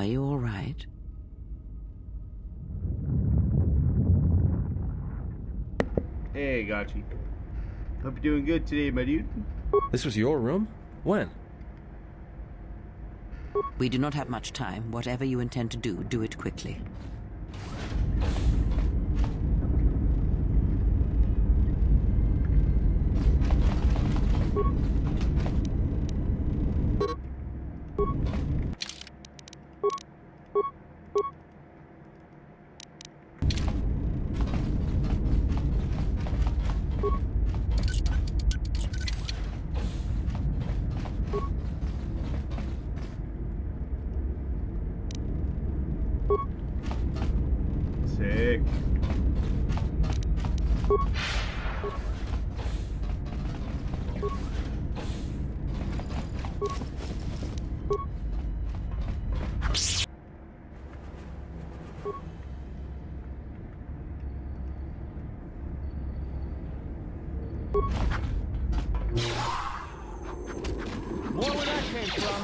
Are you all right? Hey, Gotchi. Hope you're doing good today, my dude. This was your room? When? We do not have much time. Whatever you intend to do, do it quickly. Sick. More where that came from.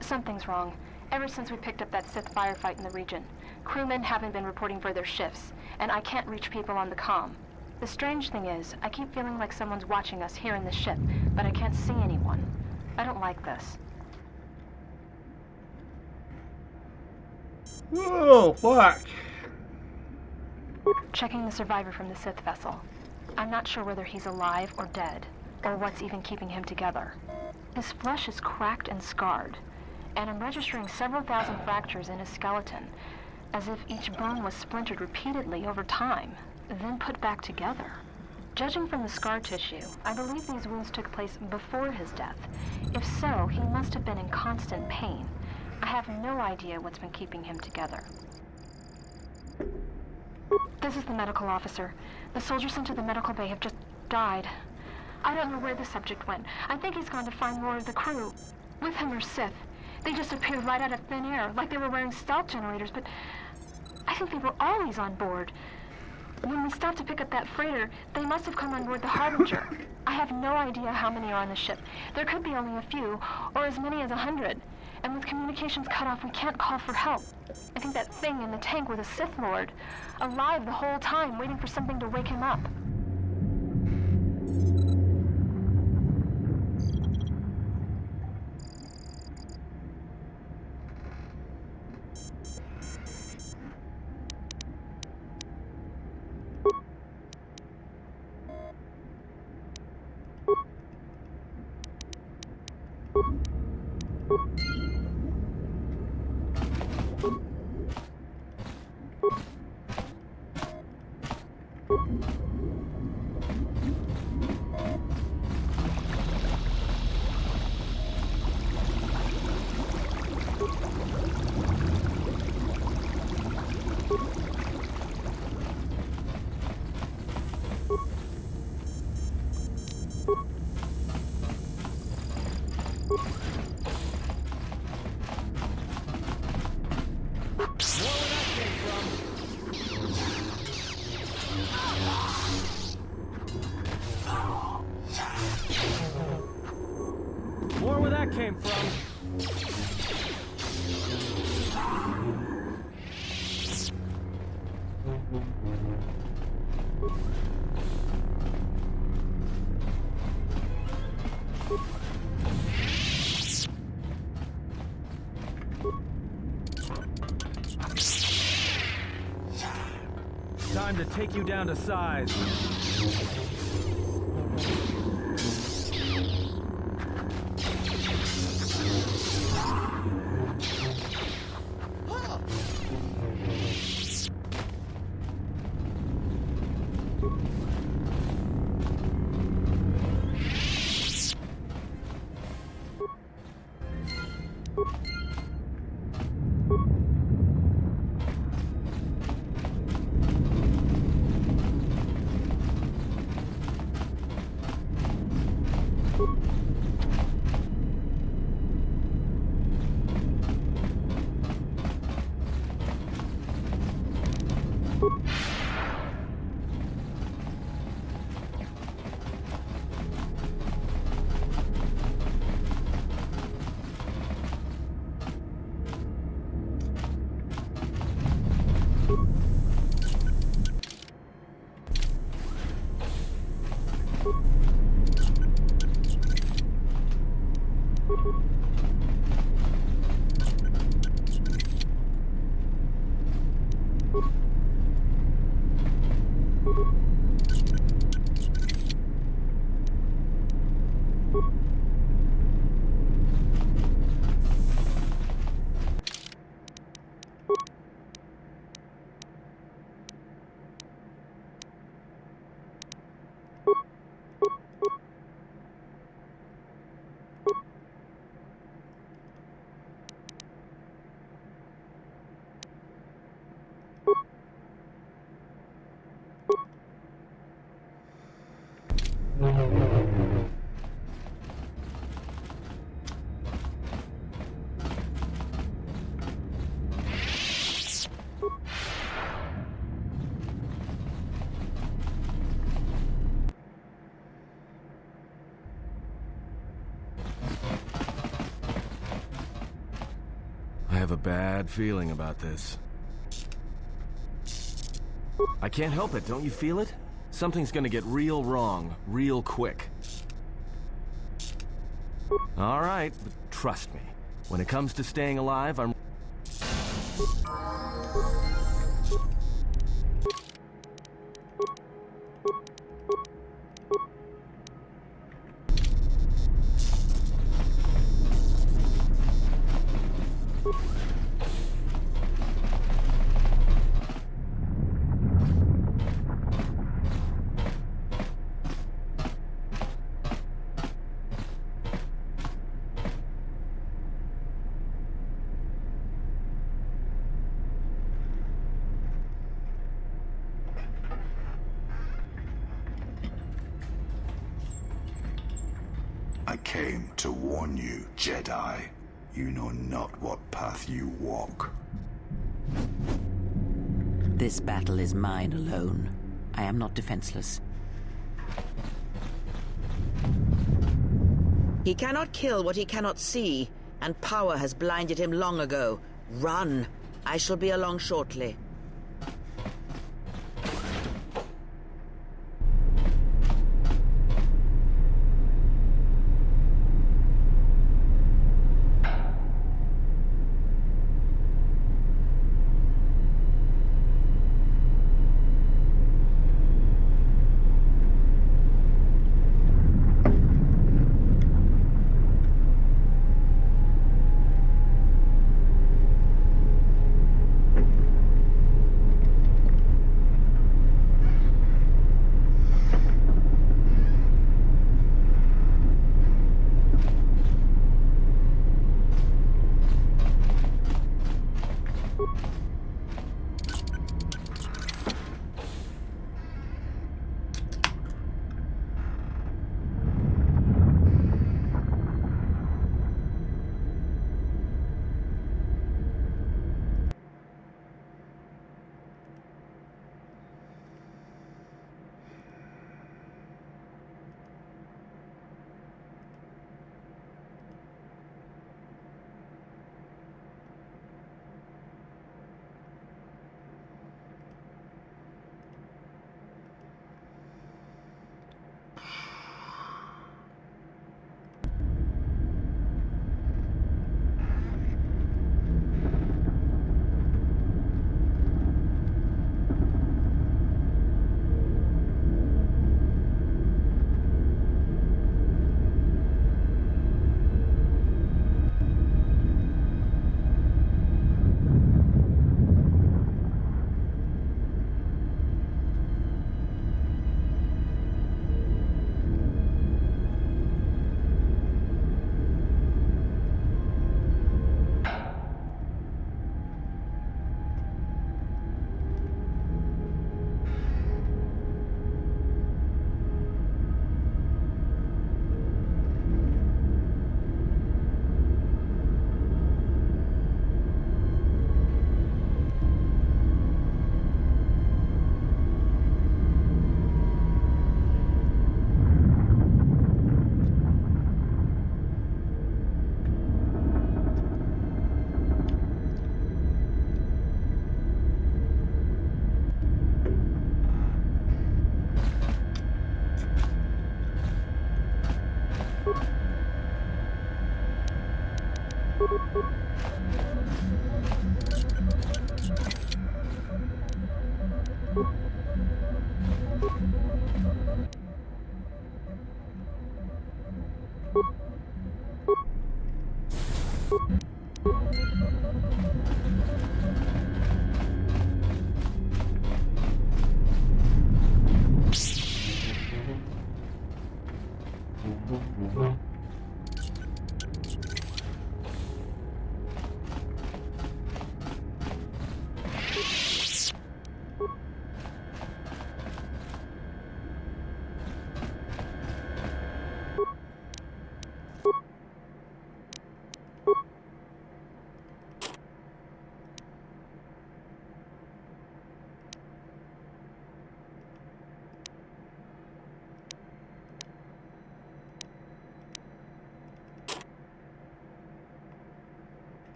Something's wrong. Ever since we picked up that Sith firefight in the region, crewmen haven't been reporting for their shifts, and I can't reach people on the comm. The strange thing is, I keep feeling like someone's watching us here in the ship, but I can't see anyone. I don't like this. Whoa, fuck. Checking the survivor from the Sith vessel. I'm not sure whether he's alive or dead, or what's even keeping him together. His flesh is cracked and scarred, and I'm registering several thousand fractures in his skeleton, as if each bone was splintered repeatedly over time, then put back together. Judging from the scar tissue, I believe these wounds took place before his death. If so, he must have been in constant pain. I have no idea what's been keeping him together. This is the medical officer. The soldiers sent to the medical bay have just died. I don't know where the subject went. I think he's gone to find more of the crew. With him are Sith. They just appeared right out of thin air, like they were wearing stealth generators, but I think they were always on board. When we stopped to pick up that freighter, they must have come on board the Harbinger. I have no idea how many are on the ship. There could be only a few, or as many as 100. And with communications cut off, we can't call for help. I think that thing in the tank was a Sith Lord, alive the whole time, waiting for something to wake him up. More where that came from. Time to take you down to size. I have a bad feeling about this. I can't help it, don't you feel it? Something's gonna get real wrong, real quick. All right, but trust me. When it comes to staying alive, I'm... I came to warn you, Jedi. You know not what path you walk. This battle is mine alone. I am not defenseless. He cannot kill what he cannot see, and power has blinded him long ago. Run! I shall be along shortly.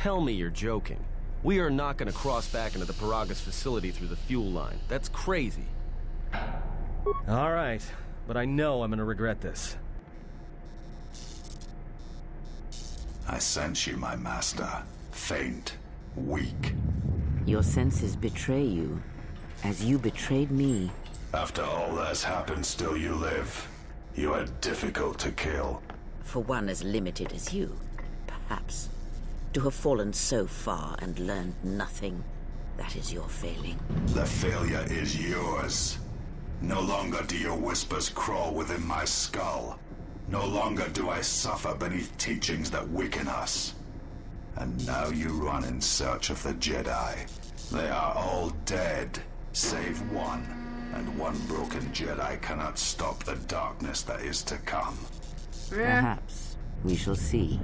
Tell me you're joking. We are not gonna cross back into the Paraga's facility through the fuel line. That's crazy. All right, but I know I'm gonna regret this. I sense you, my master. Faint, weak. Your senses betray you, as you betrayed me. After all that's happened, still you live. You are difficult to kill. For one as limited as you, perhaps. To have fallen so far and learned nothing, that is your failing. The failure is yours. No longer do your whispers crawl within my skull. No longer do I suffer beneath teachings that weaken us. And now you run in search of the Jedi. They are all dead, save one. And one broken Jedi cannot stop the darkness that is to come. Perhaps. We shall see.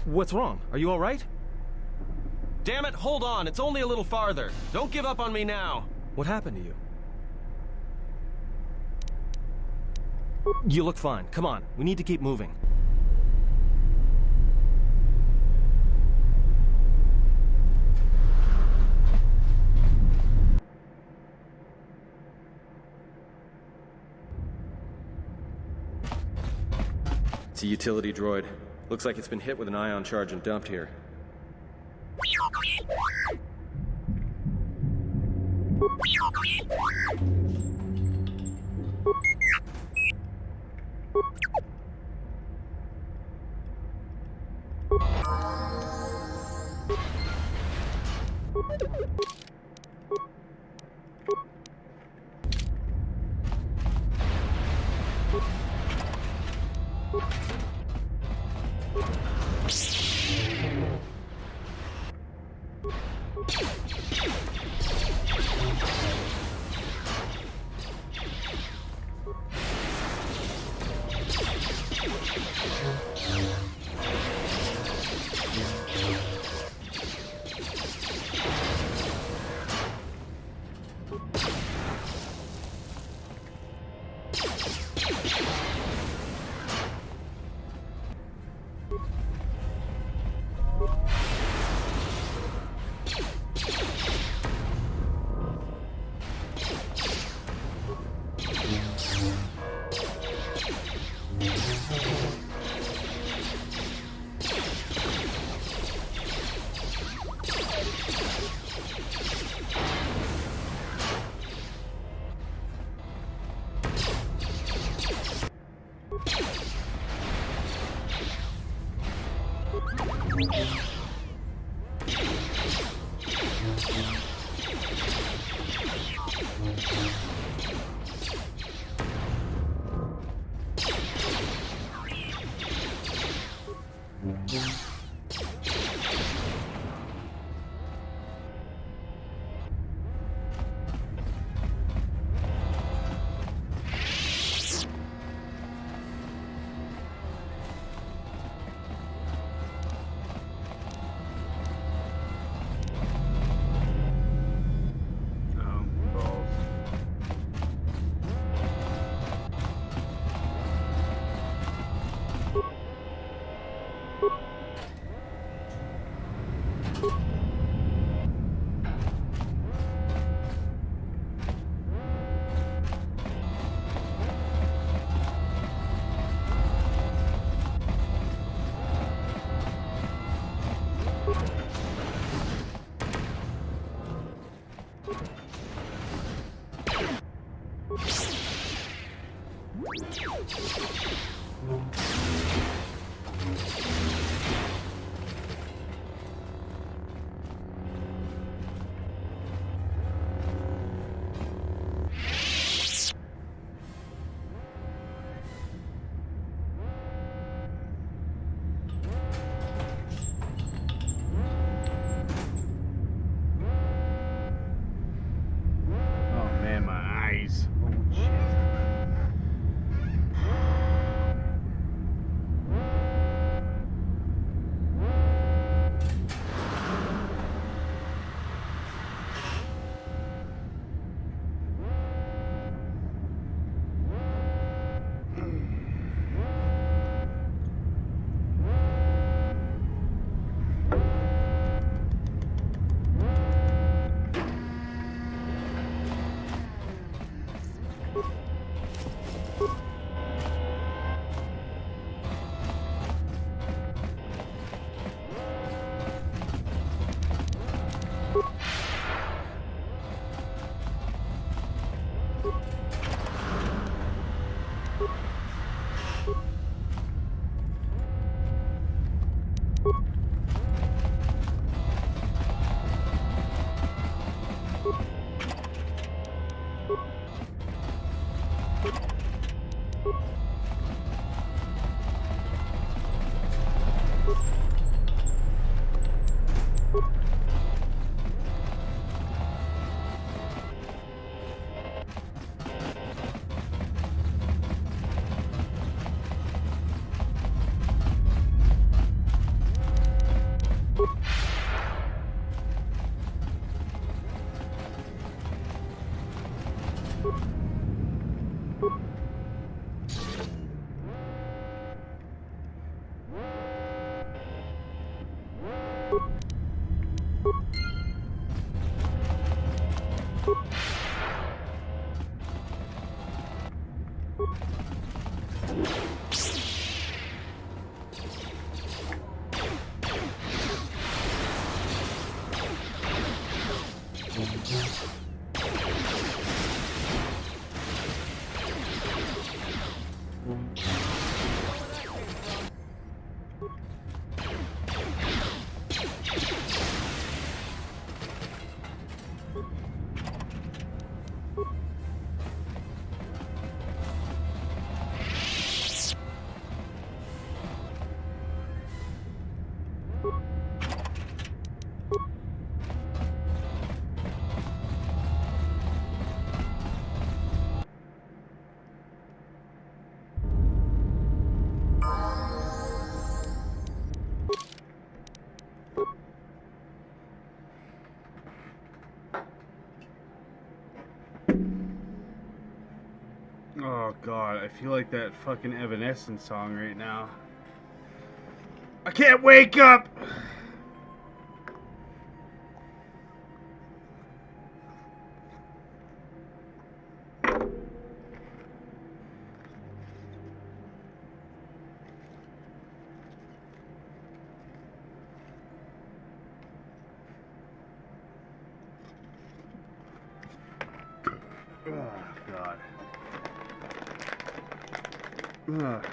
What's wrong? Are you all right? Damn it, hold on. It's only a little farther. Don't give up on me now. What happened to you? You look fine. Come on. We need to keep moving. It's a utility droid. Looks like it's been hit with an ion charge and dumped here. Oh man, my eyes. Oh shit. God, I feel like that fucking Evanescence song right now. I can't wake up! Oh, God. Ugh.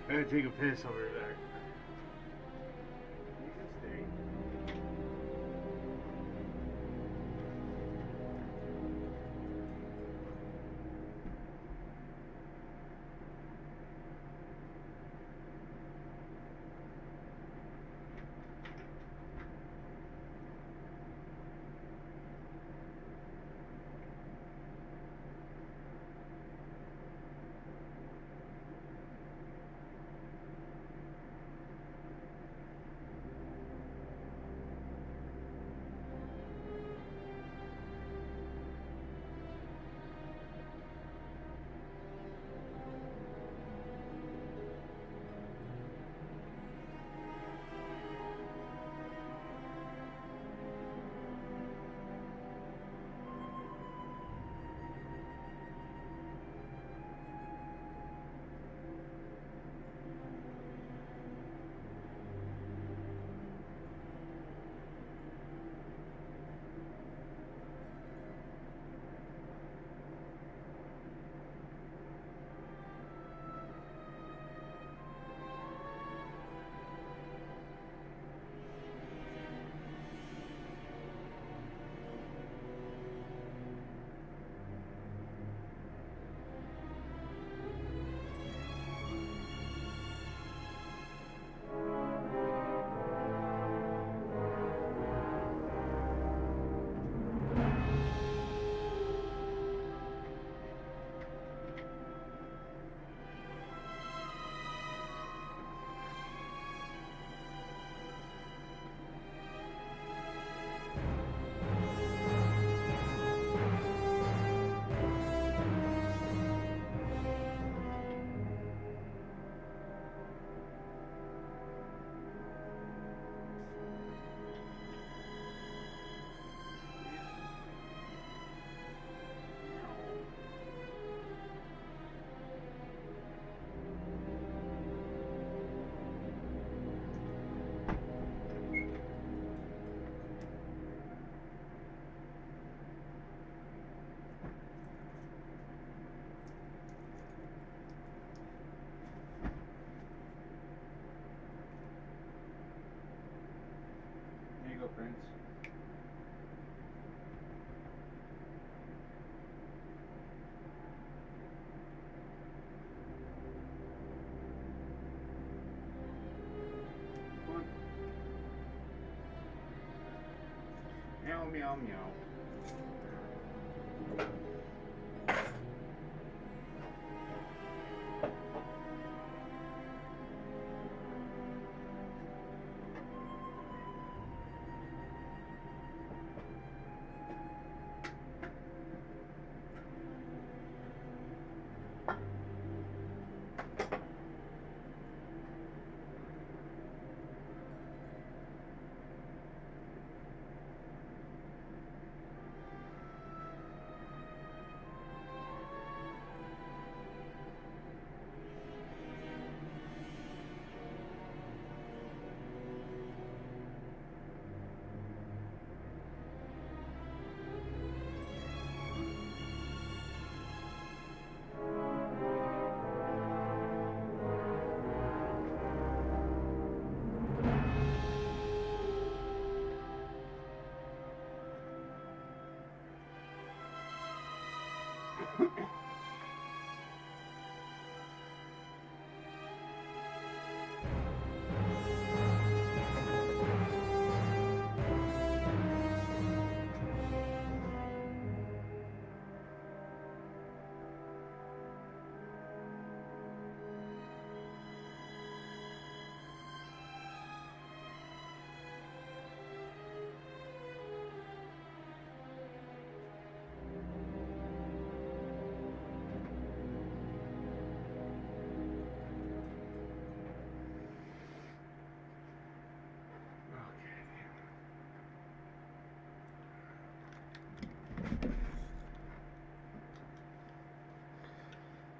I gotta take a piss. I'll be right back. You can stay. There you go, Prince. Come on. Meow, meow, meow.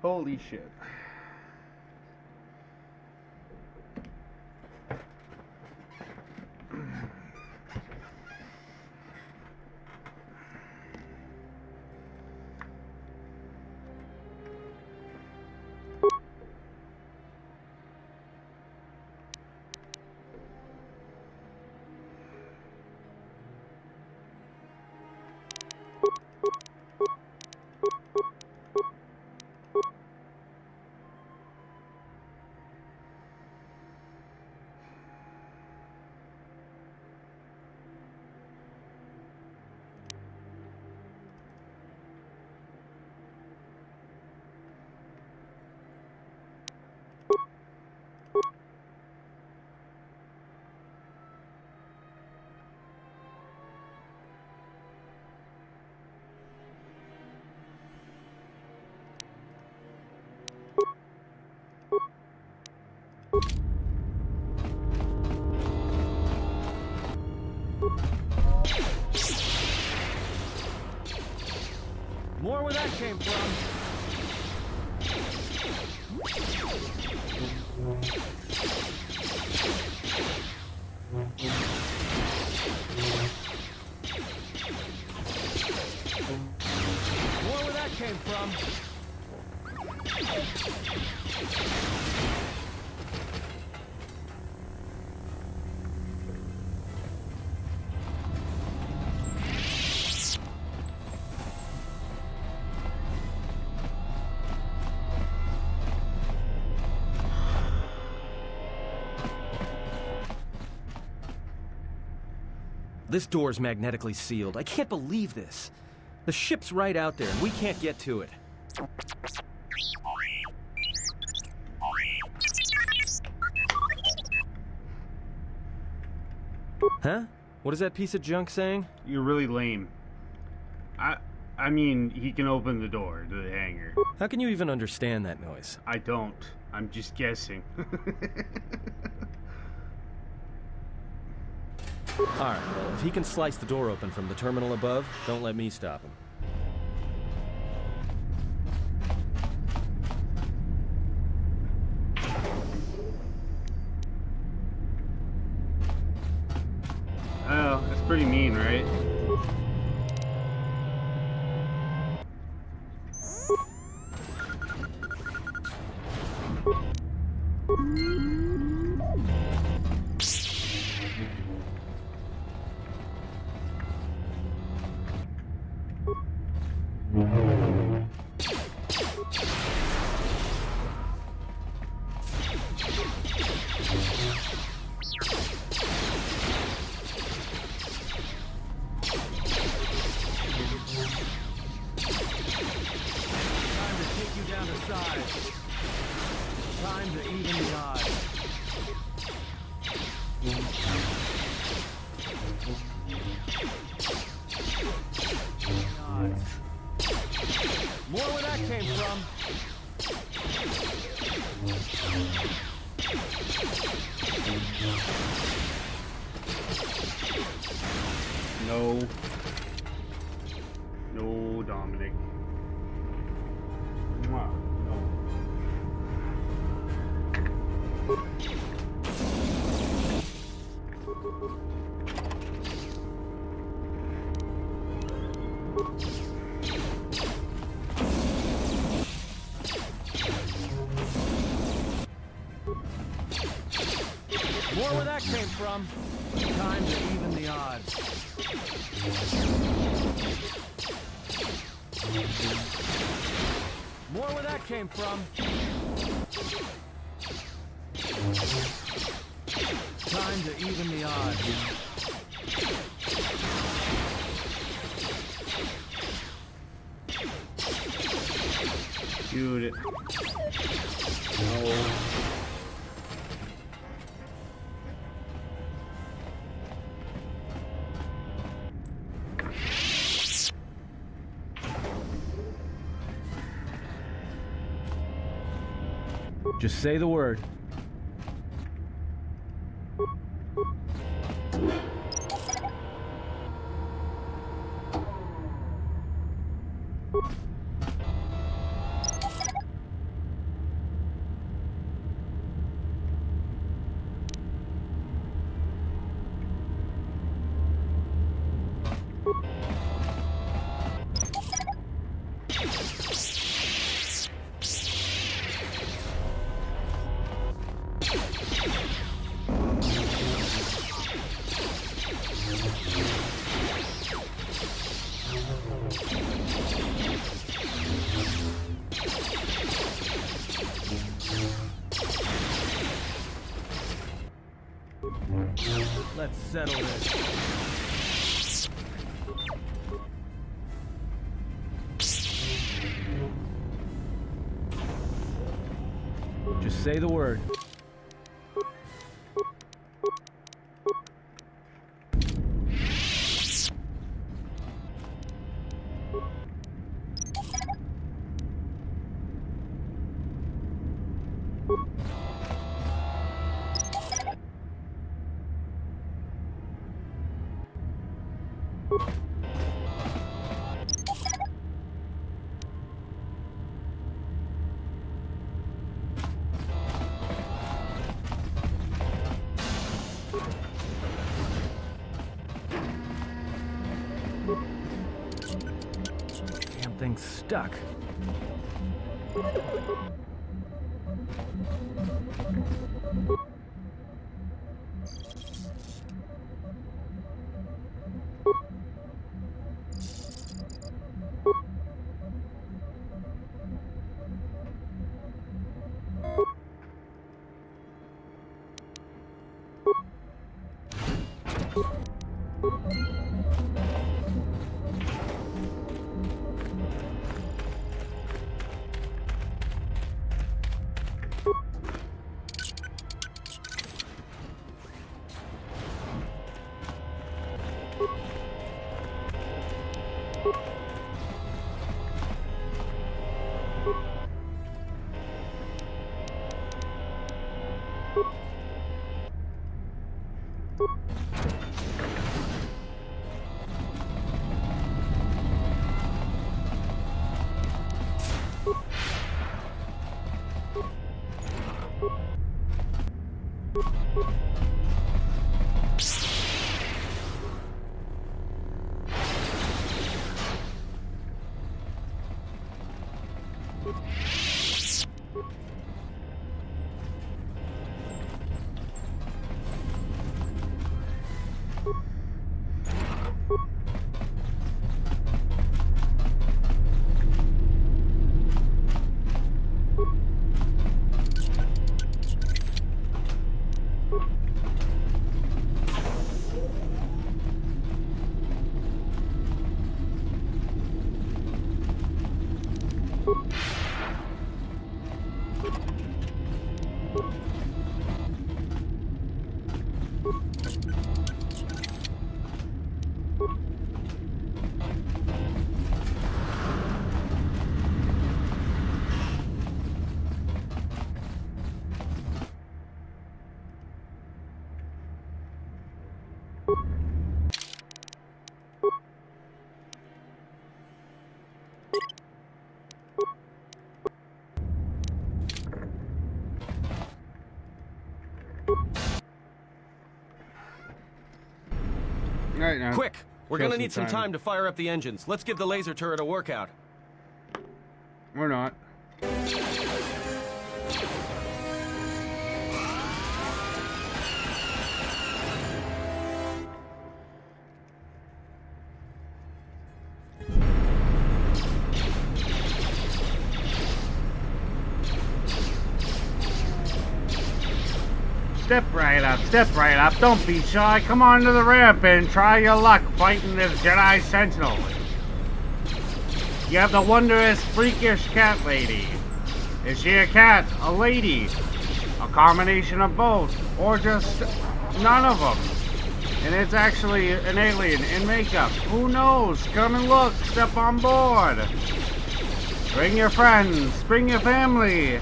Holy shit. More where that came from. More where that came from. This door's magnetically sealed. I can't believe this. The ship's right out there, and we can't get to it. Huh? What is that piece of junk saying? You're really lame. I mean, he can open the door to the hangar. How can you even understand that noise? I don't. I'm just guessing. Alright, well, if he can slice the door open from the terminal above, don't let me stop him. Oh, that's pretty mean, right? Time to take you down to size. Time to even the odds. More where that came from. No. No, Dominic. Mwah. No. More where that came from. Time to even the odds. that came from. Time to even the odds. Shoot it. No. Just say the word. Let's settle this. Just say the word. Damn thing's stuck. Right now. Quick! We're Kill gonna need some time. time to fire up the engines. Let's give the laser turret a workout. We're not. Step right up, step right up. Don't be shy. Come on to the ramp and try your luck fighting this Jedi Sentinel. You have the wondrous, freakish cat lady. Is she a cat, a lady, a combination of both, or just none of them? And it's actually an alien in makeup. Who knows? Come and look. Step on board. Bring your friends. Bring your family.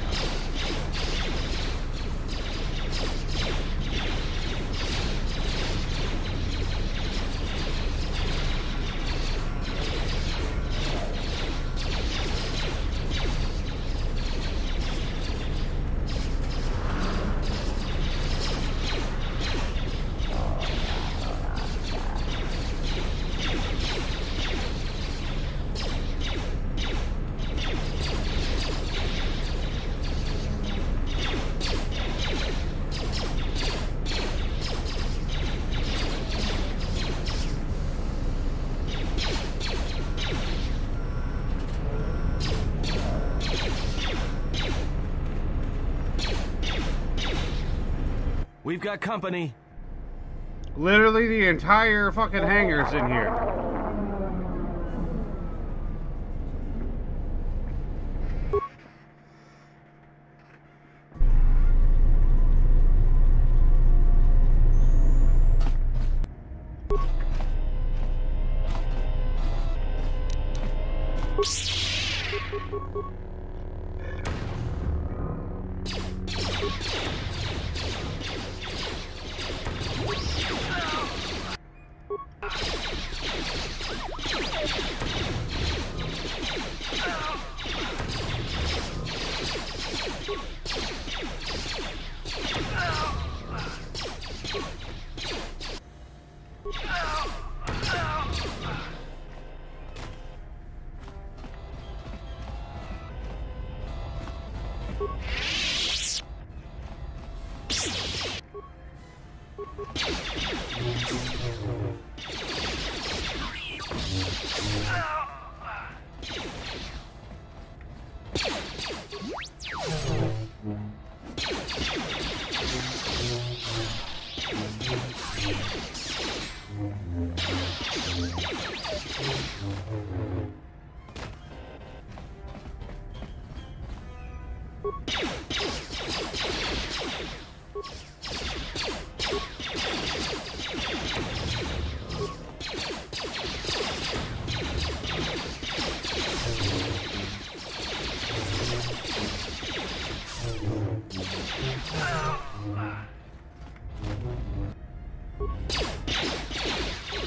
We've got company. Literally the entire fucking hangar's in here.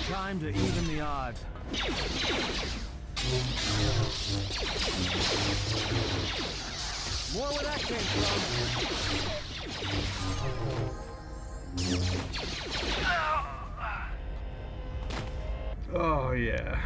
Time to even the odds. More where that came from. Oh, yeah.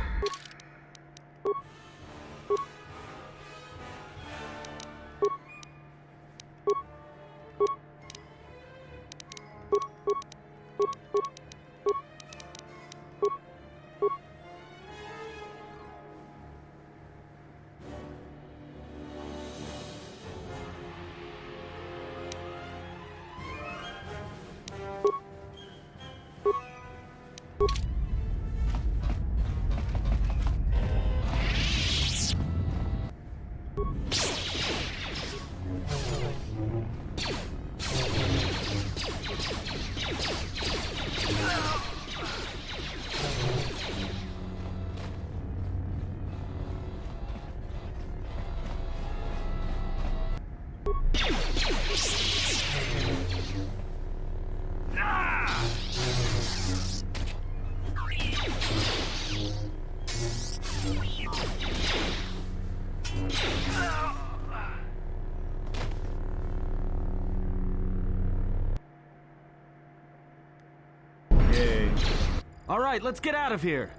All right, let's get out of here.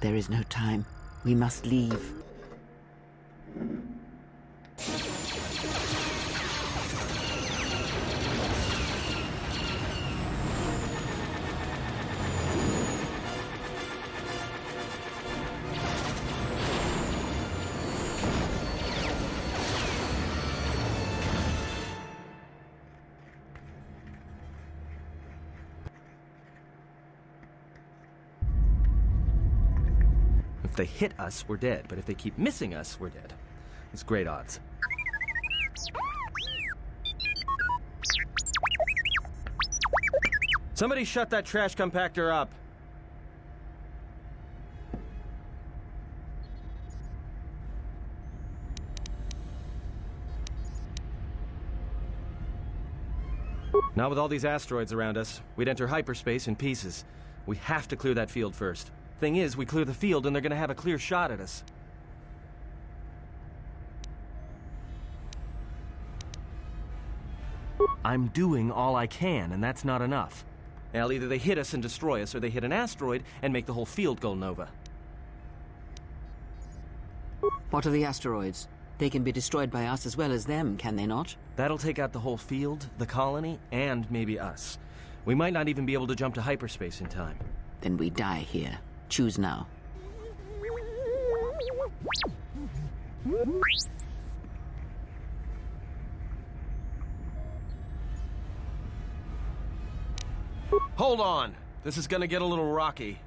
There is no time. We must leave. If they hit us, we're dead, but if they keep missing us, we're dead. It's great odds. Somebody shut that trash compactor up. Not with all these asteroids around us. We'd enter hyperspace in pieces. We have to clear that field first. Thing is, we clear the field and they're gonna have a clear shot at us. I'm doing all I can, and that's not enough. Now, either they hit us and destroy us, or they hit an asteroid and make the whole field go nova. What are the asteroids? They can be destroyed by us as well as them, can they not? That'll take out the whole field, the colony, and maybe us. We might not even be able to jump to hyperspace in time. Then we die here. Choose now. Hold on! This is gonna get a little rocky.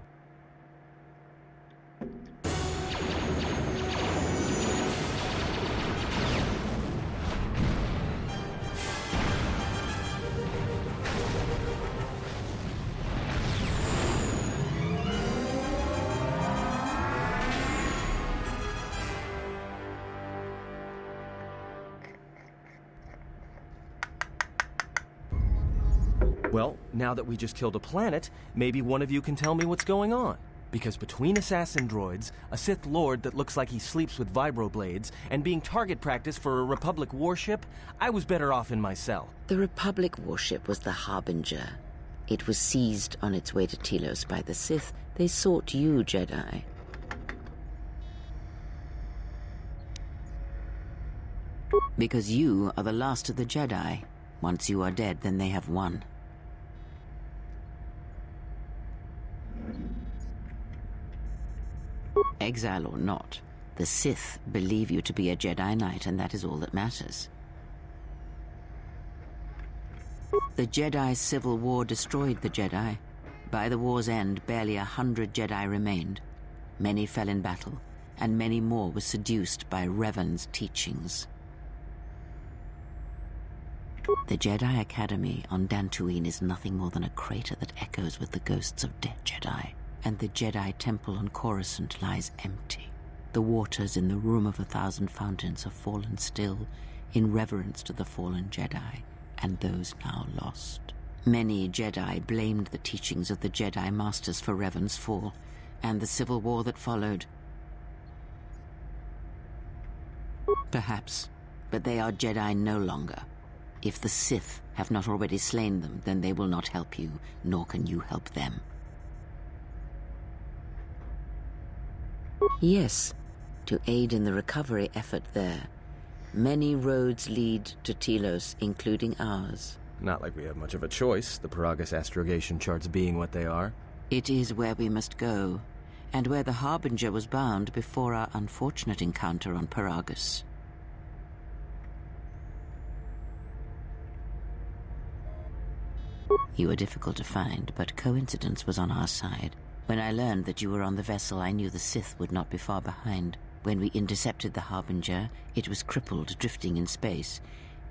Well, now that we just killed a planet, maybe one of you can tell me what's going on. Because between assassin droids, a Sith Lord that looks like he sleeps with vibroblades, and being target practice for a Republic warship, I was better off in my cell. The Republic warship was the Harbinger. It was seized on its way to Telos by the Sith. They sought you, Jedi. Because you are the last of the Jedi. Once you are dead, then they have won. Exile or not, the Sith believe you to be a Jedi Knight, and that is all that matters. The Jedi Civil War destroyed the Jedi. By the war's end, barely 100 Jedi remained. Many fell in battle, and many more were seduced by Revan's teachings. The Jedi Academy on Dantooine is nothing more than a crater that echoes with the ghosts of dead Jedi. And the Jedi Temple on Coruscant lies empty. The waters in the Room of 1,000 Fountains have fallen still in reverence to the fallen Jedi and those now lost. Many Jedi blamed the teachings of the Jedi Masters for Revan's fall and the civil war that followed. Perhaps, but they are Jedi no longer. If the Sith have not already slain them, then they will not help you, nor can you help them. Yes, to aid in the recovery effort there. Many roads lead to Telos, including ours. Not like we have much of a choice, the Paragus astrogation charts being what they are. It is where we must go, and where the Harbinger was bound before our unfortunate encounter on Paragus. You were difficult to find, but coincidence was on our side. When I learned that you were on the vessel, I knew the Sith would not be far behind. When we intercepted the Harbinger, it was crippled, drifting in space.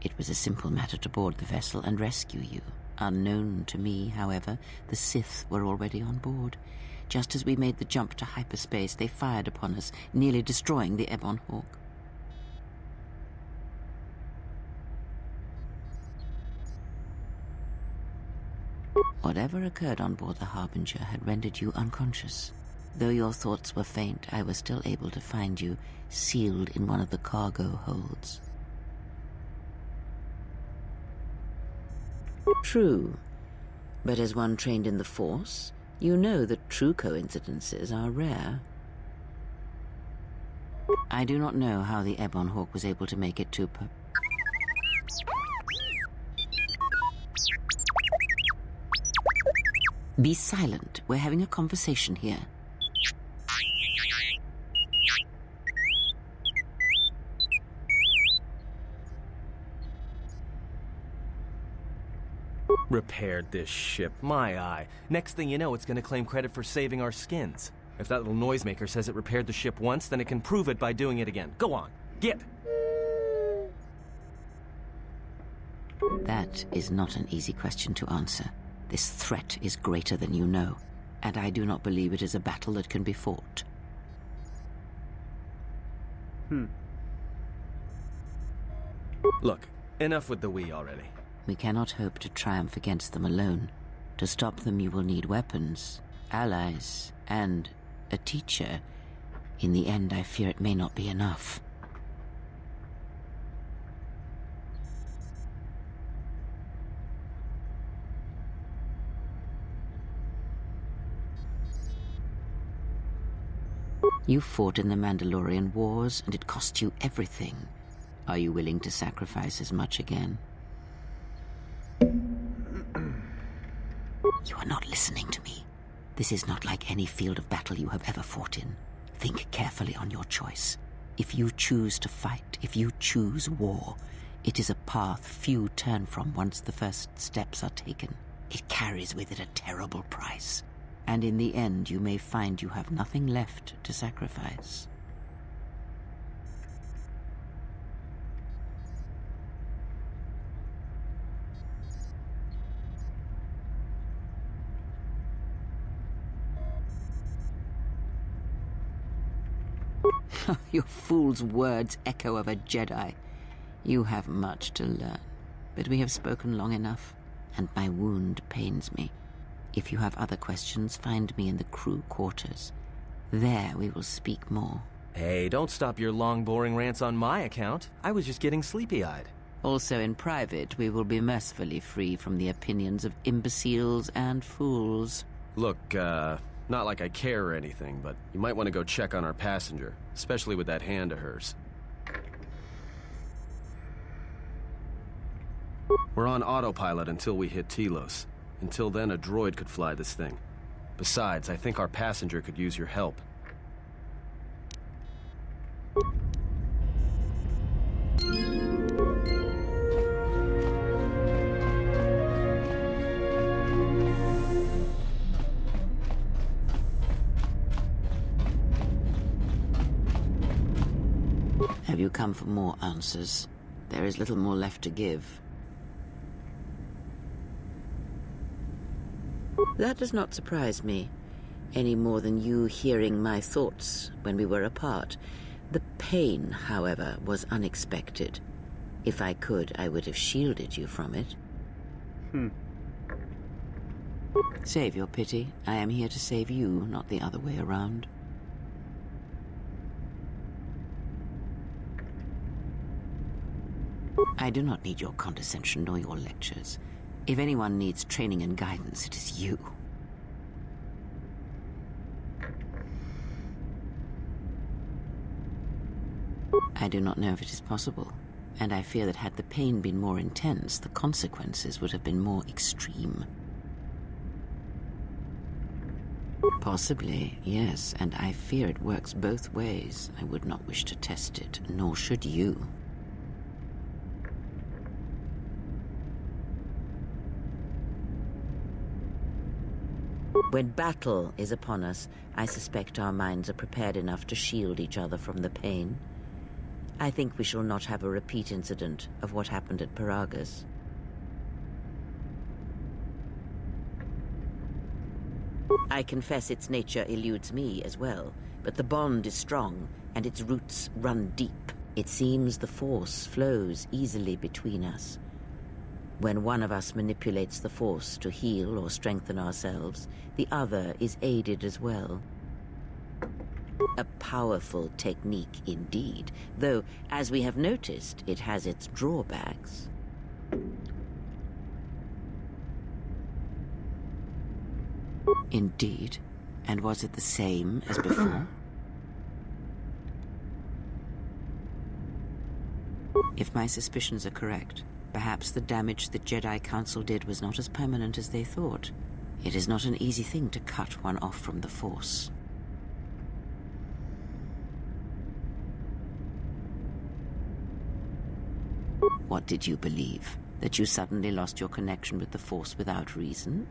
It was a simple matter to board the vessel and rescue you. Unknown to me, however, the Sith were already on board. Just as we made the jump to hyperspace, they fired upon us, nearly destroying the Ebon Hawk. Whatever occurred on board the Harbinger had rendered you unconscious. Though your thoughts were faint, I was still able to find you sealed in one of the cargo holds. True, but as one trained in the Force, you know that true coincidences are rare. I do not know how the Ebon Hawk was able to make it to Be silent. We're having a conversation here. Repaired this ship, my eye. Next thing you know, it's gonna claim credit for saving our skins. If that little noisemaker says it repaired the ship once, then it can prove it by doing it again. Go on, get! That is not an easy question to answer. This threat is greater than you know, and I do not believe it is a battle that can be fought. Look, enough with the we already. We cannot hope to triumph against them alone. To stop them, you will need weapons, allies, and a teacher. In the end, I fear it may not be enough. You fought in the Mandalorian Wars, and it cost you everything. Are you willing to sacrifice as much again? You are not listening to me. This is not like any field of battle you have ever fought in. Think carefully on your choice. If you choose to fight, if you choose war, it is a path few turn from once the first steps are taken. It carries with it a terrible price. And in the end, you may find you have nothing left to sacrifice. Your fool's words echo of a Jedi. You have much to learn, but we have spoken long enough, and my wound pains me. If you have other questions, find me in the crew quarters. There we will speak more. Hey, don't stop your long, boring rants on my account. I was just getting sleepy-eyed. Also in private, we will be mercifully free from the opinions of imbeciles and fools. Look, not like I care or anything, but you might want to go check on our passenger, especially with that hand of hers. We're on autopilot until we hit Telos. Until then, a droid could fly this thing. Besides, I think our passenger could use your help. Have you come for more answers? There is little more left to give. That does not surprise me, any more than you hearing my thoughts when we were apart. The pain, however, was unexpected. If I could, I would have shielded you from it. Save your pity. I am here to save you, not the other way around. I do not need your condescension nor your lectures. If anyone needs training and guidance, it is you. I do not know if it is possible, and I fear that had the pain been more intense, the consequences would have been more extreme. Possibly, yes, and I fear it works both ways. I would not wish to test it, nor should you. When battle is upon us, I suspect our minds are prepared enough to shield each other from the pain. I think we shall not have a repeat incident of what happened at Paragus. I confess its nature eludes me as well, but the bond is strong, and its roots run deep. It seems the Force flows easily between us. When one of us manipulates the Force to heal or strengthen ourselves, the other is aided as well. A powerful technique indeed, though, as we have noticed, it has its drawbacks. Indeed. And was it the same as before? If my suspicions are correct, perhaps the damage the Jedi Council did was not as permanent as they thought. It is not an easy thing to cut one off from the Force. What did you believe? That you suddenly lost your connection with the Force without reason?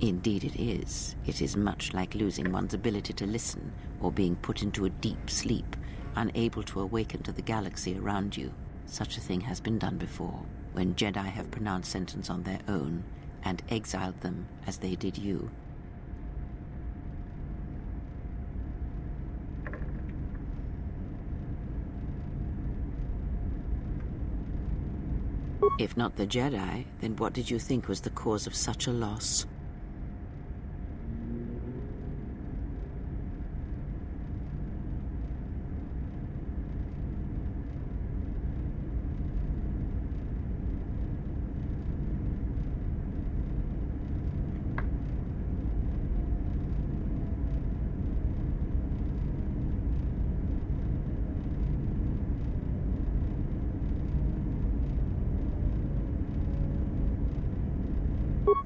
Indeed it is. It is much like losing one's ability to listen or being put into a deep sleep, unable to awaken to the galaxy around you. Such a thing has been done before, when Jedi have pronounced sentence on their own and exiled them as they did you. If not the Jedi, then what did you think was the cause of such a loss?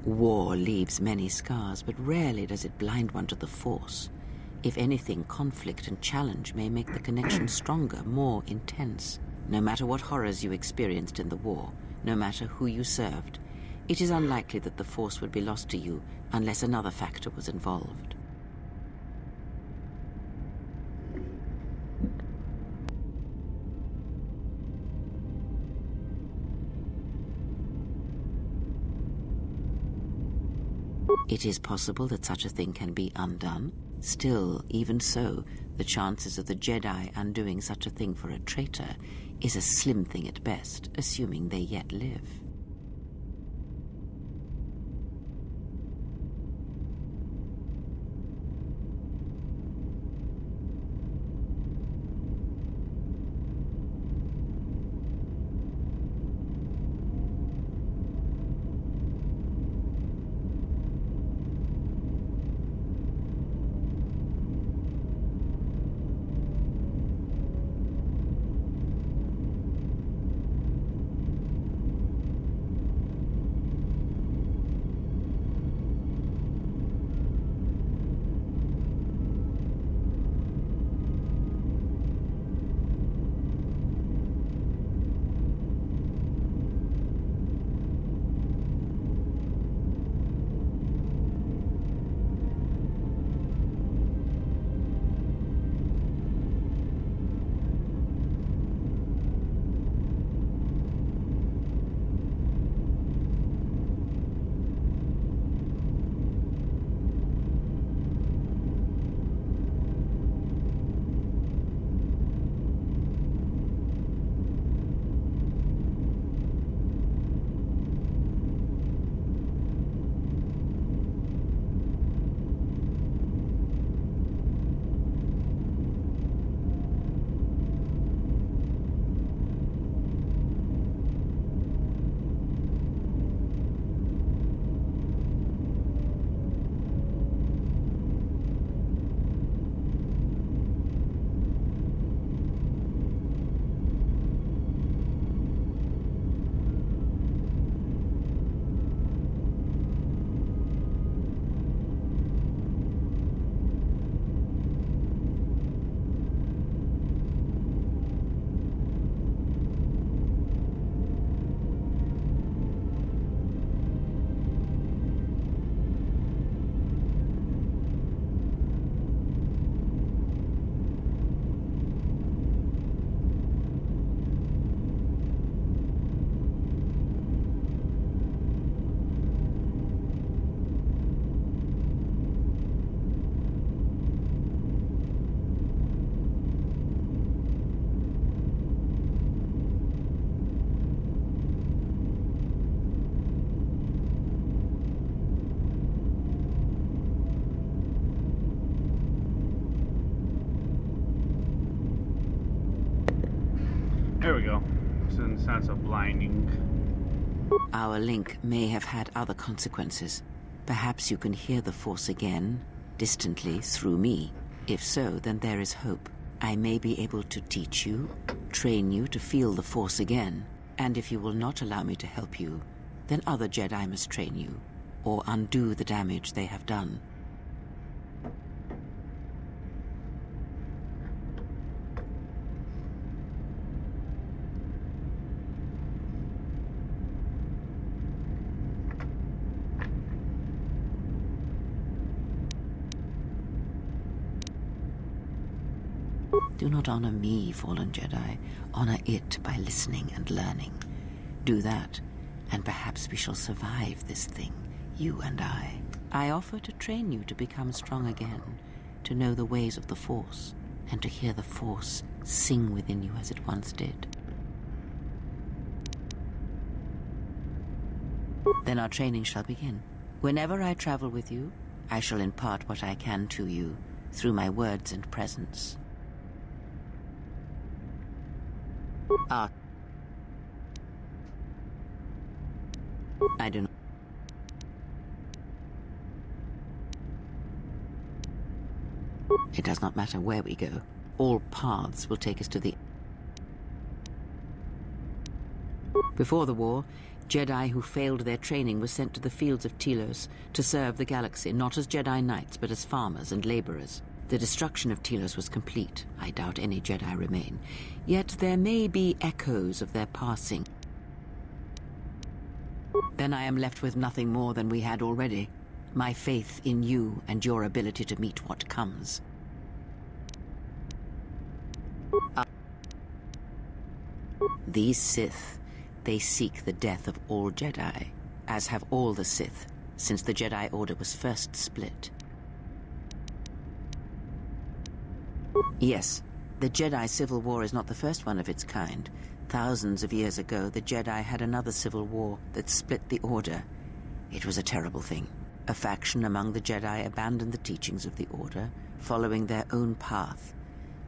War leaves many scars, but rarely does it blind one to the Force. If anything, conflict and challenge may make the connection stronger, more intense. No matter what horrors you experienced in the war, no matter who you served, it is unlikely that the Force would be lost to you unless another factor was involved. It is possible that such a thing can be undone. Still, even so, the chances of the Jedi undoing such a thing for a traitor is a slim thing at best, assuming they yet live. There we go. Since that's a blinding. Our link may have had other consequences. Perhaps you can hear the Force again, distantly, through me. If so, then there is hope. I may be able to teach you, train you to feel the Force again. And if you will not allow me to help you, then other Jedi must train you, or undo the damage they have done. Do not honor me, fallen Jedi. Honor it by listening and learning. Do that, and perhaps we shall survive this thing, you and I. I offer to train you to become strong again, to know the ways of the Force, and to hear the Force sing within you as it once did. Then our training shall begin. Whenever I travel with you, I shall impart what I can to you through my words and presence. I do not. It does not matter where we go. All paths will take us to the... Before the war, Jedi who failed their training were sent to the fields of Telos to serve the galaxy, not as Jedi Knights, but as farmers and laborers. The destruction of Telos was complete. I doubt any Jedi remain. Yet there may be echoes of their passing. Then I am left with nothing more than we had already. My faith in you and your ability to meet what comes. These Sith, they seek the death of all Jedi, as have all the Sith, since the Jedi Order was first split. Yes, the Jedi Civil War is not the first one of its kind. Thousands of years ago, the Jedi had another civil war that split the Order. It was a terrible thing. A faction among the Jedi abandoned the teachings of the Order, following their own path.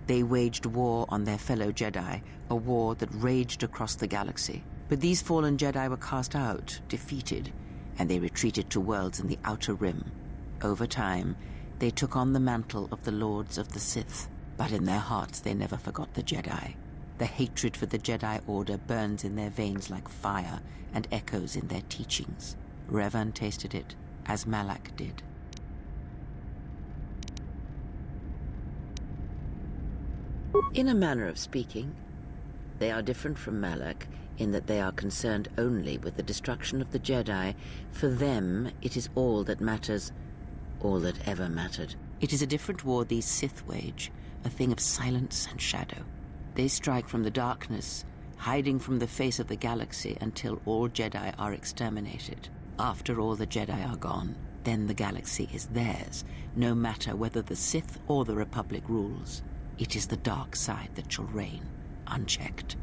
They waged war on their fellow Jedi, a war that raged across the galaxy. But these fallen Jedi were cast out, defeated, and they retreated to worlds in the Outer Rim. Over time, they took on the mantle of the Lords of the Sith. But in their hearts they never forgot the Jedi. The hatred for the Jedi Order burns in their veins like fire and echoes in their teachings. Revan tasted it, as Malak did. In a manner of speaking, they are different from Malak in that they are concerned only with the destruction of the Jedi. For them, it is all that matters, all that ever mattered. It is a different war these Sith wage, a thing of silence and shadow. They strike from the darkness, hiding from the face of the galaxy until all Jedi are exterminated. After all the Jedi are gone, then the galaxy is theirs, no matter whether the Sith or the Republic rules. It is the dark side that shall reign, unchecked.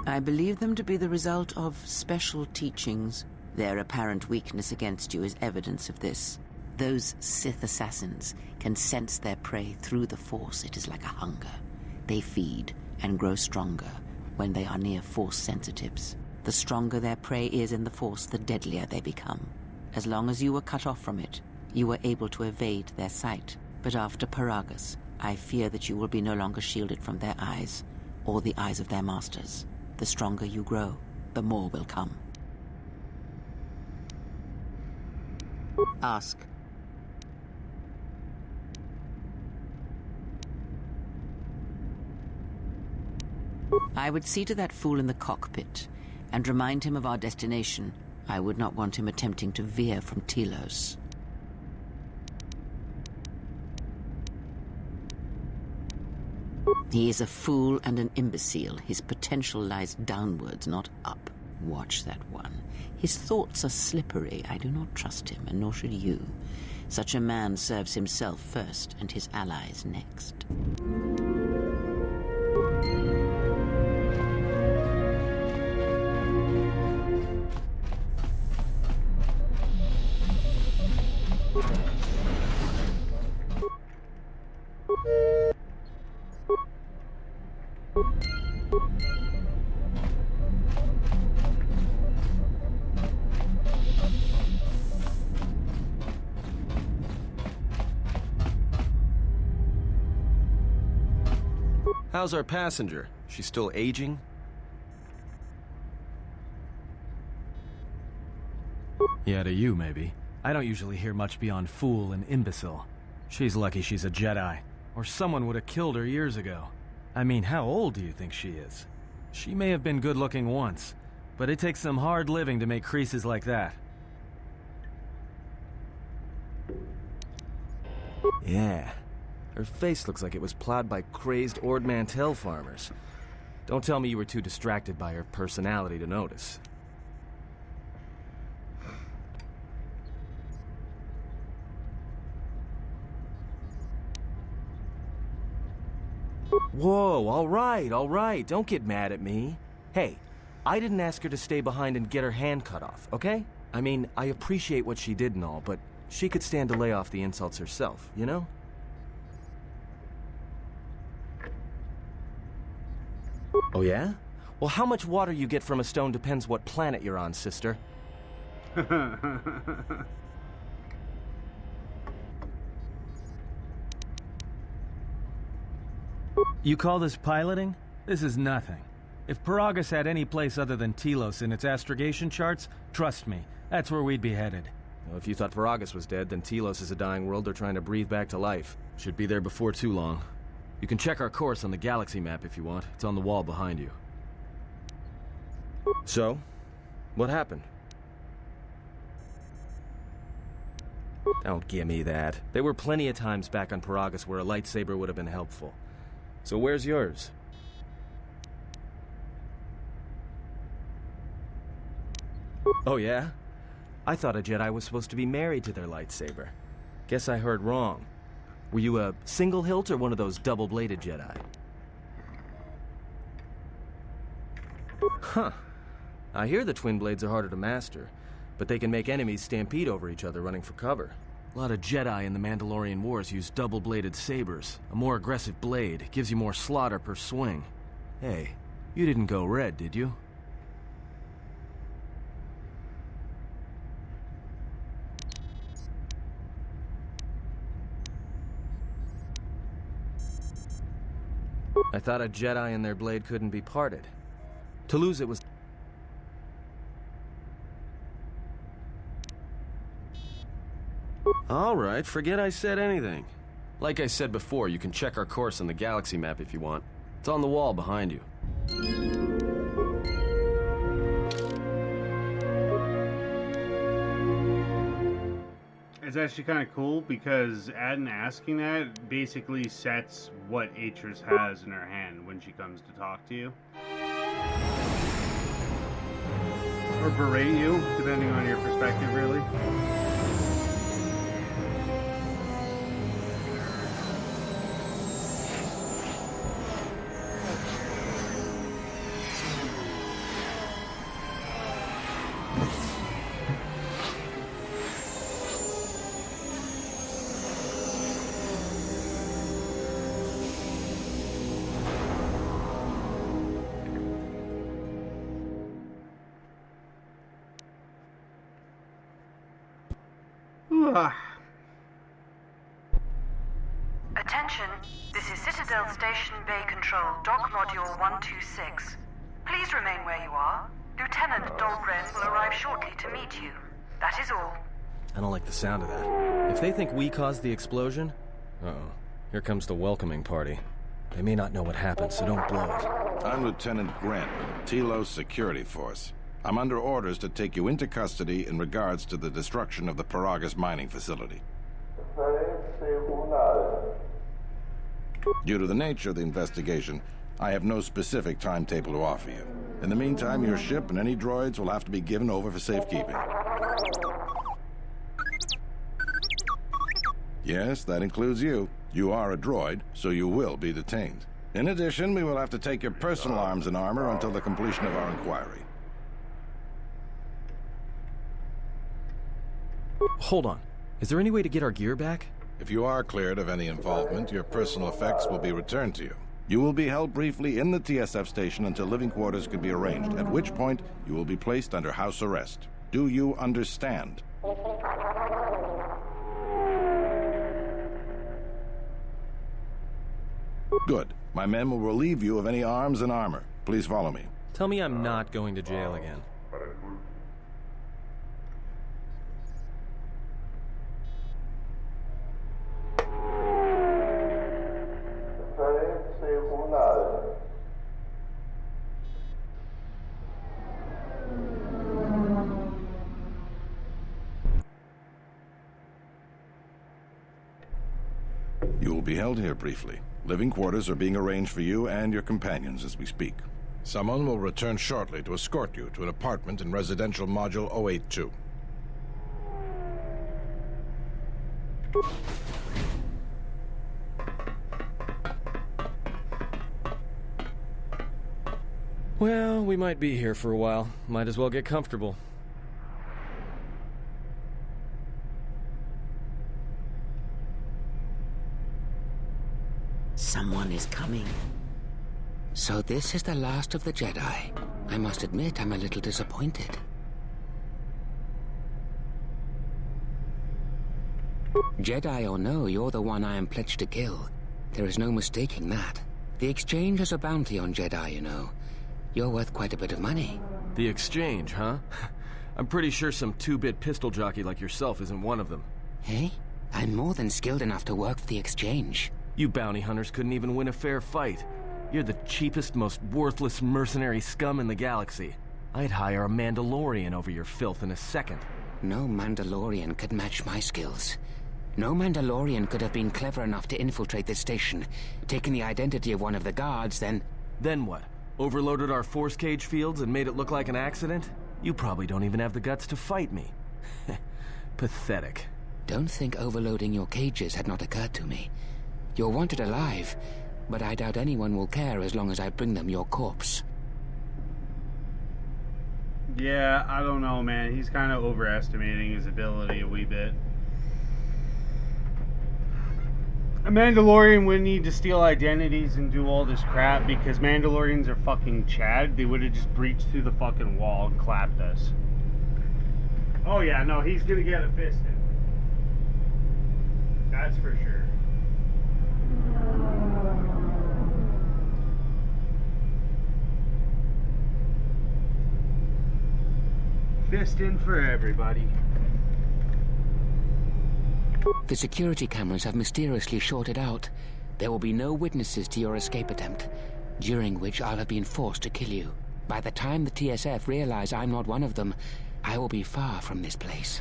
I believe them to be the result of special teachings. Their apparent weakness against you is evidence of this. Those Sith assassins can sense their prey through the Force. It is like a hunger. They feed and grow stronger when they are near Force sensitives. The stronger their prey is in the Force, the deadlier they become. As long as you were cut off from it, you were able to evade their sight. But after Paragus, I fear that you will be no longer shielded from their eyes, or the eyes of their masters. The stronger you grow, the more will come. Ask. I would see to that fool in the cockpit and remind him of our destination. I would not want him attempting to veer from Telos. He is a fool and an imbecile. His potential lies downwards, not up. Watch that one. His thoughts are slippery. I do not trust him, and nor should you. Such a man serves himself first, and his allies next. How's our passenger? She's still aging? Yeah, to you, maybe. I don't usually hear much beyond fool and imbecile. She's lucky she's a Jedi, or someone would have killed her years ago. I mean, how old do you think she is? She may have been good-looking once, but it takes some hard living to make creases like that. Yeah. Her face looks like it was plowed by crazed Ord Mantell farmers. Don't tell me you were too distracted by her personality to notice. Whoa, all right, don't get mad at me. Hey, I didn't ask her to stay behind and get her hand cut off, okay? I mean, I appreciate what she did and all, but she could stand to lay off the insults herself, you know? Oh yeah? Well, how much water you get from a stone depends what planet you're on, sister. You call this piloting? This is nothing. If Paragus had any place other than Telos in its astrogation charts, trust me, that's where we'd be headed. Well, if you thought Paragus was dead, then Telos is a dying world they're trying to breathe back to life. Should be there before too long. You can check our course on the galaxy map if you want. It's on the wall behind you. So, what happened? Don't give me that. There were plenty of times back on Paragus where a lightsaber would have been helpful. So where's yours? Oh yeah? I thought a Jedi was supposed to be married to their lightsaber. Guess I heard wrong. Were you a single hilt or one of those double-bladed Jedi? Huh. I hear the twin blades are harder to master, but they can make enemies stampede over each other running for cover. A lot of Jedi in the Mandalorian Wars use double-bladed sabers. A more aggressive blade gives you more slaughter per swing. Hey, you didn't go red, did you? I thought a Jedi and their blade couldn't be parted. To lose it was... Alright, forget I said anything. Like I said before, you can check our course on the galaxy map if you want. It's on the wall behind you. It's actually kind of cool because Aden asking that basically sets what Atris has in her hand when she comes to talk to you. Or berate you, depending on your perspective, really. Attention, this is Citadel Station Bay Control, Dock Module 126. Please remain where you are. Lieutenant Dahlgren will arrive shortly to meet you. That is all. I don't like the sound of that. If they think we caused the explosion... Uh-oh. Here comes the welcoming party. They may not know what happened, so don't blow it. I'm Lieutenant Grant, Telos Security Force. I'm under orders to take you into custody in regards to the destruction of the Paragus mining facility. Due to the nature of the investigation, I have no specific timetable to offer you. In the meantime, your ship and any droids will have to be given over for safekeeping. Yes, that includes you. You are a droid, so you will be detained. In addition, we will have to take your personal arms and armor until the completion of our inquiry. Hold on. Is there any way to get our gear back? If you are cleared of any involvement, your personal effects will be returned to you. You will be held briefly in the TSF station until living quarters can be arranged, at which point you will be placed under house arrest. Do you understand? Good. My men will relieve you of any arms and armor. Please follow me. Tell me I'm not going to jail again. be held here briefly. Living quarters are being arranged for you and your companions as we speak. Someone will return shortly to escort you to an apartment in Residential Module 082. Well, we might be here for a while. Might as well get comfortable. Someone is coming. So this is the last of the Jedi. I must admit, I'm a little disappointed. Jedi or no, you're the one I am pledged to kill. There is no mistaking that. The Exchange has a bounty on Jedi, you know. You're worth quite a bit of money. The Exchange, huh? I'm pretty sure some two-bit pistol jockey like yourself isn't one of them. Hey? I'm more than skilled enough to work for the Exchange. You bounty hunters couldn't even win a fair fight. You're the cheapest, most worthless mercenary scum in the galaxy. I'd hire a Mandalorian over your filth in a second. No Mandalorian could match my skills. No Mandalorian could have been clever enough to infiltrate this station, taken the identity of one of the guards, then... Then what? Overloaded our force cage fields and made it look like an accident? You probably don't even have the guts to fight me. Pathetic. Don't think overloading your cages had not occurred to me. You're wanted alive, but I doubt anyone will care as long as I bring them your corpse. Yeah, I don't know, man. He's kind of overestimating his ability a wee bit. A Mandalorian wouldn't need to steal identities and do all this crap because Mandalorians are fucking Chad. They would have just breached through the fucking wall and clapped us. Oh yeah, no, he's gonna get a fist in. That's for sure. Fist in for everybody. The security cameras have mysteriously shorted out. There will be no witnesses to your escape attempt, during which I'll have been forced to kill you. By the time the TSF realize I'm not one of them, I will be far from this place.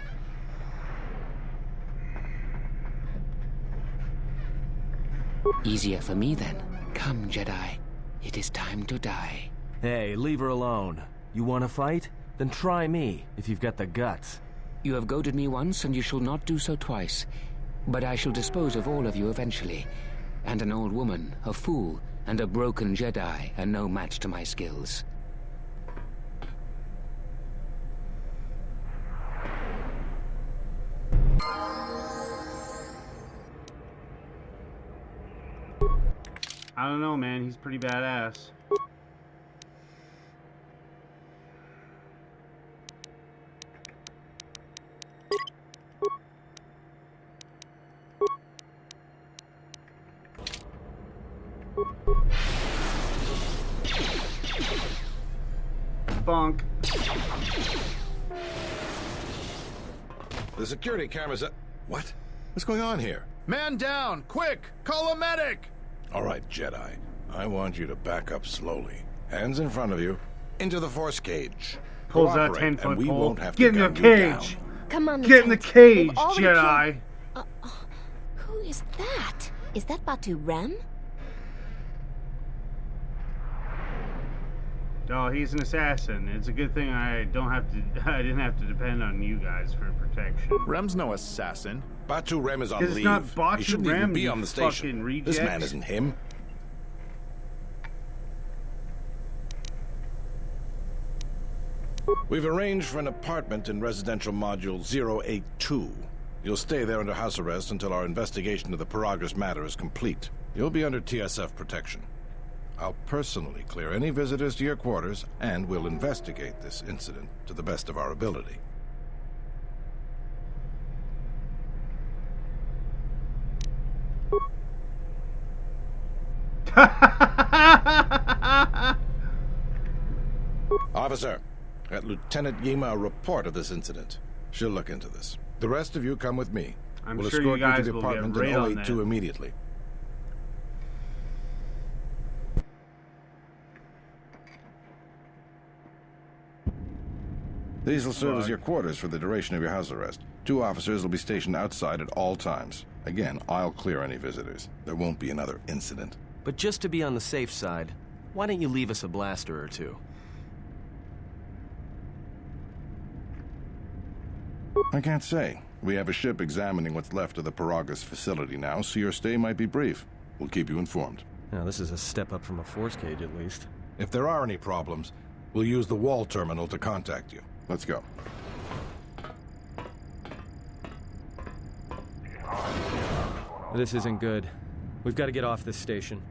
Easier for me then. Come, Jedi. It is time to die. Hey, leave her alone. You want to fight? Then try me, if you've got the guts. You have goaded me once, and you shall not do so twice. But I shall dispose of all of you eventually. And an old woman, a fool, and a broken Jedi are no match to my skills. I don't know, man. He's pretty badass. Bonk. The security cameras are... What? What's going on here? Man down! Quick! Call a medic! All right, Jedi. I want you to back up slowly. Hands in front of you. Into the force cage. Pulls that Cooperate, 10-foot and we pole. won't have Get to in the gun you cage! down. Come on, Get in the Lieutenant. cage, We've already Jedi! Who is that? Is that Batu Rem? Oh, he's an assassin. It's a good thing I didn't have to depend on you guys for protection. Rem's no assassin. Batu Rem is on 'Cause it's leave. not Batu He shouldn't Rem, even be you on the fucking station. This man rejects. isn't him. We've arranged for an apartment in Residential Module 082. You'll stay there under house arrest until our investigation of the Paragus matter is complete. You'll be under TSF protection. I'll personally clear any visitors to your quarters, and we'll investigate this incident to the best of our ability. Officer, get Lieutenant Yima a report of this incident. She'll look into this. The rest of you come with me. I'm We'll sure escort you guys to the will get apartment right in on 082 that. immediately. These will serve as your quarters for the duration of your house arrest. 2 officers will be stationed outside at all times. Again, I'll clear any visitors. There won't be another incident. But just to be on the safe side, why don't you leave us a blaster or two? I can't say. We have a ship examining what's left of the Paragas facility now, so your stay might be brief. We'll keep you informed. Now, this is a step up from a force cage, at least. If there are any problems, we'll use the wall terminal to contact you. Let's go. This isn't good. We've got to get off this station.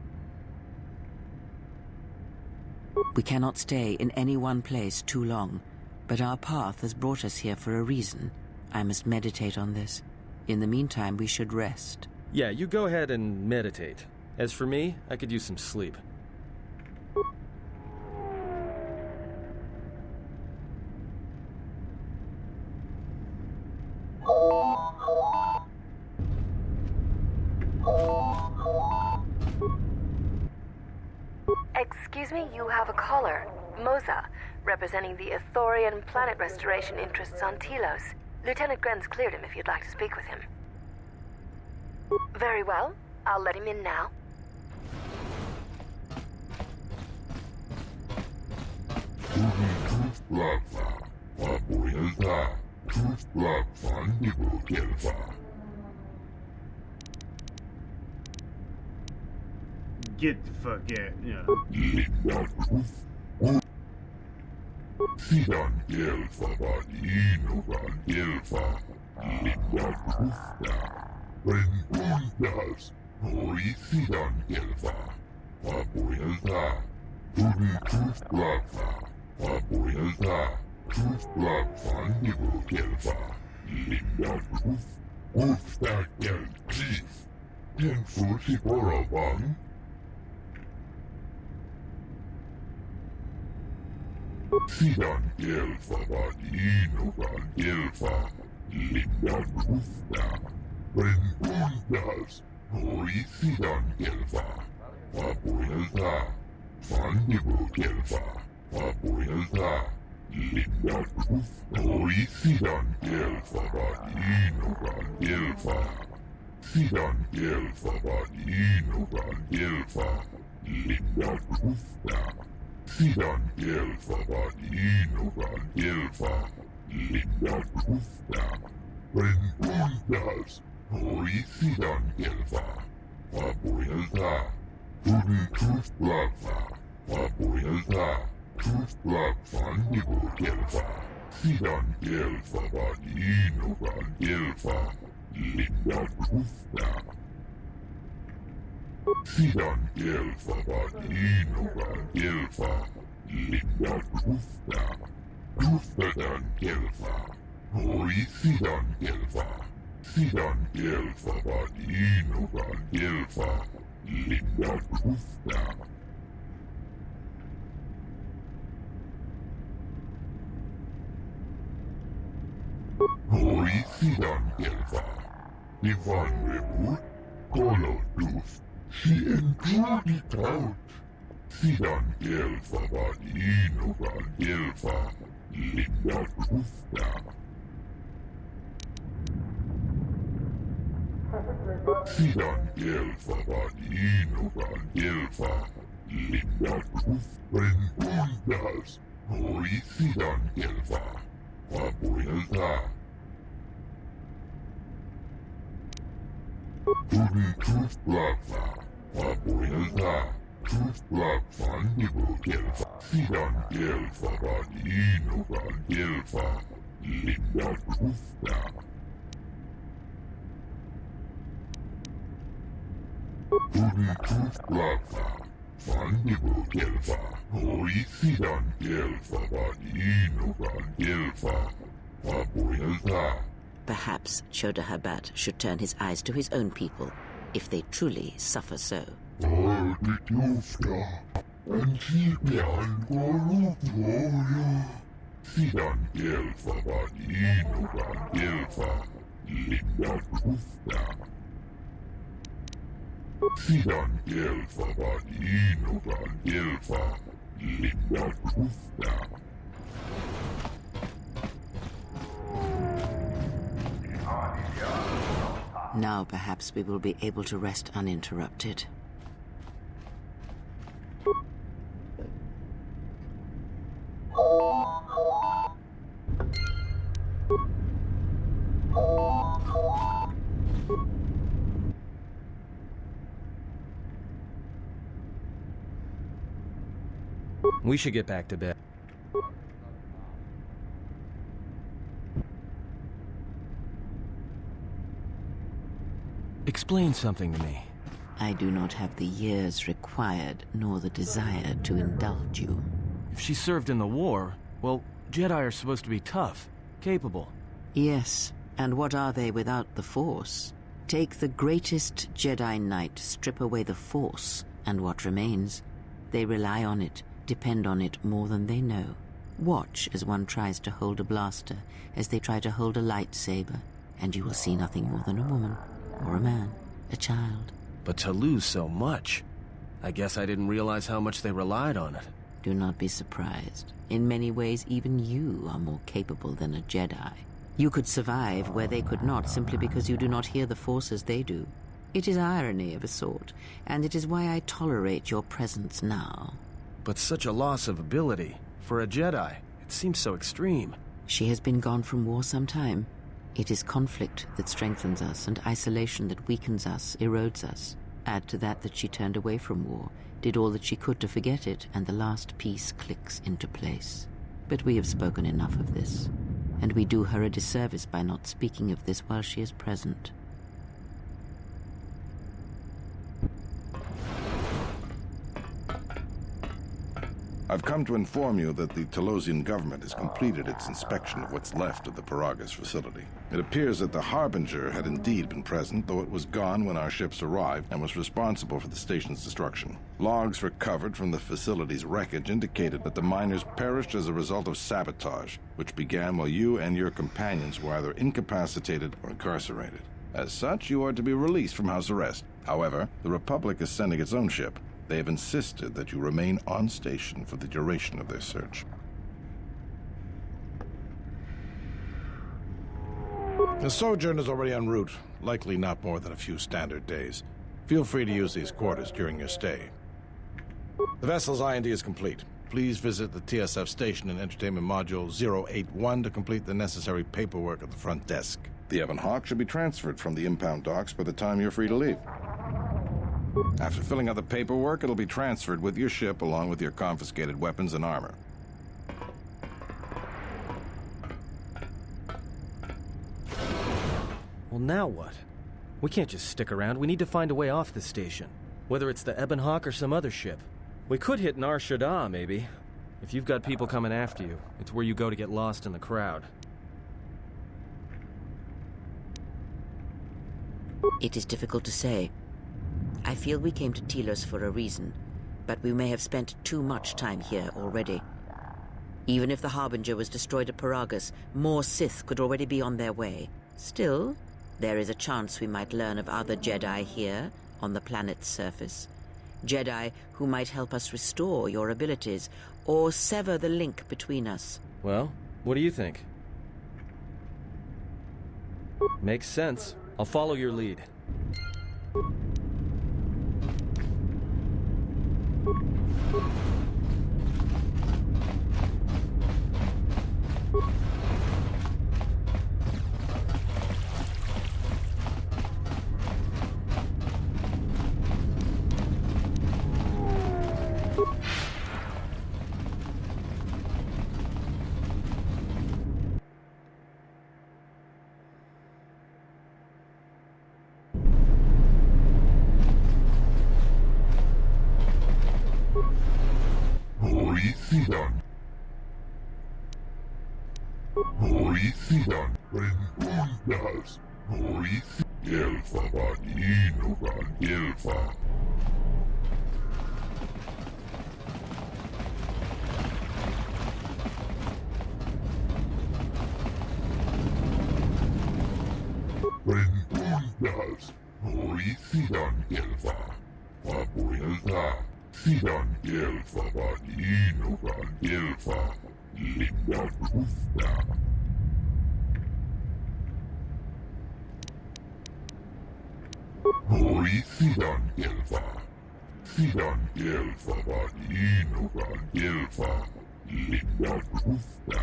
We cannot stay in any one place too long, but our path has brought us here for a reason. I must meditate on this. In the meantime, we should rest. Yeah, you go ahead and meditate. As for me, I could use some sleep. Excuse me, you have a caller. Moza, representing the Ithorian planet restoration interests on Telos. Lieutenant Grenz cleared him if you'd like to speak with him. Very well. I'll let him in now. Get the fuck out, yeah. Perhaps Chodahabat should turn his eyes to his own people, if they truly suffer so. Now perhaps we will be able to rest uninterrupted. We should get back to bed. Explain something to me. I do not have the years required, nor the desire to indulge you. If she served in the war, well, Jedi are supposed to be tough, capable. Yes, and what are they without the Force? Take the greatest Jedi Knight, strip away the Force, and what remains? They rely on it, depend on it more than they know. Watch as one tries to hold a blaster, as they try to hold a lightsaber, and you will see nothing more than a woman, or a man, a child. But to lose so much, I guess I didn't realize how much they relied on it. Do not be surprised. In many ways, even you are more capable than a Jedi. You could survive where they could not, simply because you do not hear the Force as they do. It is irony of a sort, and it is why I tolerate your presence now. But such a loss of ability, for a Jedi, it seems so extreme. She has been gone from war some time. It is conflict that strengthens us, and isolation that weakens us, erodes us. Add to that she turned away from war, did all that she could to forget it, and the last piece clicks into place. But we have spoken enough of this, and we do her a disservice by not speaking of this while she is present. I've come to inform you that the Telosian government has completed its inspection of what's left of the Paragas facility. It appears that the Harbinger had indeed been present, though it was gone when our ships arrived and was responsible for the station's destruction. Logs recovered from the facility's wreckage indicated that the miners perished as a result of sabotage, which began while you and your companions were either incapacitated or incarcerated. As such, you are to be released from house arrest. However, the Republic is sending its own ship. They have insisted that you remain on station for the duration of their search. The sojourn is already en route, likely not more than a few standard days. Feel free to use these quarters during your stay. The vessel's IND is complete. Please visit the TSF station in Entertainment Module 081 to complete the necessary paperwork at the front desk. The Ebon Hawk should be transferred from the impound docks by the time you're free to leave. After filling out the paperwork, it'll be transferred with your ship along with your confiscated weapons and armor. Well, now what? We can't just stick around. We need to find a way off the station. Whether it's the Ebon Hawk or some other ship. We could hit Nar Shaddaa, maybe. If you've got people coming after you, it's where you go to get lost in the crowd. It is difficult to say. I feel we came to Telos for a reason, but we may have spent too much time here already. Even if the Harbinger was destroyed at Paragas, more Sith could already be on their way. Still, there is a chance we might learn of other Jedi here, on the planet's surface. Jedi who might help us restore your abilities, or sever the link between us. Well, what do you think? Makes sense. I'll follow your lead. Hoi sidan gelfa. Sidan gelfa vad inogan gelfa. Linda kufta.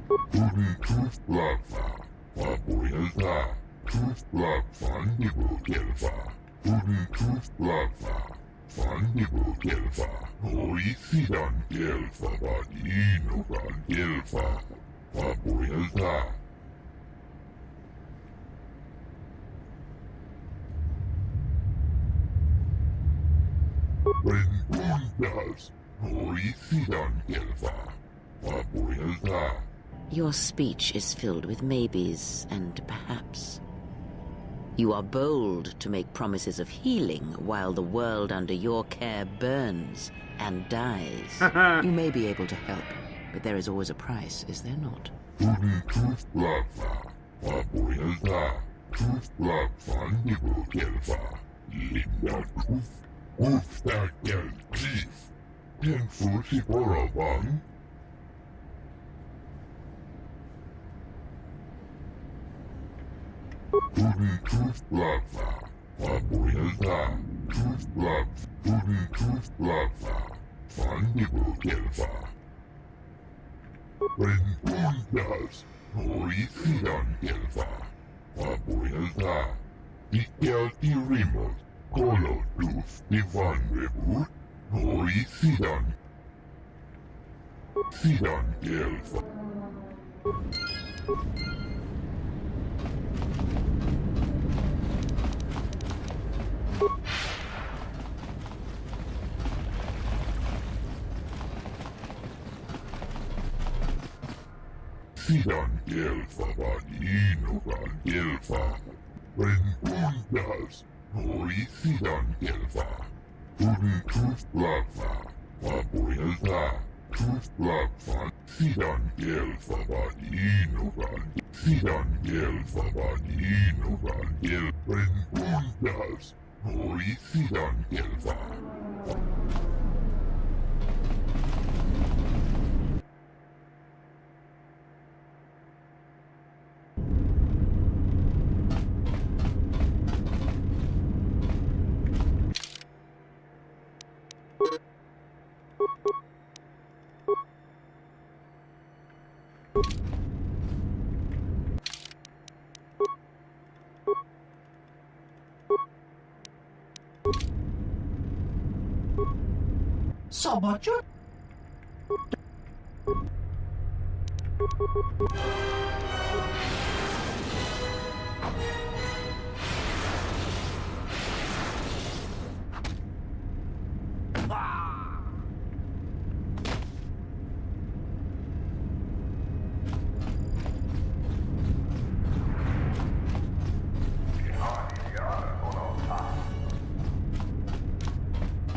Tudin kuflafa. Vapuilta. Kuflafa nibu gelfa. Tudin kuflafa. Fannibu gelfa. Hoi sidan gelfa vad inogan gelfa. Vapuilta. Rengundas. Hoi sidan gelfa. Vapuilta. Your speech is filled with maybes and perhaps. You are bold to make promises of healing while the world under your care burns and dies. You may be able to help, but there is always a price, is there not? Tudin kuflafa. Vapuilta. Kuflafa nibu gelfa. Linda kuf. Kufta gel chief. Tenfusi boravang. Tudin kuflafa. Vapuilta. Kuflaf. Tudin kuflafa. Fannibu gelfa. Rengundas. Hoi sidan gelfa. Vapuilta. Ikelti rimos. Kolo dus divan rebut. Hoi sidan. Sidan gelfa. Sidan gelfa vad inogan gelfa. Rengundas. Hoi sidan gelfa. Tudin kuflafa. Vapuilta. Kuflafa. Sidan gelfa vad inogan. Sidan gelfa vad inogan gel. Rengundas. Hoi sidan gelfa. Sobacu.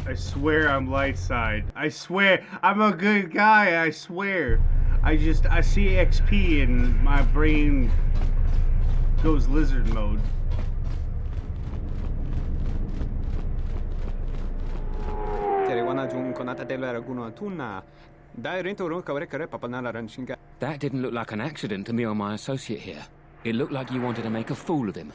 I swear I'm light side. I swear I'm a good guy. I swear. I see XP and my brain goes lizard mode. That didn't look like an accident to me or my associate here. It looked like you wanted to make a fool of him.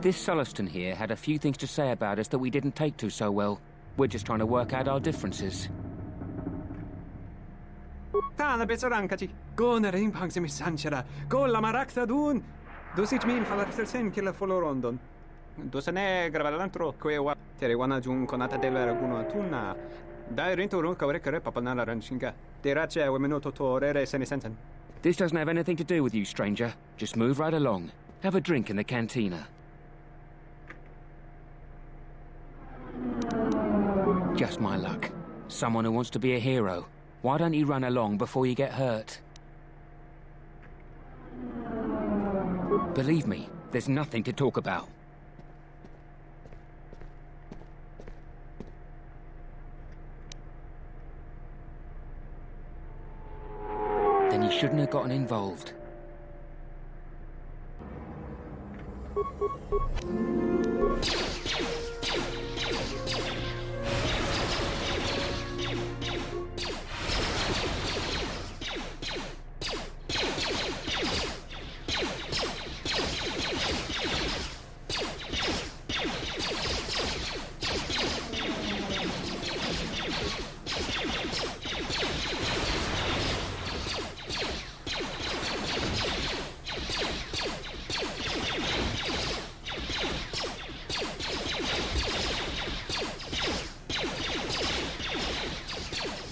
This Sulluston here had a few things to say about us that we didn't take to so well. We're just trying to work out our differences. This doesn't have anything to do with you, stranger. Just move right along. Have a drink in the cantina. Just my luck. Someone who wants to be a hero. Why don't you run along before you get hurt? Believe me, there's nothing to talk about. Then you shouldn't have gotten involved.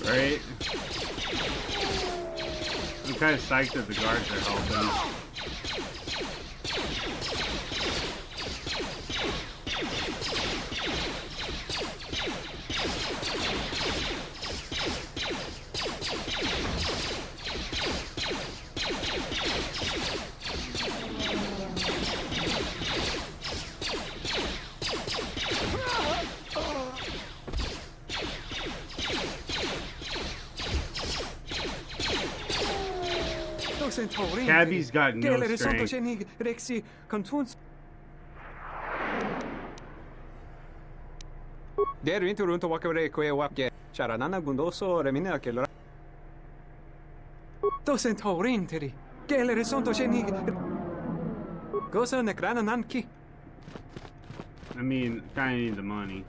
Right? I'm kind of psyched that the guards are helping. Cabby's got no strength. Der inte runt och walka reko e wapke. Charanana gundoso remina che lo. To centaurin teri. Gelere sonto cheni. Gosa nekrana nanki. I mean, kinda need the money.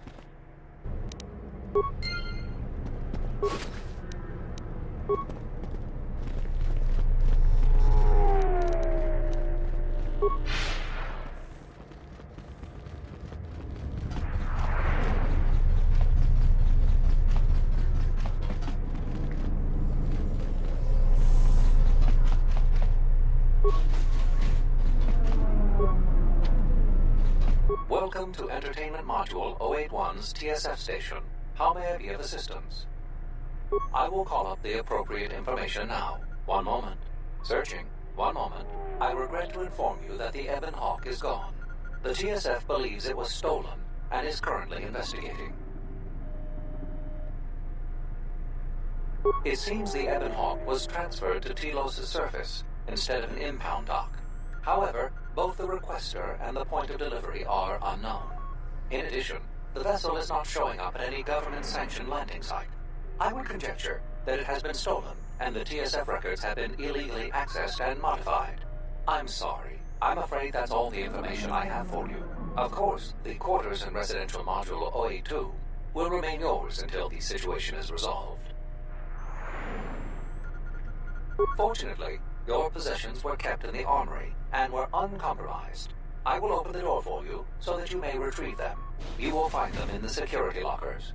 Welcome to Entertainment Module 081's TSF station. How may I be of assistance? I will call up the appropriate information now. One moment. Searching. One moment. I regret to inform you that the Ebon Hawk is gone. The TSF believes it was stolen and is currently investigating. It seems the Ebon Hawk was transferred to Telos' surface instead of an impound dock. However, both the requester and the point of delivery are unknown. In addition, the vessel is not showing up at any government-sanctioned landing site. I would conjecture that it has been stolen, and the TSF records have been illegally accessed and modified. I'm sorry. I'm afraid that's all the information I have for you. Of course, the quarters in Residential Module 082 will remain yours until the situation is resolved. Fortunately, your possessions were kept in the armory and were uncompromised. I will open the door for you so that you may retrieve them. You will find them in the security lockers.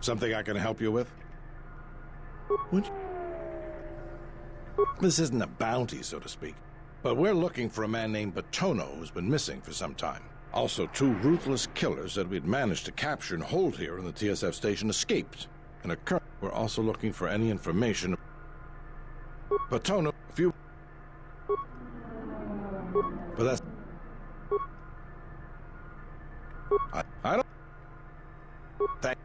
Something I can help you with? What? This isn't a bounty, so to speak. But we're looking for a man named Batono who's been missing for some time. Also, two ruthless killers that we'd managed to capture and hold here in the TSF station escaped. And we're also looking for any information. Batono, if you... But that's... I don't... Thank...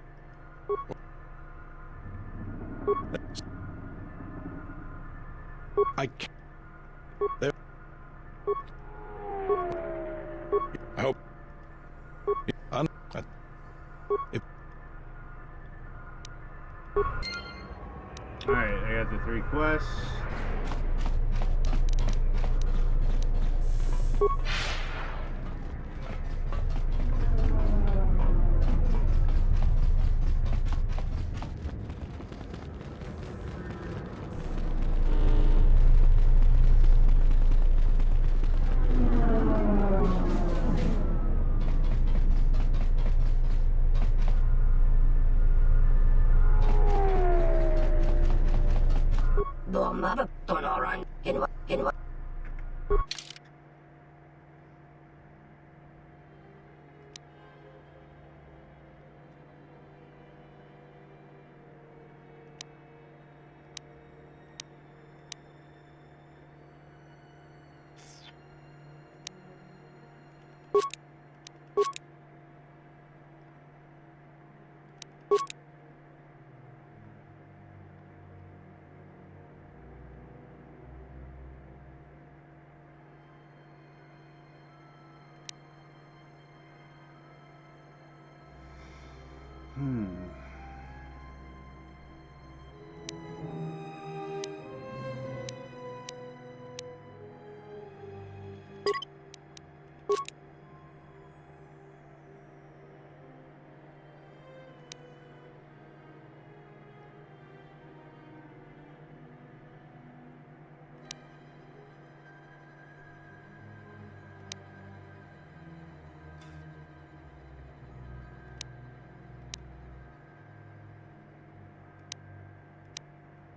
I can't... There... I hope... Alright, I got the 3 quests.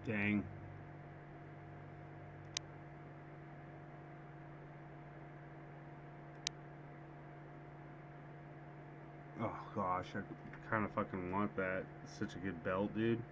Dang. Oh gosh, I kind of fucking want that. It's such a good belt, dude.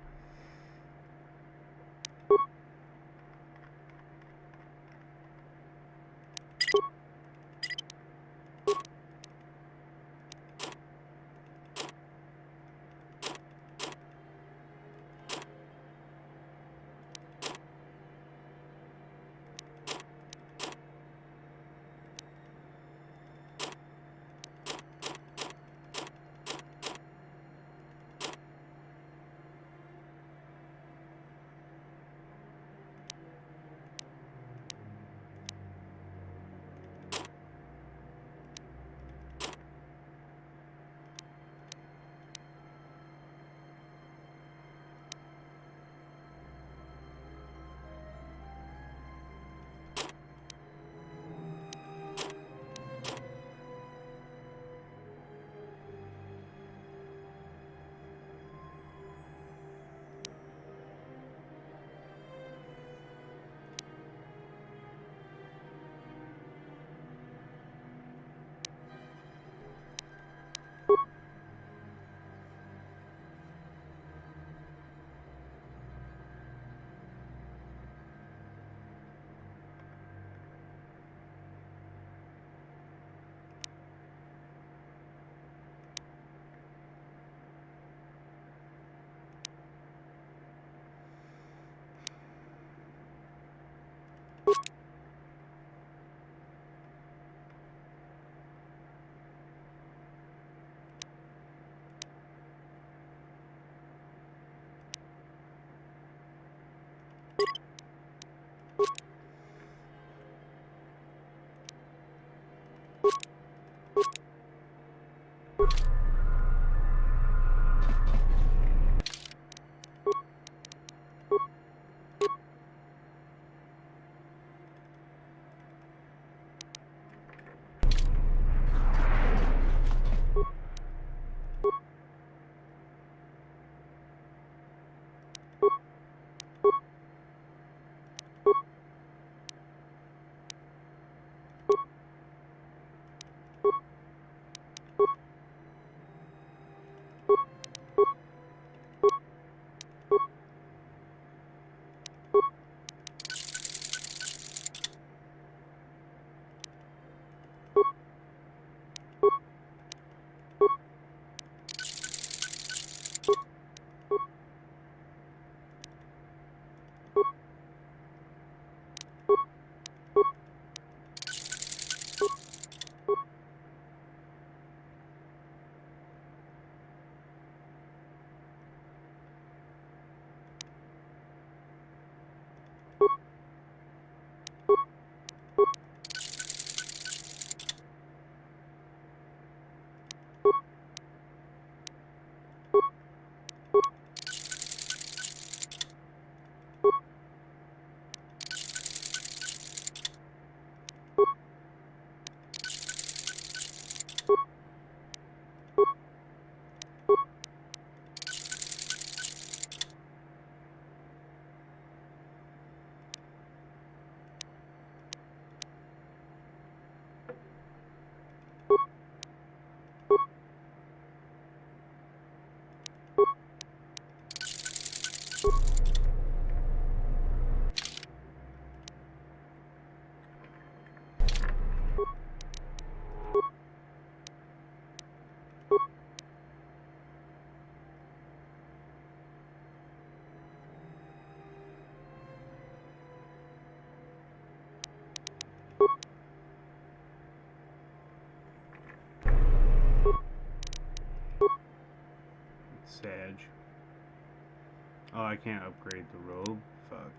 Oh, I can't upgrade the robe? Fuck.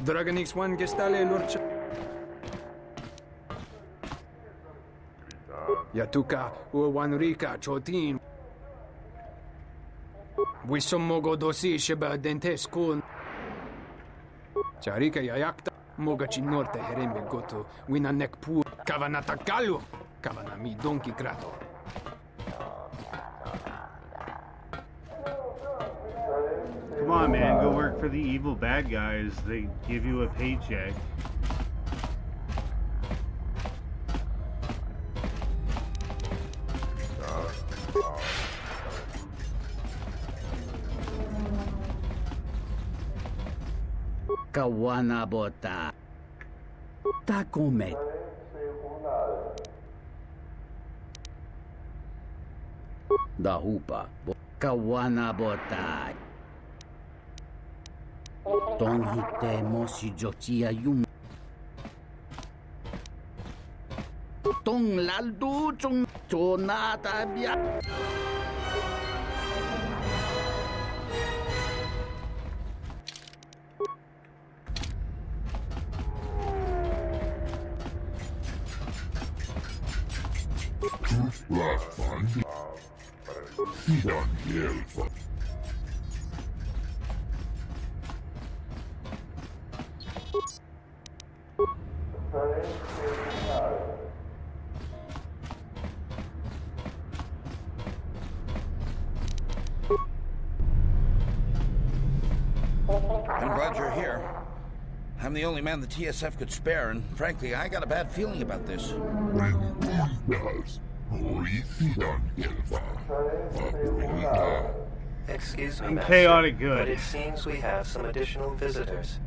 Dragon X1 gestale lurcha. Yatuka Uwanrika Chotin. Wisommogo dosi sheba dentes kun. Charika yayakta. Mogachi norte herembe goto. Winanek pu. Kavanata kalu. Kavanami donki grato. Come on, man, go work for the evil bad guys. They give you a paycheck. Kawana bota. Takome. Dahupa. Kawana bota. Tonghite mosi jotia yum. Tong laldu chung chonata bia. I'm glad you're here. I'm the only man the TSF could spare, and frankly, I got a bad feeling about this. Excuse me, I'm Master, chaotic good. but it seems we have some additional visitors.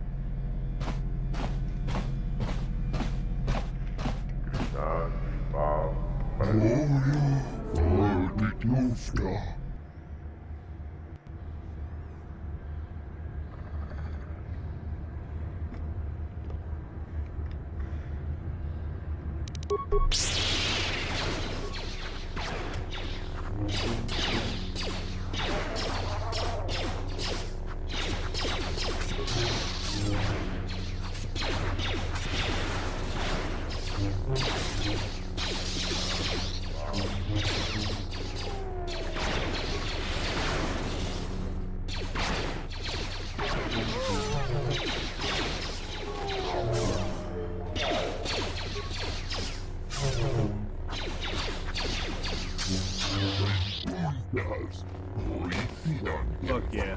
Fuck yeah.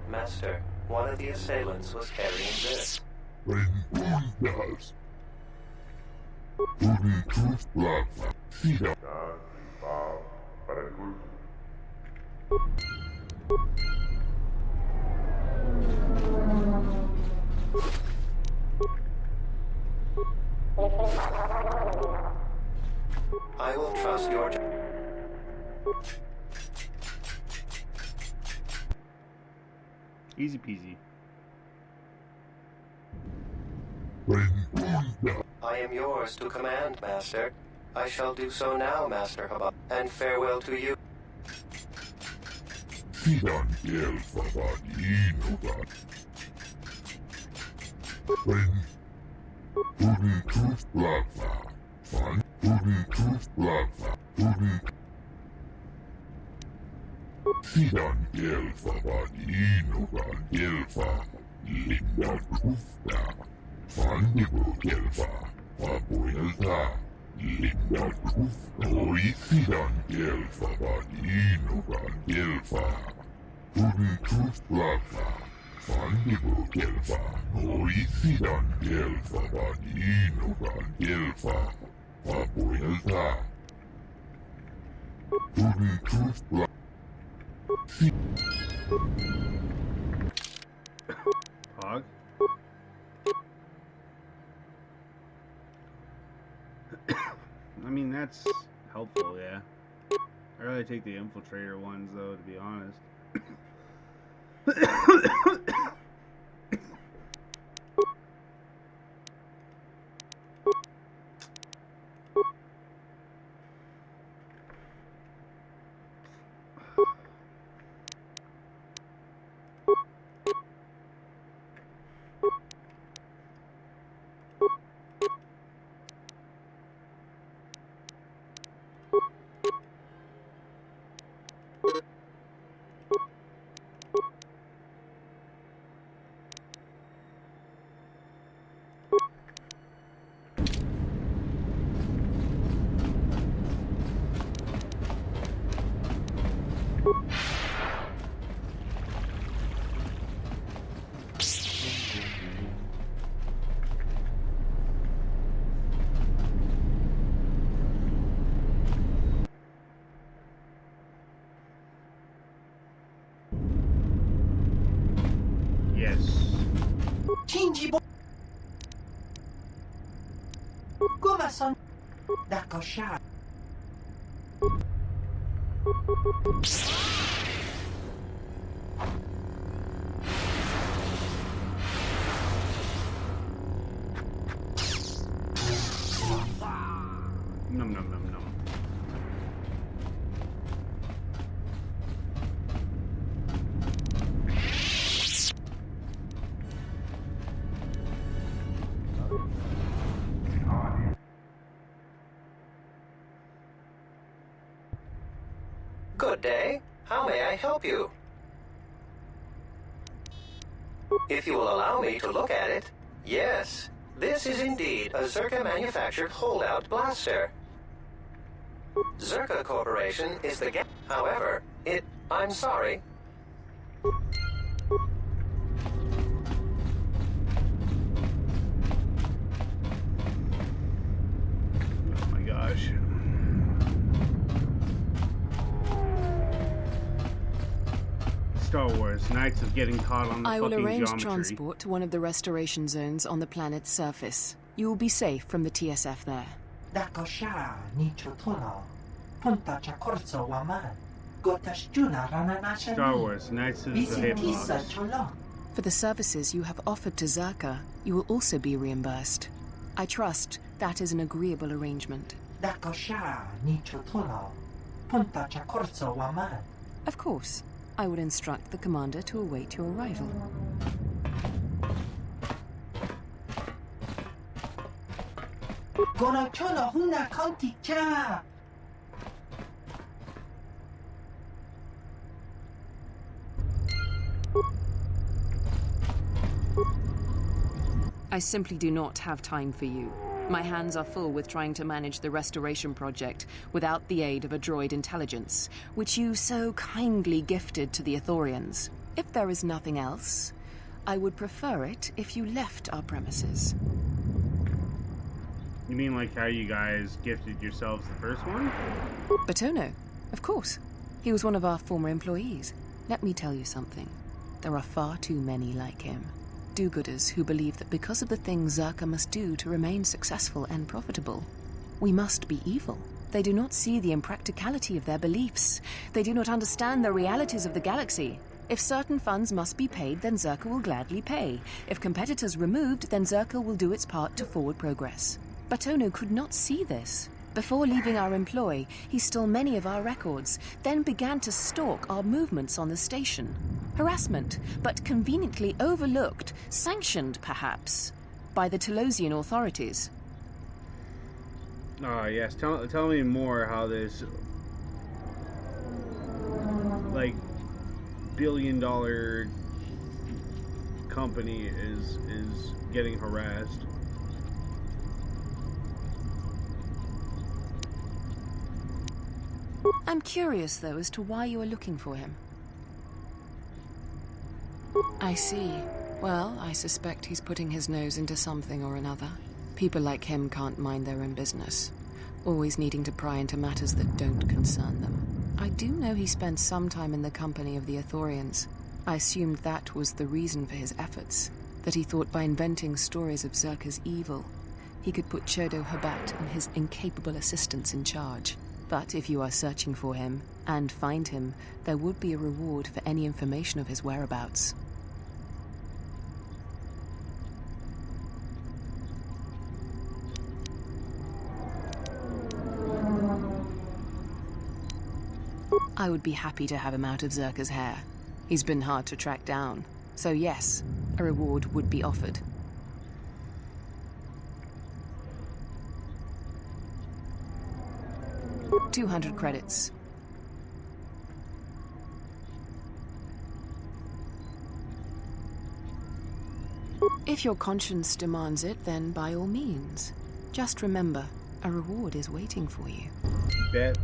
Master, one of the assailants was carrying this. I will trust your... Easy peasy. I am yours to command, Master. I shall do so now, Master Haba, and farewell to you. Pog? I mean, that's helpful, yeah. I'd rather take the infiltrator ones, though, to be honest. Nom nom nom nom. Good day. How may I help you? If you will allow me to look at it, yes. This is indeed a Zerka-manufactured holdout blaster. Zerka Corporation is the however, I'm sorry. Oh my gosh. Star Wars, Knights of getting caught on the I will fucking arrange geometry. transport to one of the restoration zones on the planet's surface. You will be safe from the TSF there. Star Wars, Knights of the Hip-Hops. For the services you have offered to Zerka, you will also be reimbursed. I trust that is an agreeable arrangement. Of course. I will instruct the commander to await your arrival. I simply do not have time for you. My hands are full with trying to manage the restoration project without the aid of a droid intelligence, which you so kindly gifted to the Ithorians. If there is nothing else, I would prefer it if you left our premises. You mean like how you guys gifted yourselves the first one? Batono, of course. He was one of our former employees. Let me tell you something. There are far too many like him. Do-gooders who believe that because of the things Zerka must do to remain successful and profitable, we must be evil. They do not see the impracticality of their beliefs. They do not understand the realities of the galaxy. If certain funds must be paid, then Zerka will gladly pay. If competitors removed, then Zerka will do its part to forward progress. Batono could not see this. Before leaving our employ, he stole many of our records, then began to stalk our movements on the station. Harassment, but conveniently overlooked, sanctioned, perhaps, by the Telosian authorities. Yes. Tell me more how this like billion-dollar company is getting harassed. I'm curious, though, as to why you are looking for him. I see. Well, I suspect he's putting his nose into something or another. People like him can't mind their own business, always needing to pry into matters that don't concern them. I do know he spent some time in the company of the Ithorians. I assumed that was the reason for his efforts, that he thought by inventing stories of Zerka's evil, he could put Chodo Habat and his incapable assistants in charge. But if you are searching for him, and find him, there would be a reward for any information of his whereabouts. I would be happy to have him out of Zerka's hair. He's been hard to track down. So yes, a reward would be offered. $200 credits. If your conscience demands it, then by all means. Just remember, a reward is waiting for you. Bet.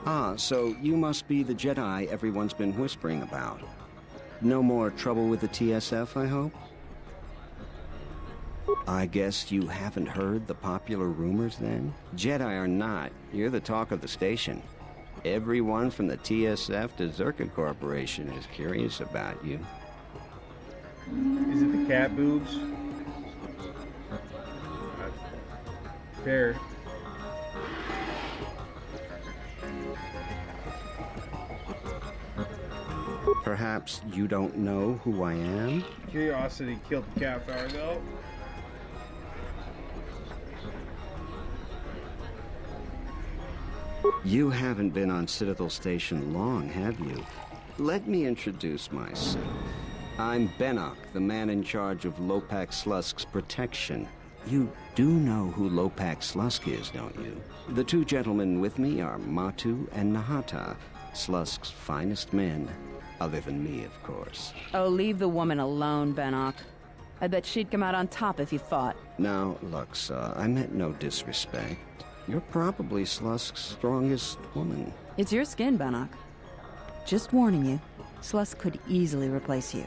Ah, so you must be the Jedi everyone's been whispering about. No more trouble with the TSF, I hope? I guess you haven't heard the popular rumors, then? Jedi or not, you're the talk of the station. Everyone from the TSF to Zerka Corporation is curious about you. Is it the cat boobs? Fair. Perhaps you don't know who I am? Curiosity killed the cat Fargo. You haven't been on Citadel Station long, have you? Let me introduce myself. I'm Benok, the man in charge of Lopak Slusk's protection. You do know who Lopak Slusk is, don't you? The two gentlemen with me are Matu and Nahata, Slusk's finest men. Other than me, of course. Oh, leave the woman alone, Benok. I bet she'd come out on top if you fought. Now, Luxa, I meant no disrespect. You're probably Slusk's strongest woman. It's your skin, Benok. Just warning you, Slusk could easily replace you.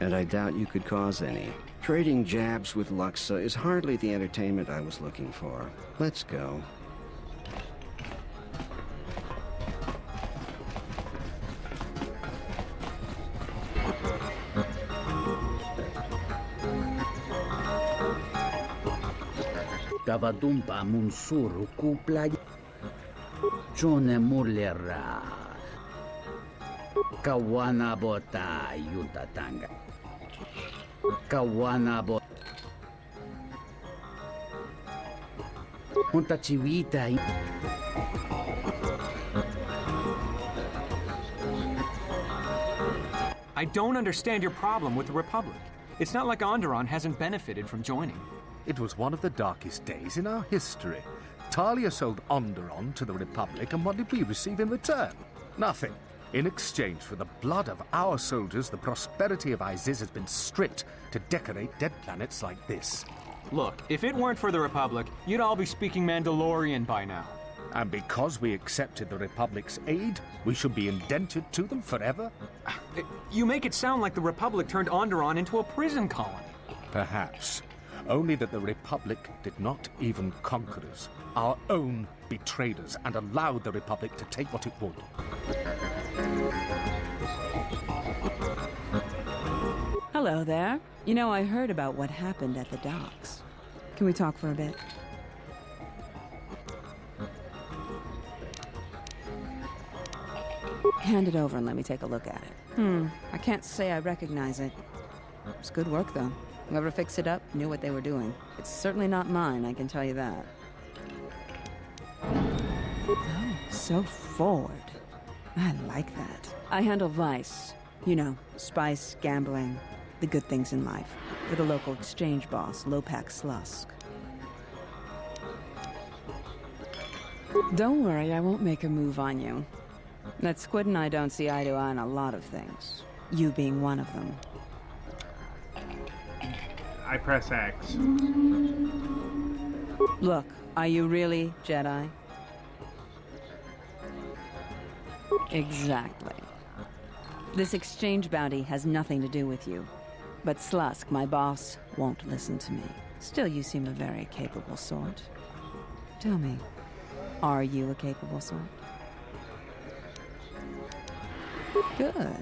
And I doubt you could cause any. Trading jabs with Luxa is hardly the entertainment I was looking for. Let's go. Kavadumpa munsuru kupla Chone mulera. Kawana bota yutatanga. Kawana bota. Junta chivita. I don't understand your problem with the Republic. It's not like Onderon hasn't benefited from joining. It was one of the darkest days in our history. Talia sold Onderon to the Republic, and what did we receive in return? Nothing. In exchange for the blood of our soldiers, the prosperity of Iziz has been stripped to decorate dead planets like this. Look, if it weren't for the Republic, you'd all be speaking Mandalorian by now. And because we accepted the Republic's aid, we should be indented to them forever? You make it sound like the Republic turned Onderon into a prison colony. Perhaps. Only that the Republic did not even conquer us. Our own betrayed us and allowed the Republic to take what it would. Hello there. You know, I heard about what happened at the docks. Can we talk for a bit? Hand it over and let me take a look at it. I can't say I recognize it. It's good work, though. Whoever fixed it up knew what they were doing. It's certainly not mine, I can tell you that. Oh, so forward. I like that. I handle vice. You know, spice, gambling, the good things in life. For the local exchange boss, Lopak Slusk. Don't worry, I won't make a move on you. That Squid and I don't see eye to eye on a lot of things. You being one of them. I press X. Look, are you really Jedi? Exactly. This exchange bounty has nothing to do with you. But Slusk, my boss, won't listen to me. Still, you seem a very capable sort. Tell me, are you a capable sort? Good.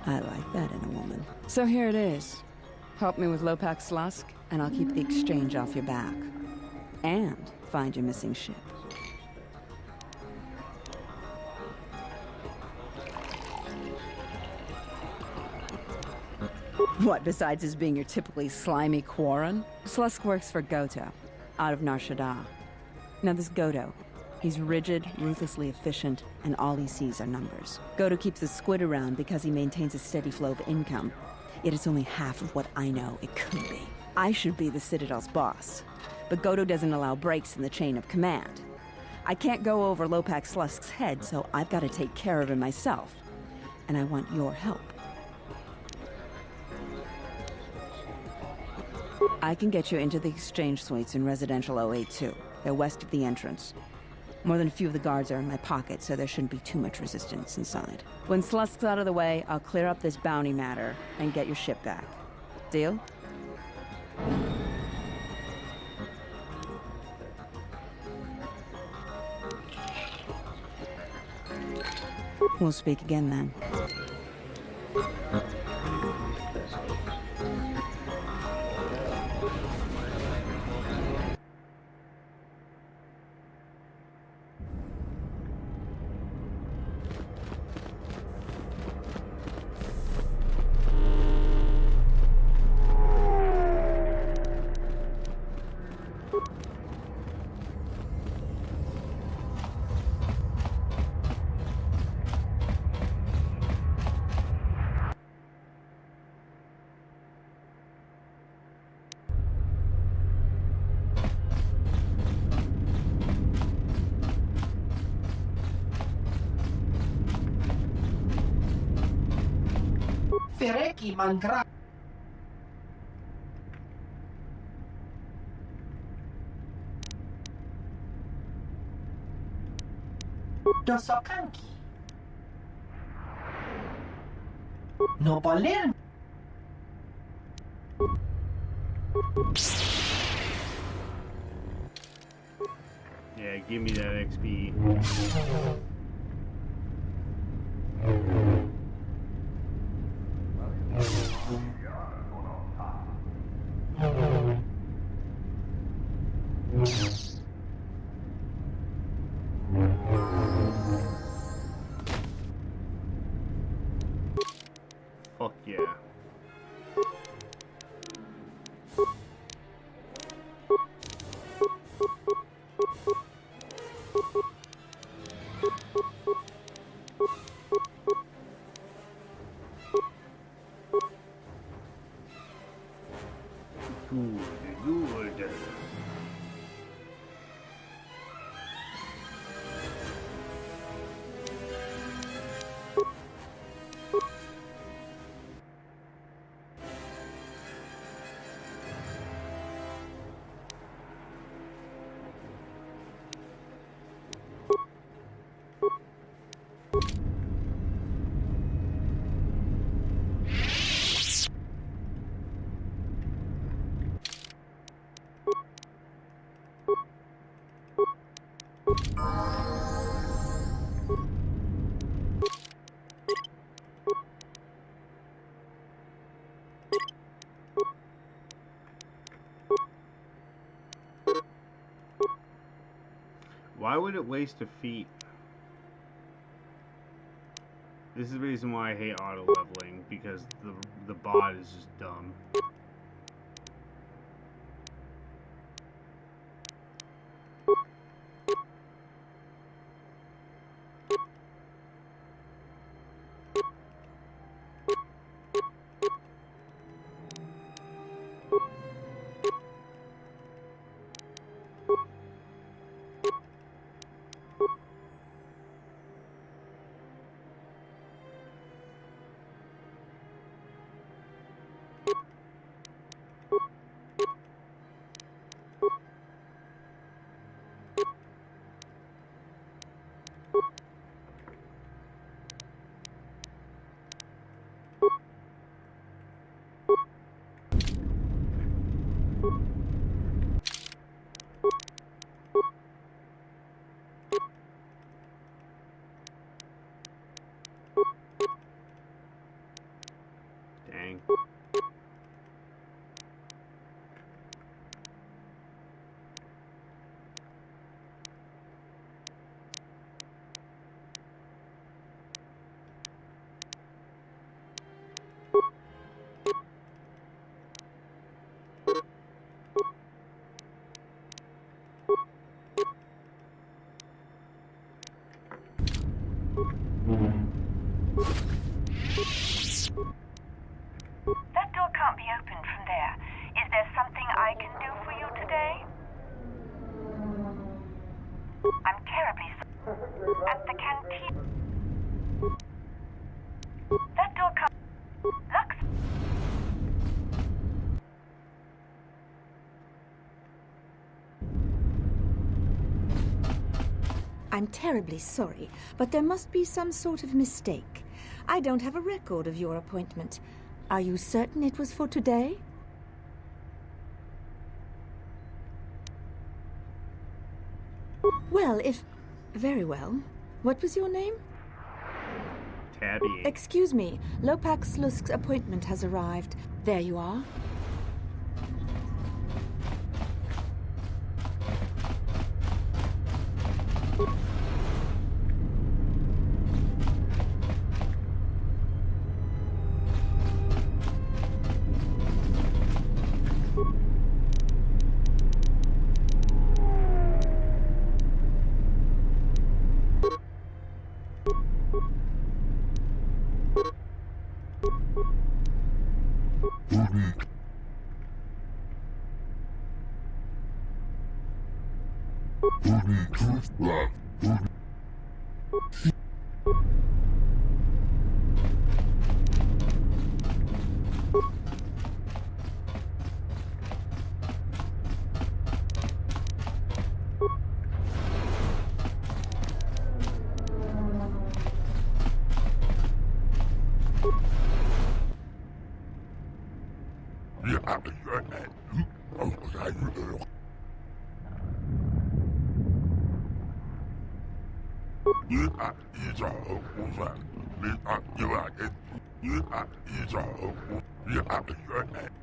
I like that in a woman. So here it is. Help me with Lopak Slusk, and I'll keep the exchange off your back. And find your missing ship. What, besides his being your typically slimy Quarren? Slusk works for Goto, out of Nar Shaddaa. Now this Goto, he's rigid, ruthlessly efficient, and all he sees are numbers. Goto keeps the Squid around because he maintains a steady flow of income. Yet it's only half of what I know it could be. I should be the Citadel's boss, but Goto doesn't allow breaks in the chain of command. I can't go over Lopak Slusk's head, so I've got to take care of him myself. And I want your help. I can get you into the exchange suites in Residential 082. They're west of the entrance. More than a few of the guards are in my pocket, so there shouldn't be too much resistance inside. When Slusk's out of the way, I'll clear up this bounty matter and get your ship back. Deal? We'll speak again then. Fereki mangra. Dosokanki. No poler. Yeah, give me that XP. Good. Why would it waste a feat? This is the reason why I hate auto leveling, because the bot is just dumb. Dang. That door can't be opened from there. Is there something I can do for you today? I'm terribly sorry. At the canteen. That door can't. Lux. I'm terribly sorry, but there must be some sort of mistake. I don't have a record of your appointment. Are you certain it was for today? Well, if... Very well. What was your name? Tabby. Excuse me. Lopak Slusk's appointment has arrived. There you are.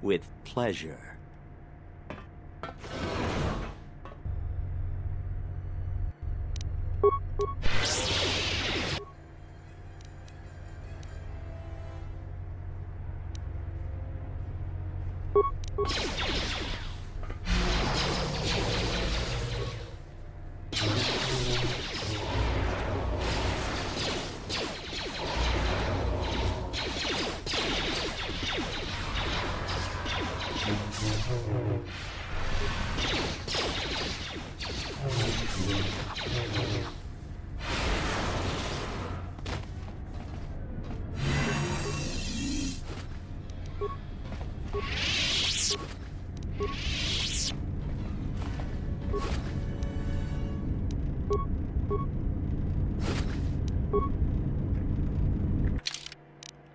With pleasure.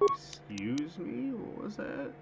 Excuse me? What was that?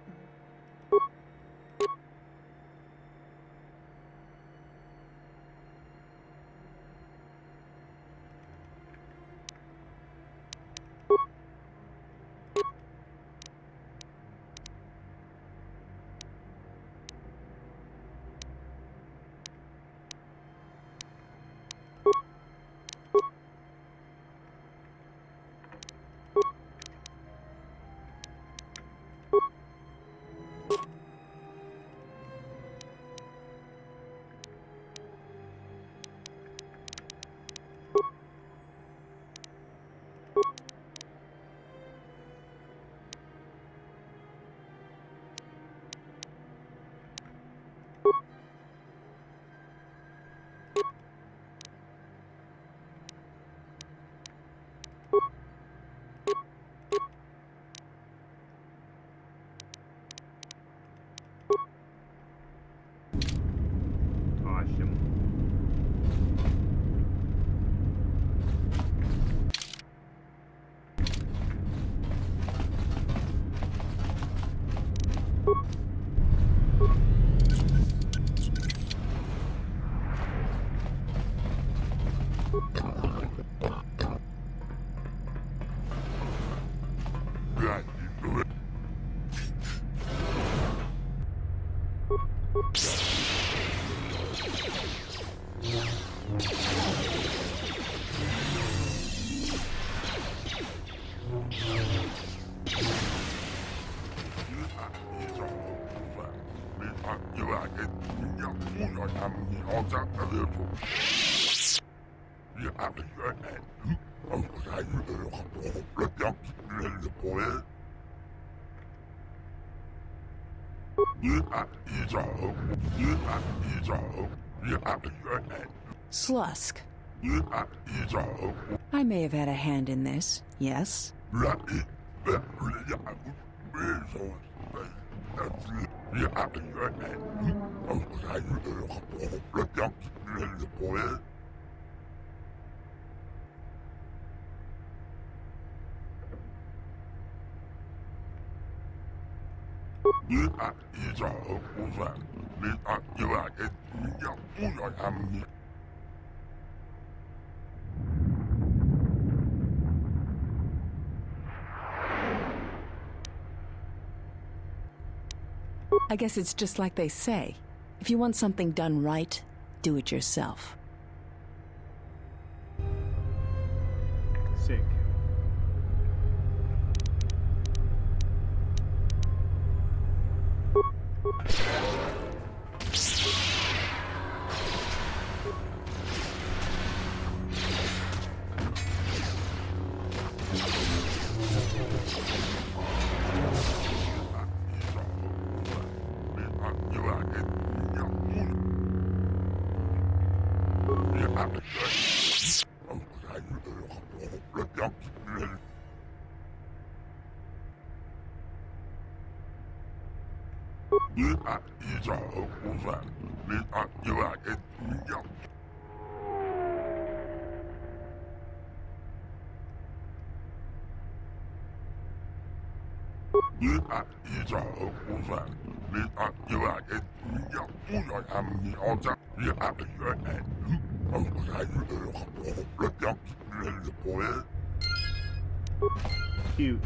Slusk. I may have had a hand in this, yes? I guess it's just like they say. If you want something done right, do it yourself. Sick. Cute.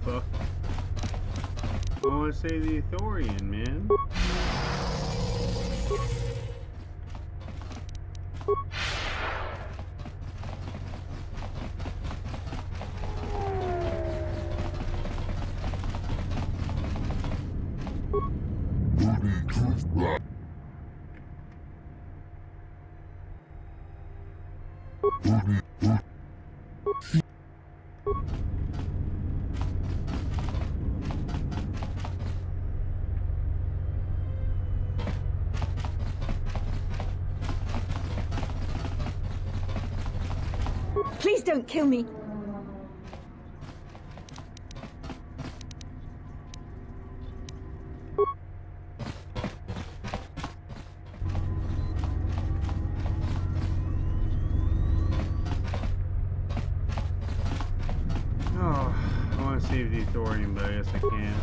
Fuck. I want to say the Ithorian, man. Please don't kill me. Oh, I want to save the Ithorian, but I guess I can't.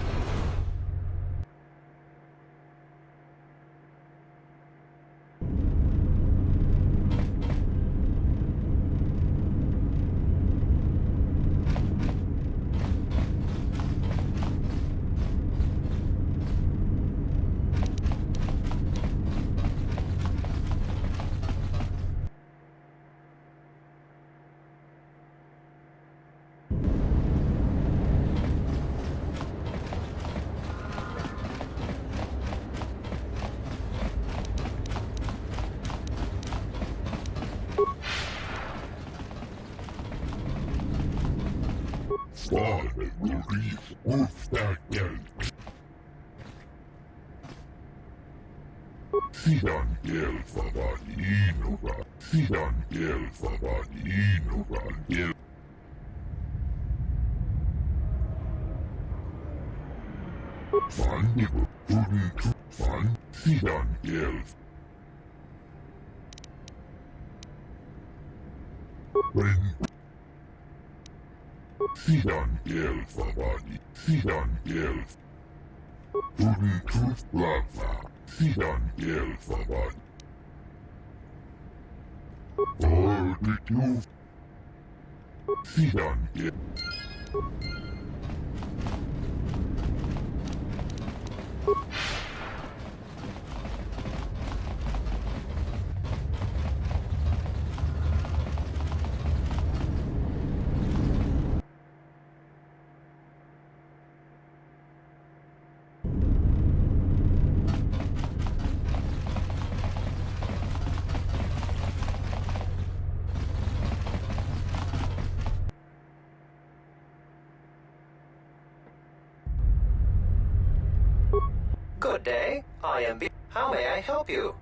Good day. I am How may I help you?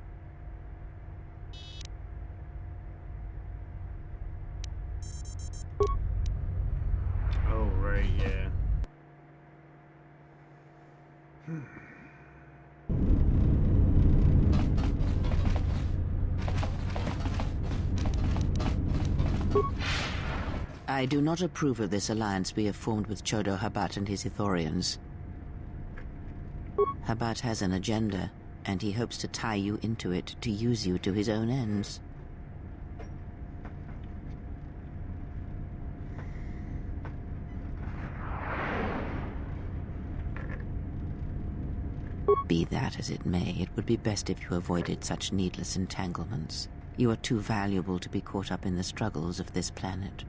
Oh, right, yeah. I do not approve of this alliance we have formed with Chodo Habat and his Ithorians. Habat has an agenda, and he hopes to tie you into it to use you to his own ends. Be that as it may, it would be best if you avoided such needless entanglements. You are too valuable to be caught up in the struggles of this planet.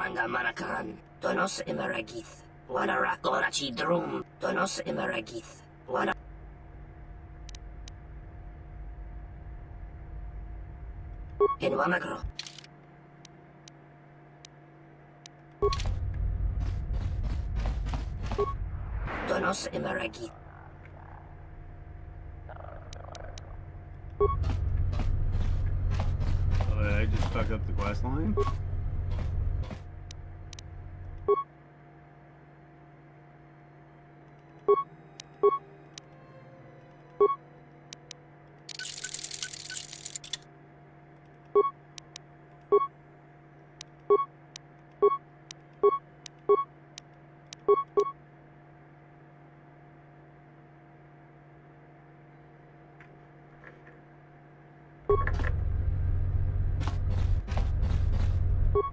Tonoranga Manakaran, Donos Imeragith, Wanarakorachi Drum, Donos Imeragith, Wana. In Wamagro. Donos Imeragith. Oh, did I just fuck up the quest line?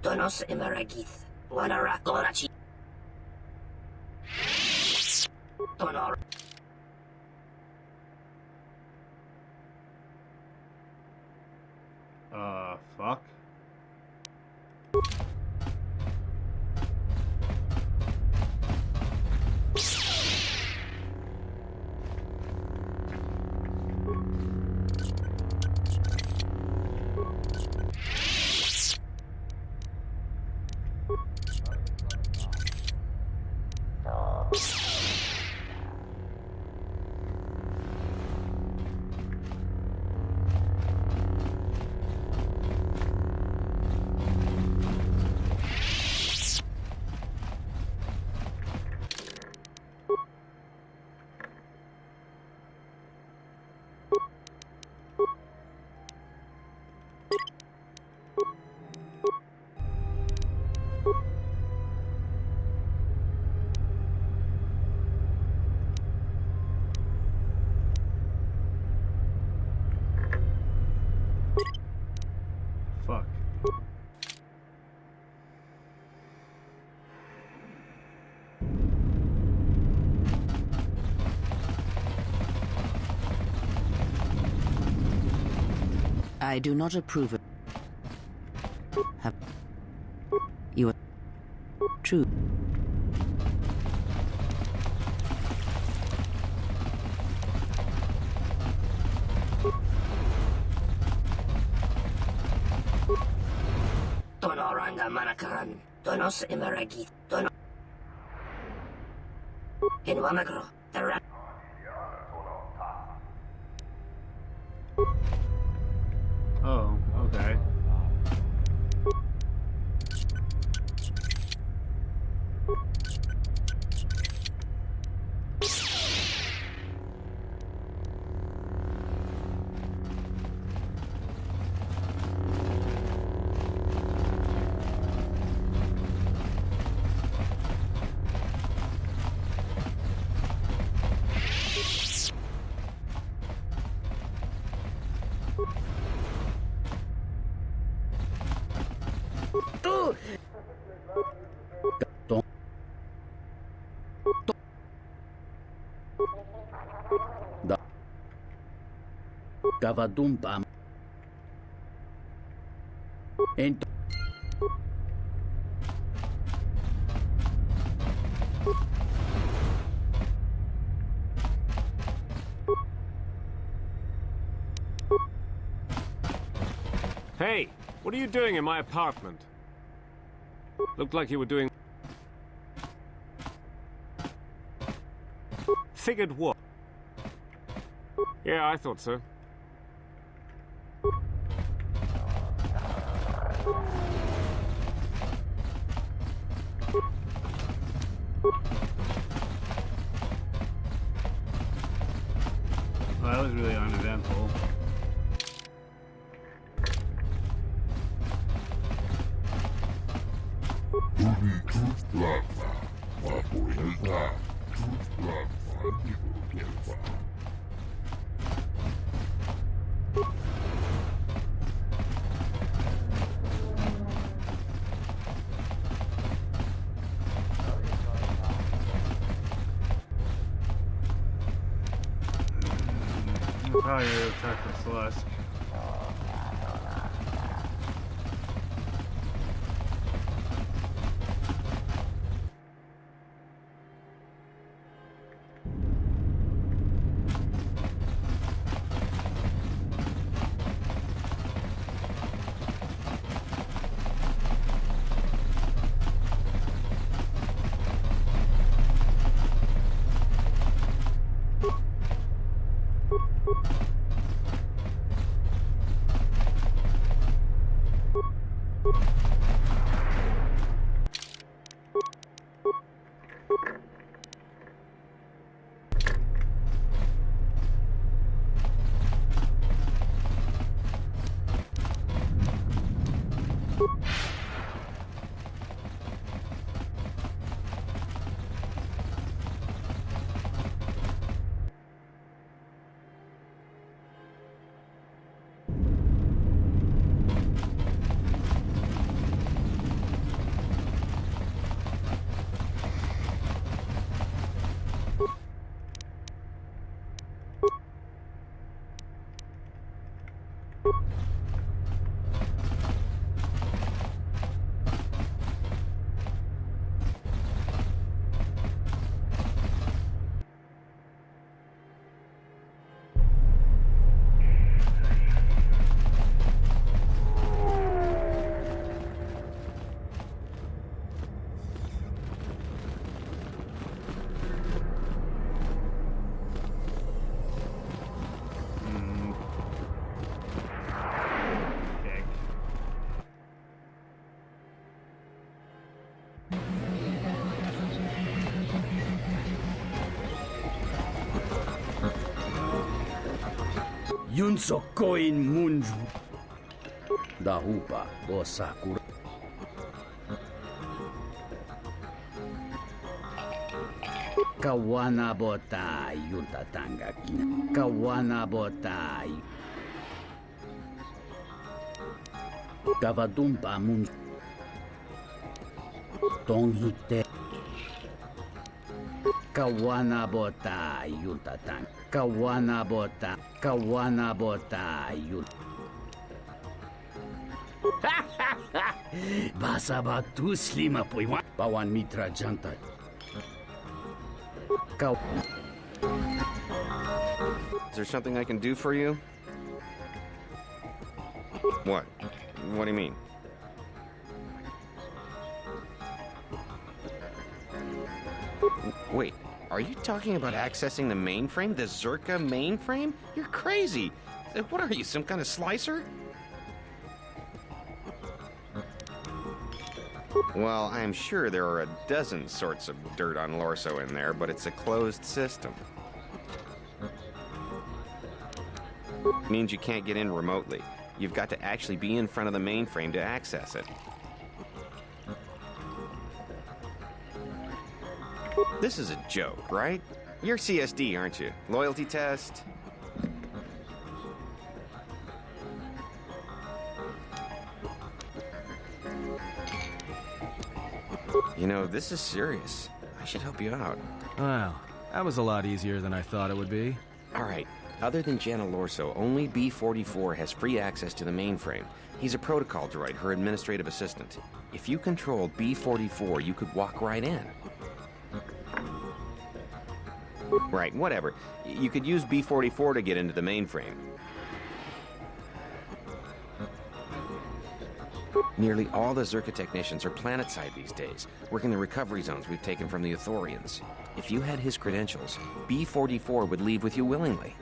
Donos Imeragith, Wanarakorachi. Tonor. Fuck. Fuck. I do not approve of... You are... True. Tonoranga Manakaran, Donos Imeragith, Dono. In Wamagro, the rat. Oh, okay. Cavadumpa. Hey, what are you doing in my apartment? Looked like you were doing... Figured what? Yeah, I thought so. Well, that was really uneventful. Probably gonna attack the Celeste. Yunsokoin Munju. Dahupa Bosakura. Kawana botai yuntatanga kina. Kawana botai. Kavadumpa mun. Tonghite. Kawana botai yuntatanga. Kawana botai yunt. Basa batu slima poiwa. Pawan mitra janta. Is there something I can do for you? What? What do you mean? Wait, are you talking about accessing the mainframe? The Zerka mainframe? You're crazy! What are you, some kind of slicer? Well, I'm sure there are a dozen sorts of dirt on Lorso in there, but it's a closed system. Means you can't get in remotely. You've got to actually be in front of the mainframe to access it. This is a joke, right? You're CSD, aren't you? Loyalty test? You know, this is serious. I should help you out. Wow, that was a lot easier than I thought it would be. All right. Other than Jana Lorso, only B-44 has free access to the mainframe. He's a protocol droid, her administrative assistant. If you controlled B-44, you could walk right in. Right, whatever. You could use B-44 to get into the mainframe. Nearly all the Zerka technicians are planetside these days, working the recovery zones we've taken from the Ithorians. If you had his credentials, B-44 would leave with you willingly.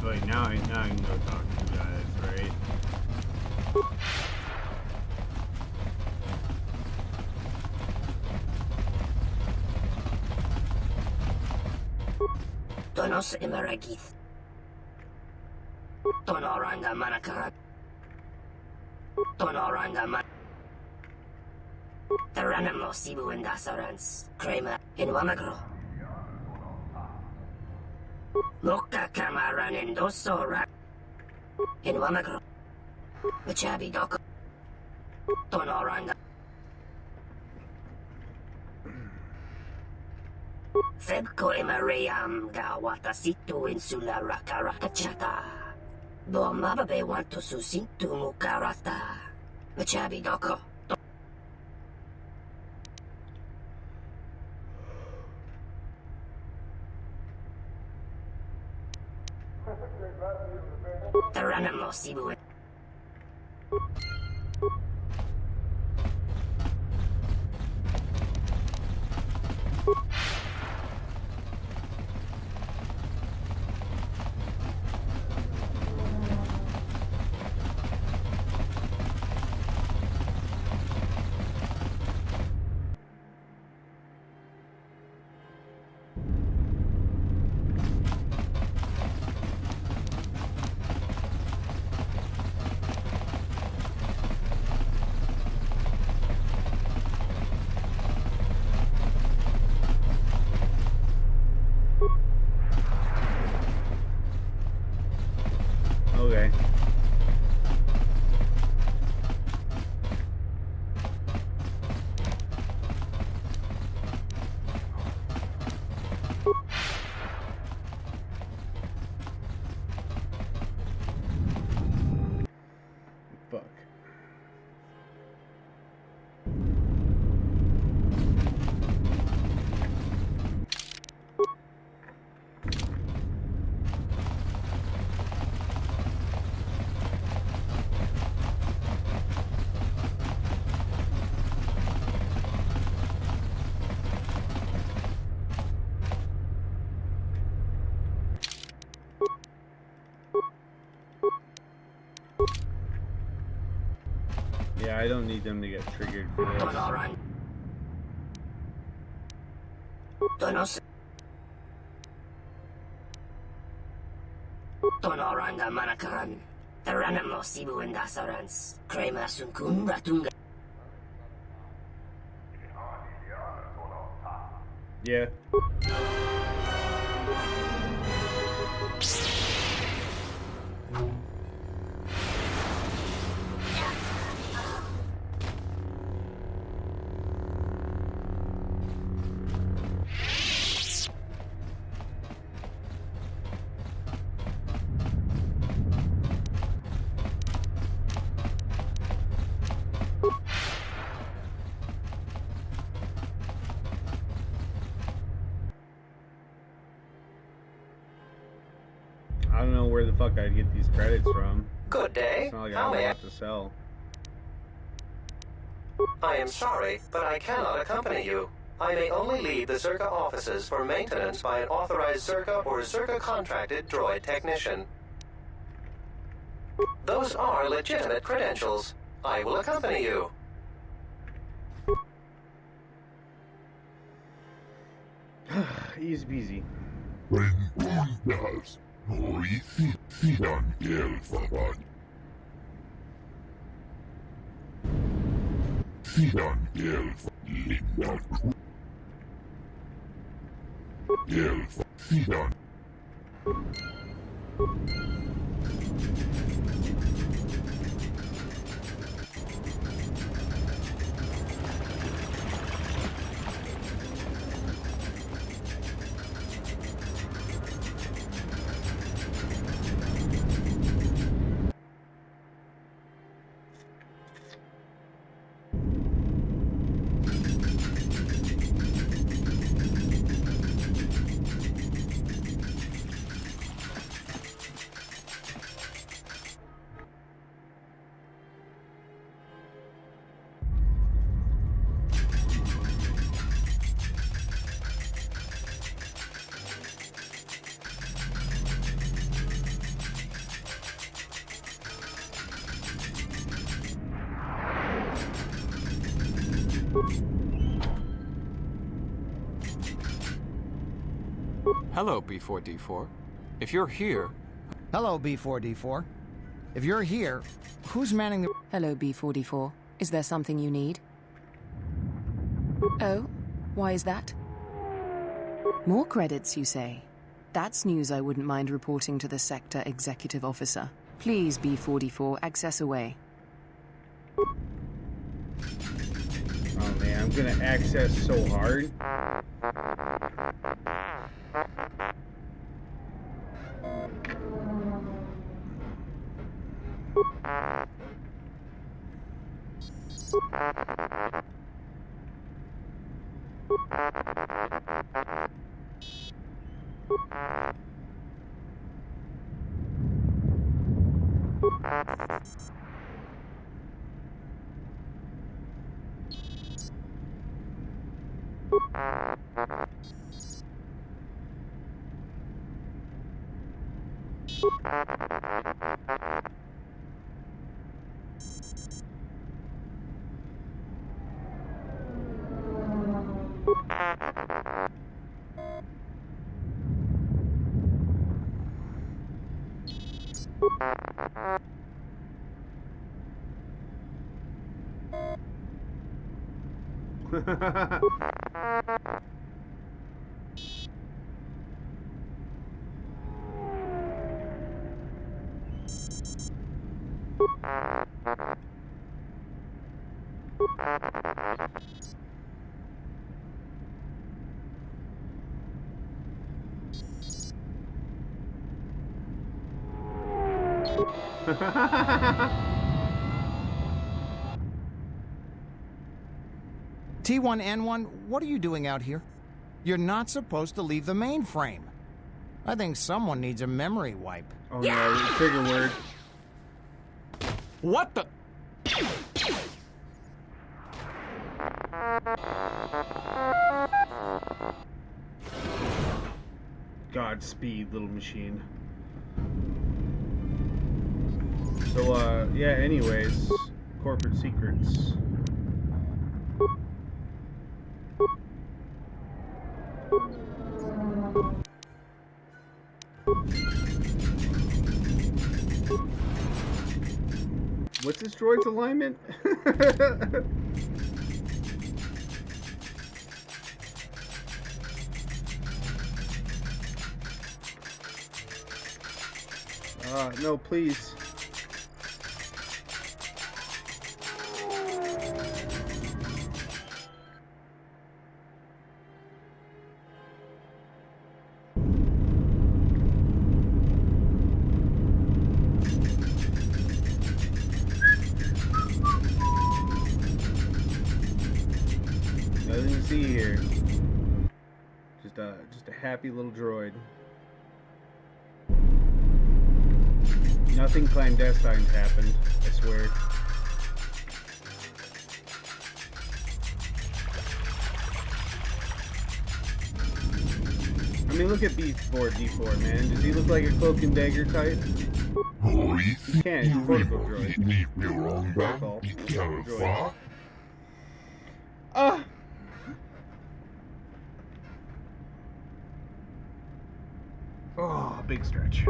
Wait, now I can go talk to you guys, right? Tonos Emeragith. Tonoranga Manakarat. Tonoranga Man. Taranamo Sibu and Dasarans. Kramer in Wamagro. Moka Kamaran and Dosora in Wamagro. Machabi Doko. Tonoranga. Febko Emariam Gawata Situ Insula Rakarakachata. Bomababe want to Susintu Mukarata. Machabi Doko. Taranamo Sibu. Yeah, I don't need them to get triggered for this. Tonoranda Manakaran. Taranamo Sibu and Dasarans. Krema Sunkun Ratunga. Yeah. I don't know where the fuck I'd get these credits from. Good day. It's not like I How have a may lot to sell. I am sorry, but I cannot accompany you. I may only leave the Zerka offices for maintenance by an authorized Zerka or Zerka contracted droid technician. Those are legitimate credentials. I will accompany you. Easy peasy. Hello, B4D4. If you're here... Hello, B4D4. If you're here, who's manning the... Hello, B4D4. Is there something you need? Oh? Why is that? More credits, you say? That's news I wouldn't mind reporting to the Sector Executive Officer. Please, B4D4, access away. Oh man, I'm gonna access so hard. T1N1, what are you doing out here? You're not supposed to leave the mainframe. I think someone needs a memory wipe. Oh no, trigger word. What the? Godspeed, little machine. So, yeah, anyways, corporate secrets. What's this droid's alignment? No, please. Nothing to see here. Just a happy little droid. Nothing clandestine's happened, I swear. I mean, look at B4D4, man. Does he look like a cloak and dagger type? He can't. He's a protocol droid. Protocol. Droid. Ah! Oh, big stretch.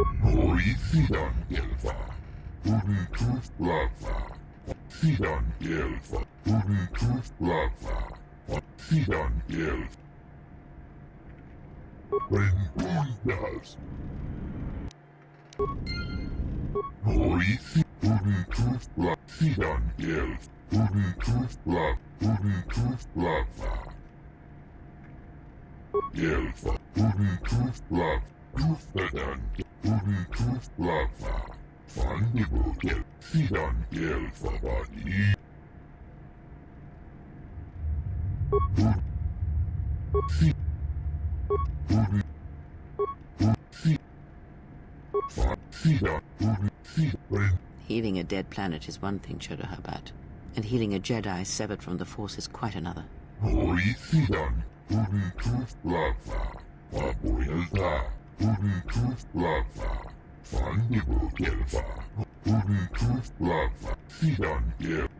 Healing a dead planet is one thing, Chodohabat, and healing a Jedi severed from the Force is quite another.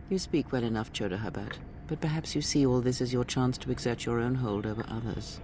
You speak well enough, Chodohabat, but perhaps you see all this as your chance to exert your own hold over others.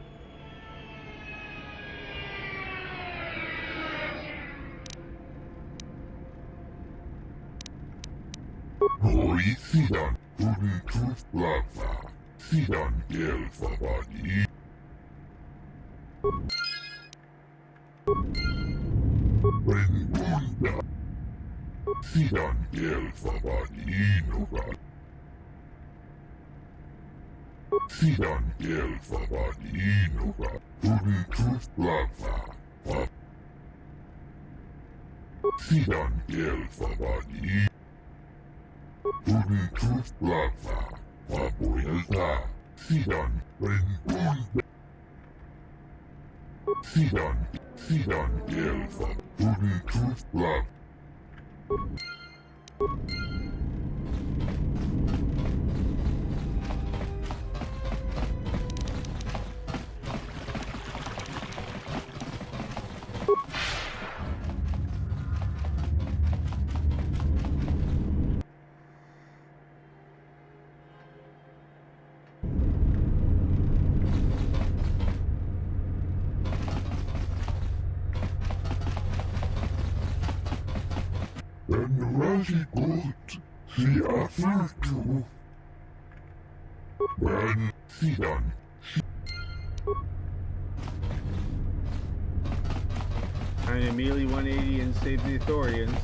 I immediately 180 and save the Ithorians.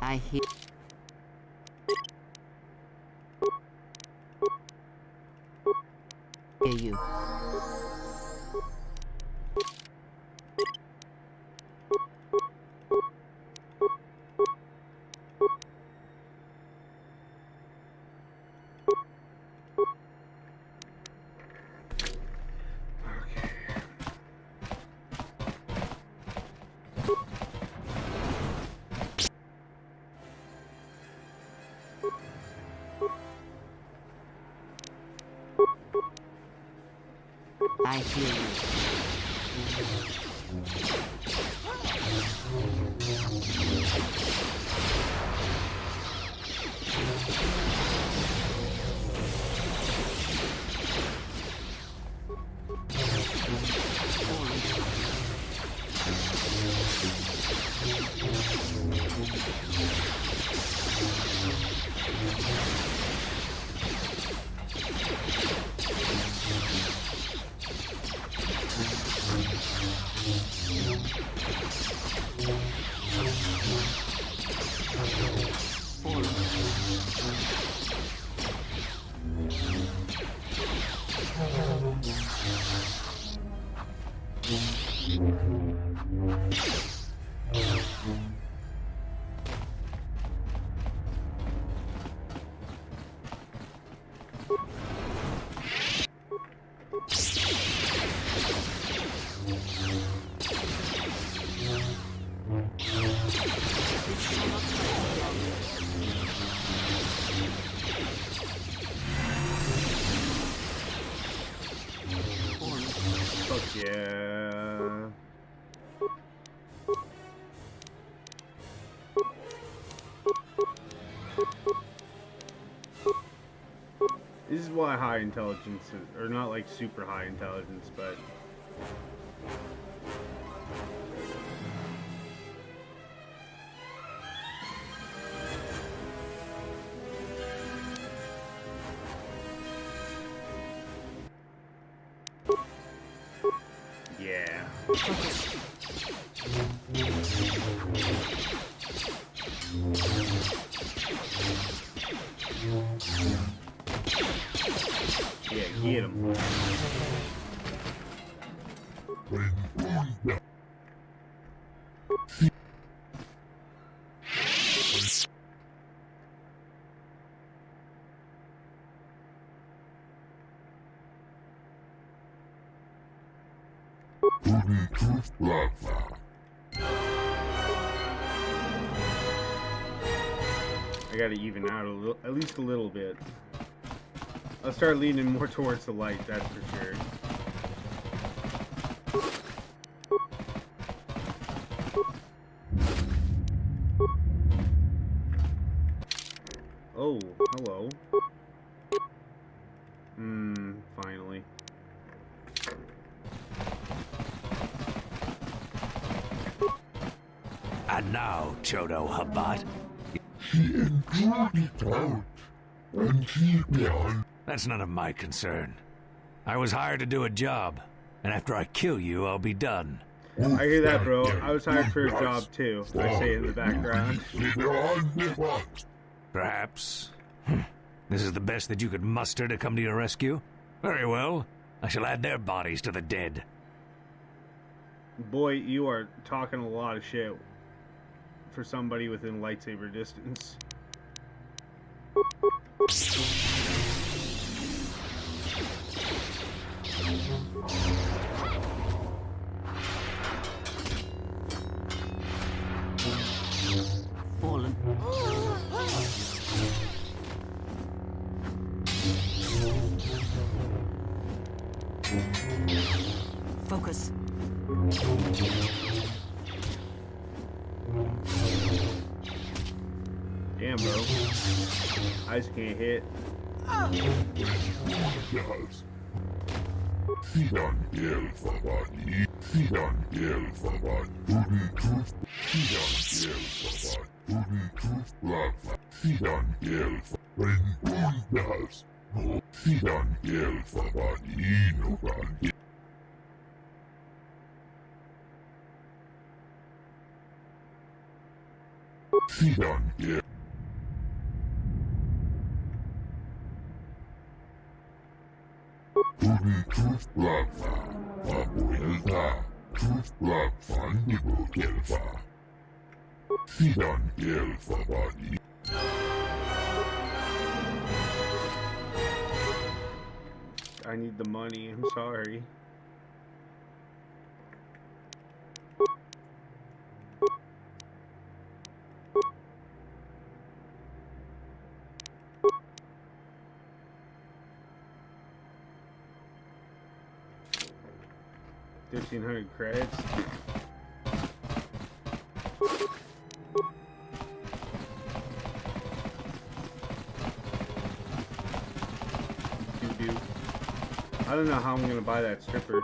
I hear you. I hear you. Yeah. This is why high intelligence is, or not like super high intelligence, but yeah. Yeah, get him. I gotta even out a little, at least a little bit. I'll start leaning more towards the light, that's for sure. Oh, hello. Finally. And now, Chodo Habat. That's none of my concern. I was hired to do a job, and after I kill you, I'll be done. I hear that, bro. I was hired for a job, too. I say in the background. Perhaps. This is the best that you could muster to come to your rescue? Very well. I shall add their bodies to the dead. Boy, you are talking a lot of shit for somebody within lightsaber distance. Fallen. Focus. Damn, bro. I just can't hit. I need the money, I'm sorry. $1,500 credits. I don't know how I'm gonna buy that stripper.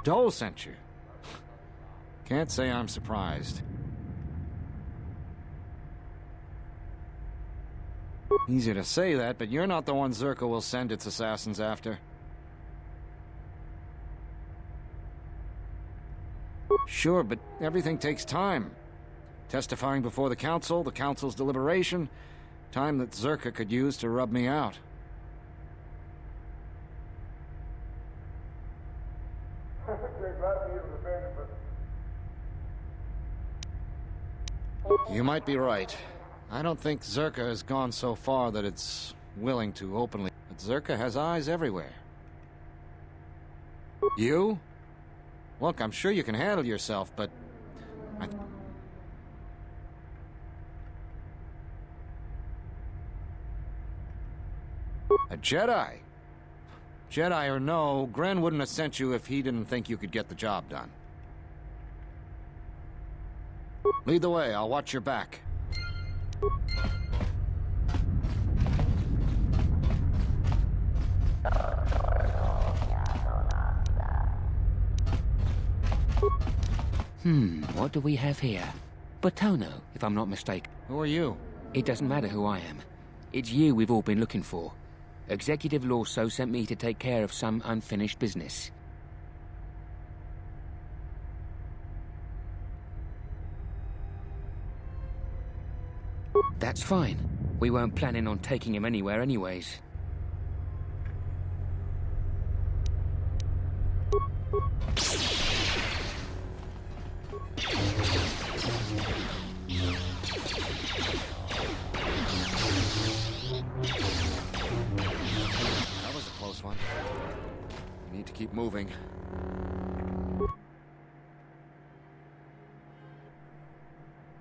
Dole sent you. Can't say I'm surprised. Easy to say that, but you're not the one Zerka will send its assassins after. Sure, but everything takes time. Testifying before the council's deliberation, time that Zerka could use to rub me out. You might be right. I don't think Zerka has gone so far that it's willing to openly... But Zerka has eyes everywhere. You? Look, I'm sure you can handle yourself, but... A Jedi? Jedi or no, Gren wouldn't have sent you if he didn't think you could get the job done. Lead the way, I'll watch your back. What do we have here? Batono, if I'm not mistaken. Who are you? It doesn't matter who I am. It's you we've all been looking for. Executive Lorso sent me to take care of some unfinished business. That's fine. We weren't planning on taking him anywhere anyways. That was a close one. We need to keep moving.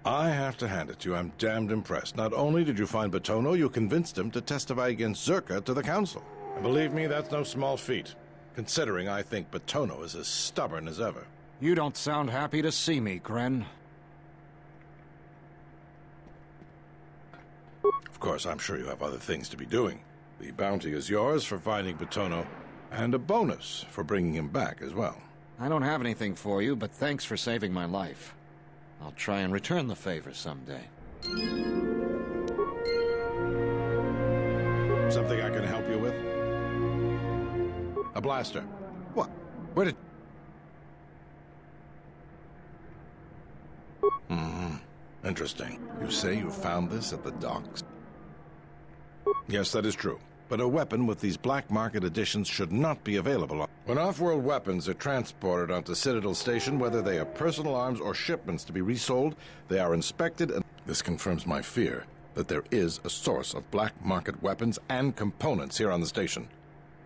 I have to hand it to you, I'm damned impressed. Not only did you find Batono, you convinced him to testify against Zerka to the council. And believe me, that's no small feat, considering I think Batono is as stubborn as ever. You don't sound happy to see me, Gren. Of course, I'm sure you have other things to be doing. The bounty is yours for finding Batono, And a bonus for bringing him back as well. I don't have anything for you, but thanks for saving my life. I'll try and return the favor someday. Something I can help you with? A blaster. What? Where did... Interesting. You say you found this at the docks? Yes, that is true. But a weapon with these black market editions should not be available. When off-world weapons are transported onto Citadel Station, whether they are personal arms or shipments to be resold, they are inspected, and this confirms my fear that there is a source of black market weapons and components here on the station.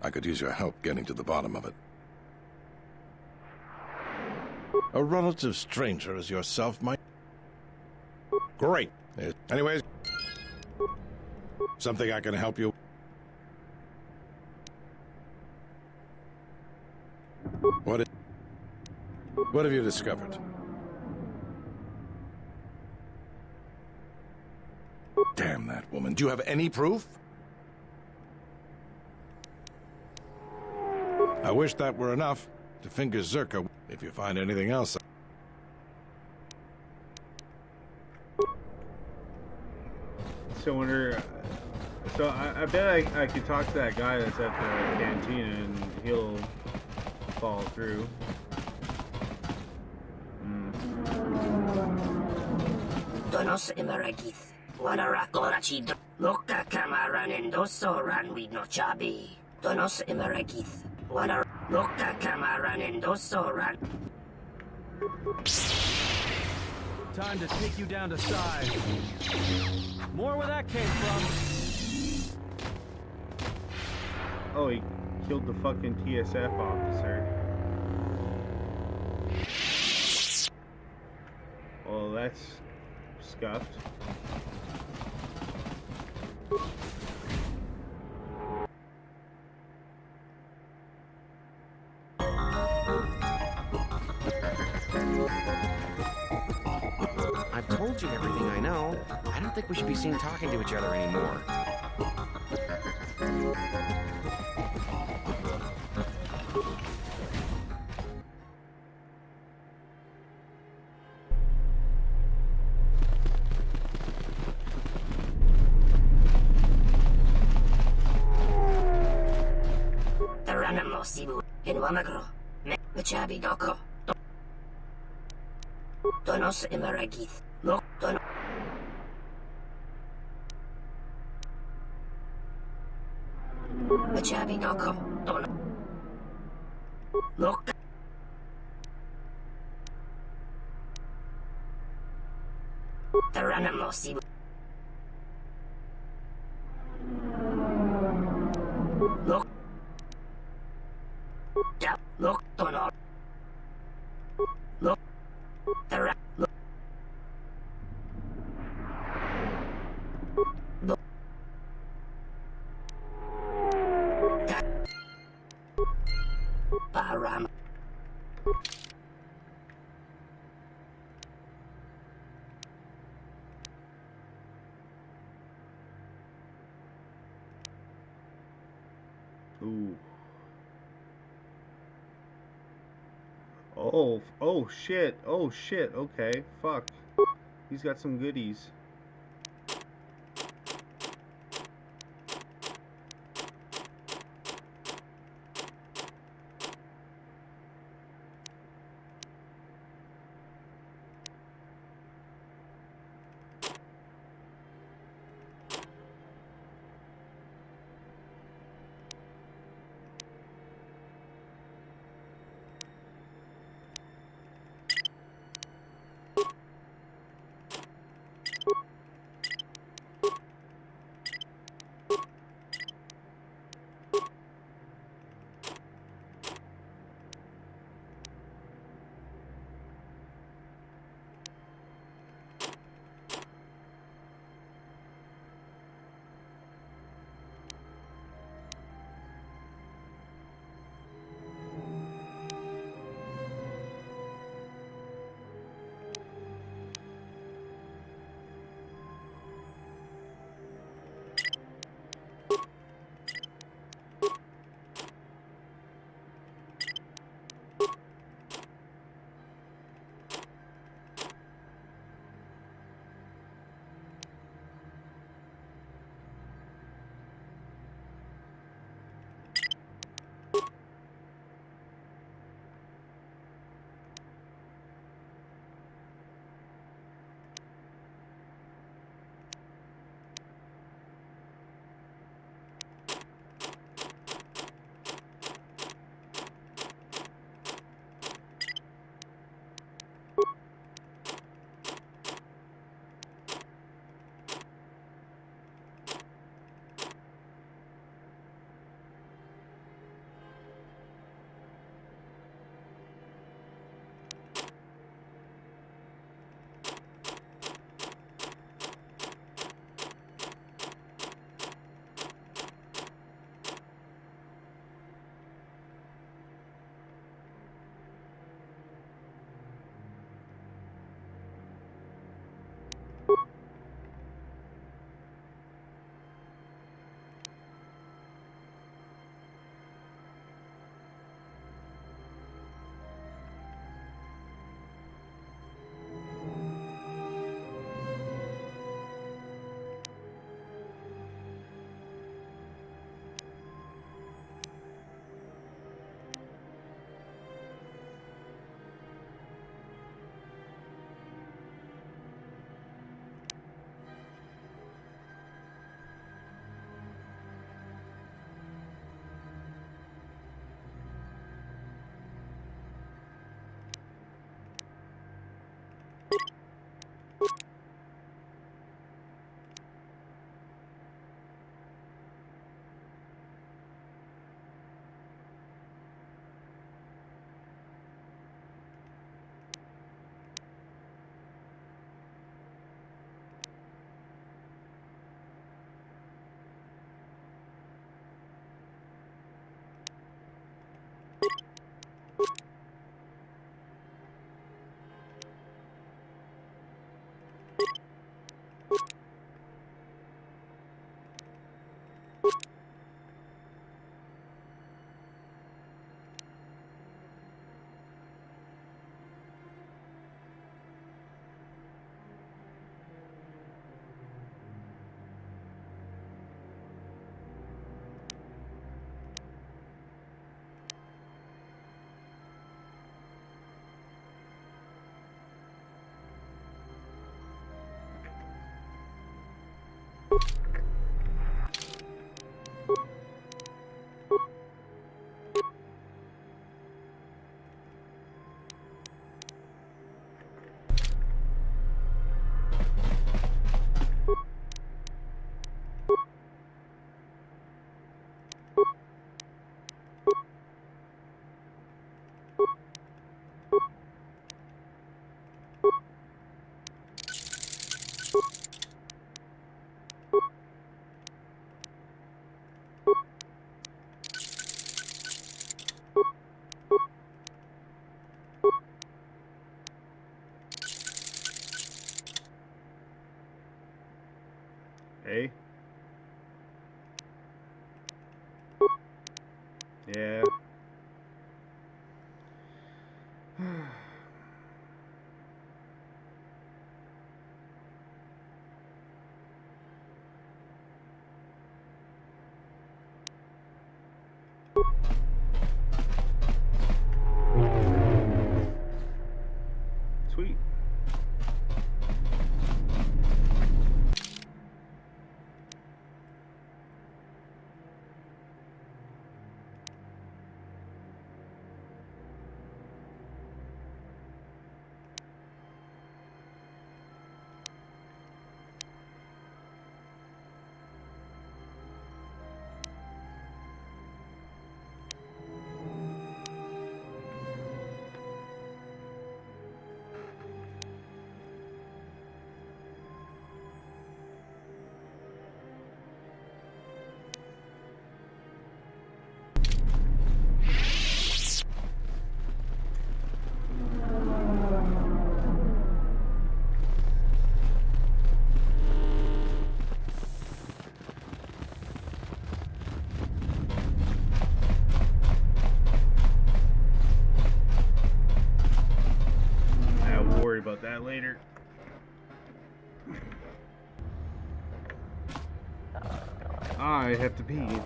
I could use your help getting to the bottom of it. A relative stranger as yourself might... Great. Anyways, something I can help you... What have you discovered? Damn that woman. Do you have any proof? I wish that were enough to finger Zerka. If you find anything else... So I bet I could talk to that guy that's at the cantina and he'll follow through. Donos imaragith. Wanarakorachi Moka Kamaran and Doso ran with no chabi. Donos imaragith. Wanar Moka Kamaran and Doso ran. Time to take you down to size. More where that came from. Oh, he killed the fucking TSF officer. Well, that's scuffed. I've told you everything I know. I don't think we should be seen talking to each other anymore. Taranamo Sibu in Wamagro. Machabi Doko. Donos imaragith. Mok Dono. Machabi Doko. Dono. Mok. Taranamo Sibu. Mok. Mok Dono. Mok. Taran. Param. Ooh. Oh shit. Oh shit. Okay. Fuck. He's got some goodies. Hey? Yeah. Sweet. I'll worry about that later. I have to pee.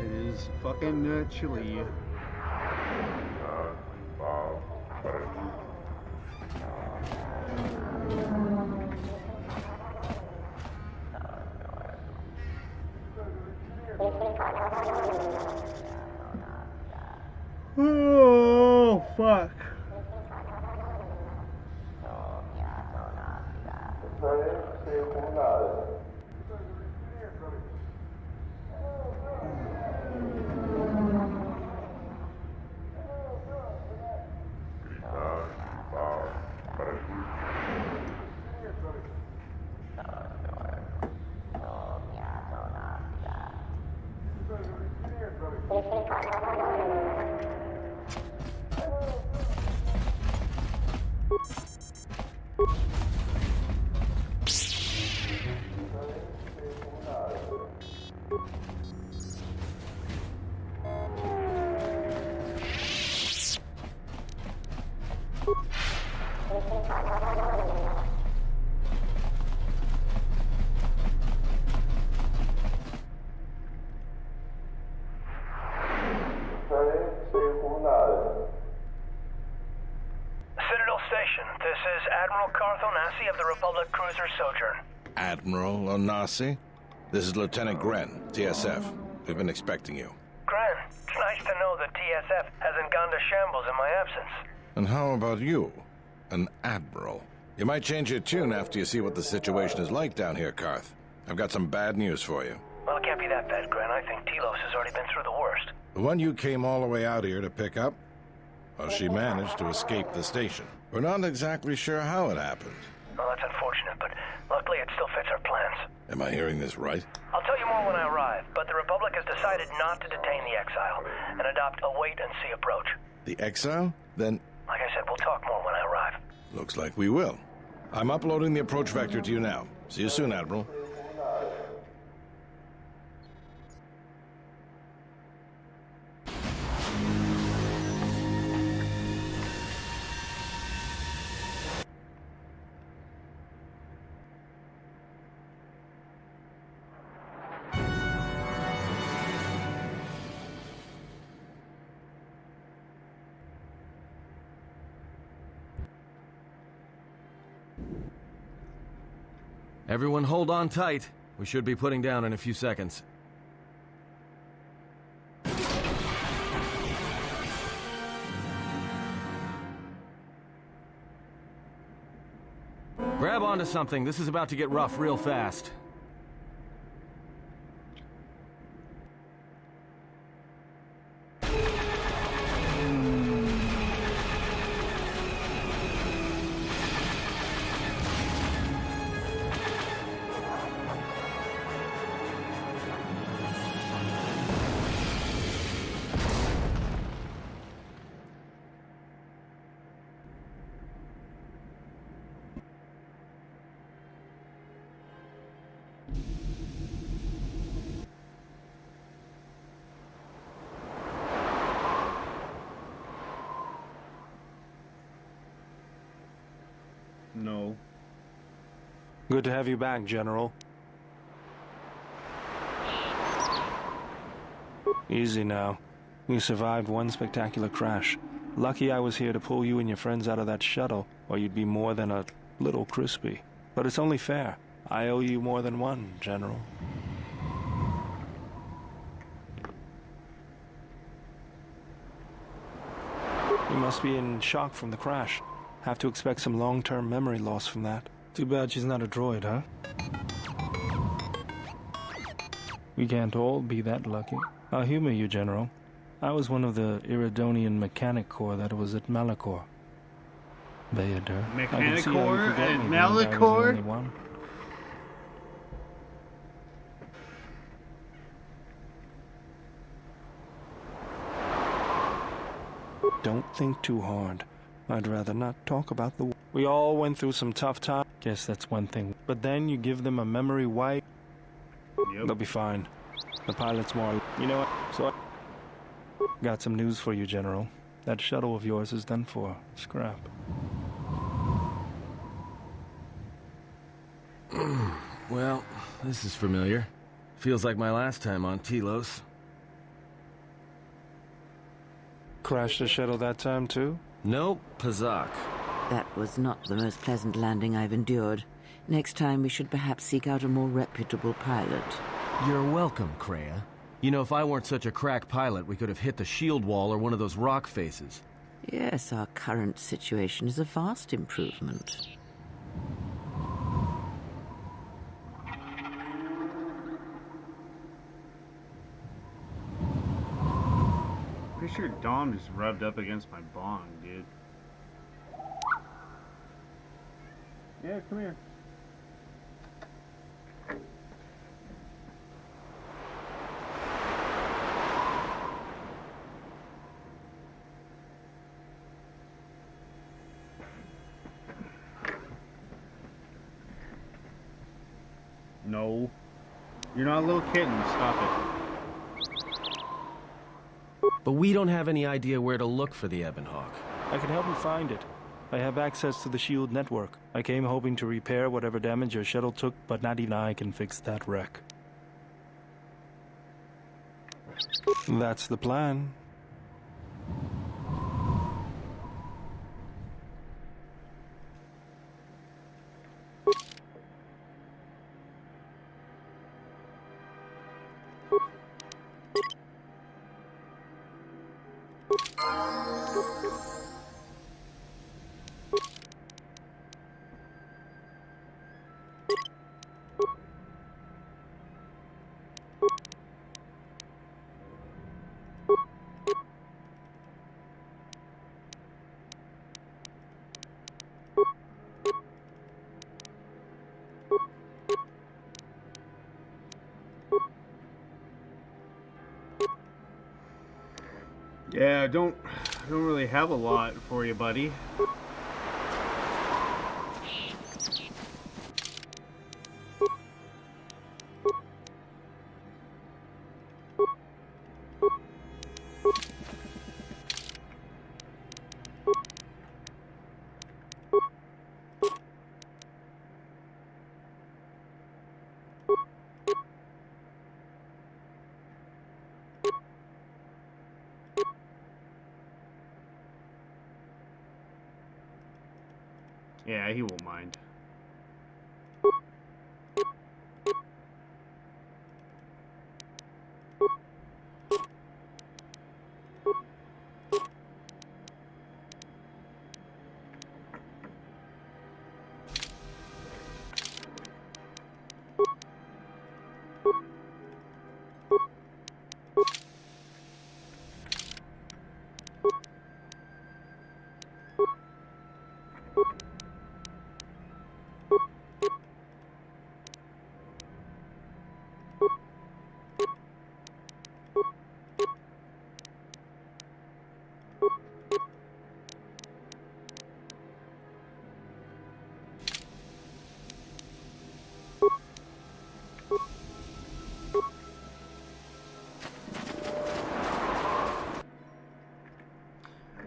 It is fucking chilly. Oh, fuck. is Admiral Carth Onasi of the Republic Cruiser Sojourn. Admiral Onasi? This is Lieutenant Gren, TSF. We've been expecting you. Gren, it's nice to know that TSF hasn't gone to shambles in my absence. And how about you? An admiral. You might change your tune after you see what the situation is like down here, Carth. I've got some bad news for you. Well, it can't be that bad, Gren. I think Telos has already been through the worst. The one you came all the way out here to pick up? Well, she managed to escape the station. We're not exactly sure how it happened. Well, that's unfortunate, but luckily it still fits our plans. Am I hearing this right? I'll tell you more when I arrive, but the Republic has decided not to detain the exile and adopt a wait-and-see approach. The exile? Then... Like I said, we'll talk more when I arrive. Looks like we will. I'm uploading the approach vector to you now. See you soon, Admiral. Everyone hold on tight. We should be putting down in a few seconds. Grab onto something. This is about to get rough real fast. No. Good to have you back, General. Easy now. You survived one spectacular crash. Lucky I was here to pull you and your friends out of that shuttle, or you'd be more than a little crispy. But it's only fair. I owe you more than one, General. You must be in shock from the crash. Have to expect some long-term memory loss from that. Too bad she's not a droid, huh? We can't all be that lucky. I'll humor you, General. I was one of the Iridonian Mechanic Corps that was at Malachor. Bayadur. Mechanic Corps at Malachor? Don't think too hard. I'd rather not talk about the... We all went through some tough times. Guess that's one thing. But then you give them a memory wipe. Yep. They'll be fine. The pilot's more... You know what? So I... Got some news for you, General. That shuttle of yours is done for. Scrap. Well, this is familiar. Feels like my last time on Telos. Crashed the shuttle that time, too? Nope, Pazak. That was not the most pleasant landing I've endured. Next time we should perhaps seek out a more reputable pilot. You're welcome, Kreia. You know, if I weren't such a crack pilot, we could have hit the shield wall or one of those rock faces. Yes, our current situation is a vast improvement. Pretty sure Dom just rubbed up against my bong, dude. Yeah, come here. No. You're not a little kitten. Stop it. But we don't have any idea where to look for the Ebon Hawk. I can help you find it. I have access to the shield network. I came hoping to repair whatever damage your shuttle took, but not even I can fix that wreck. That's the plan. Yeah, don't really have a lot for you, buddy. Yeah, he won't mind.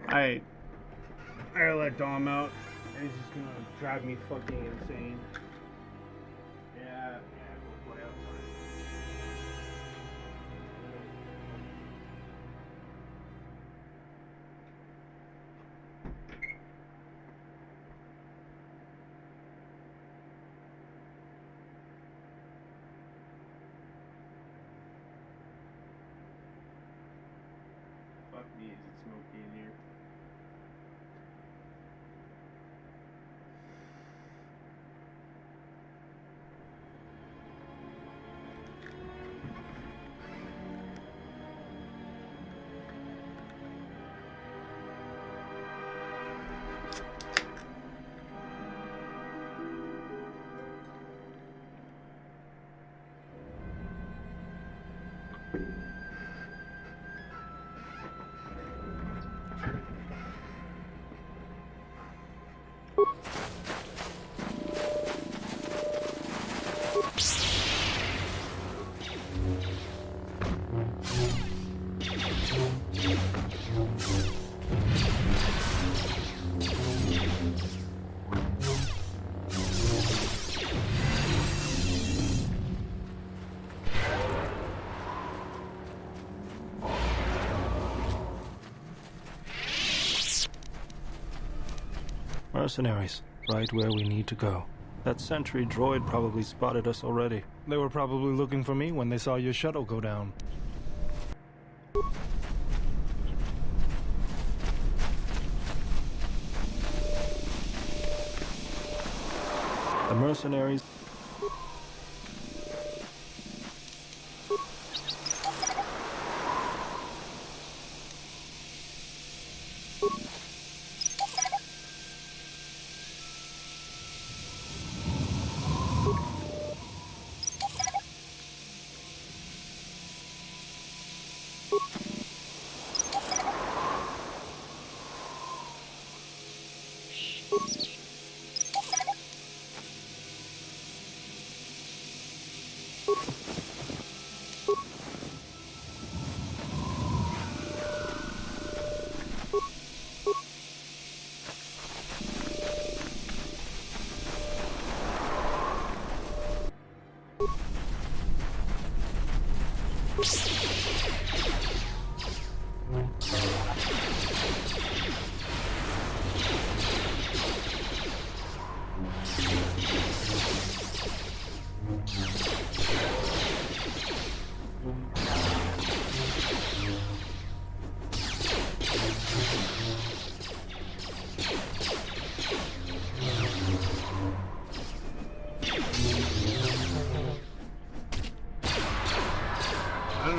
I gotta let Dom out. He's just gonna drive me fucking insane. Yeah, go play outside. Fuck me, is it smoky in here? Mercenaries, right where we need to go. That sentry droid probably spotted us already. They were probably looking for me when they saw your shuttle go down. The mercenaries...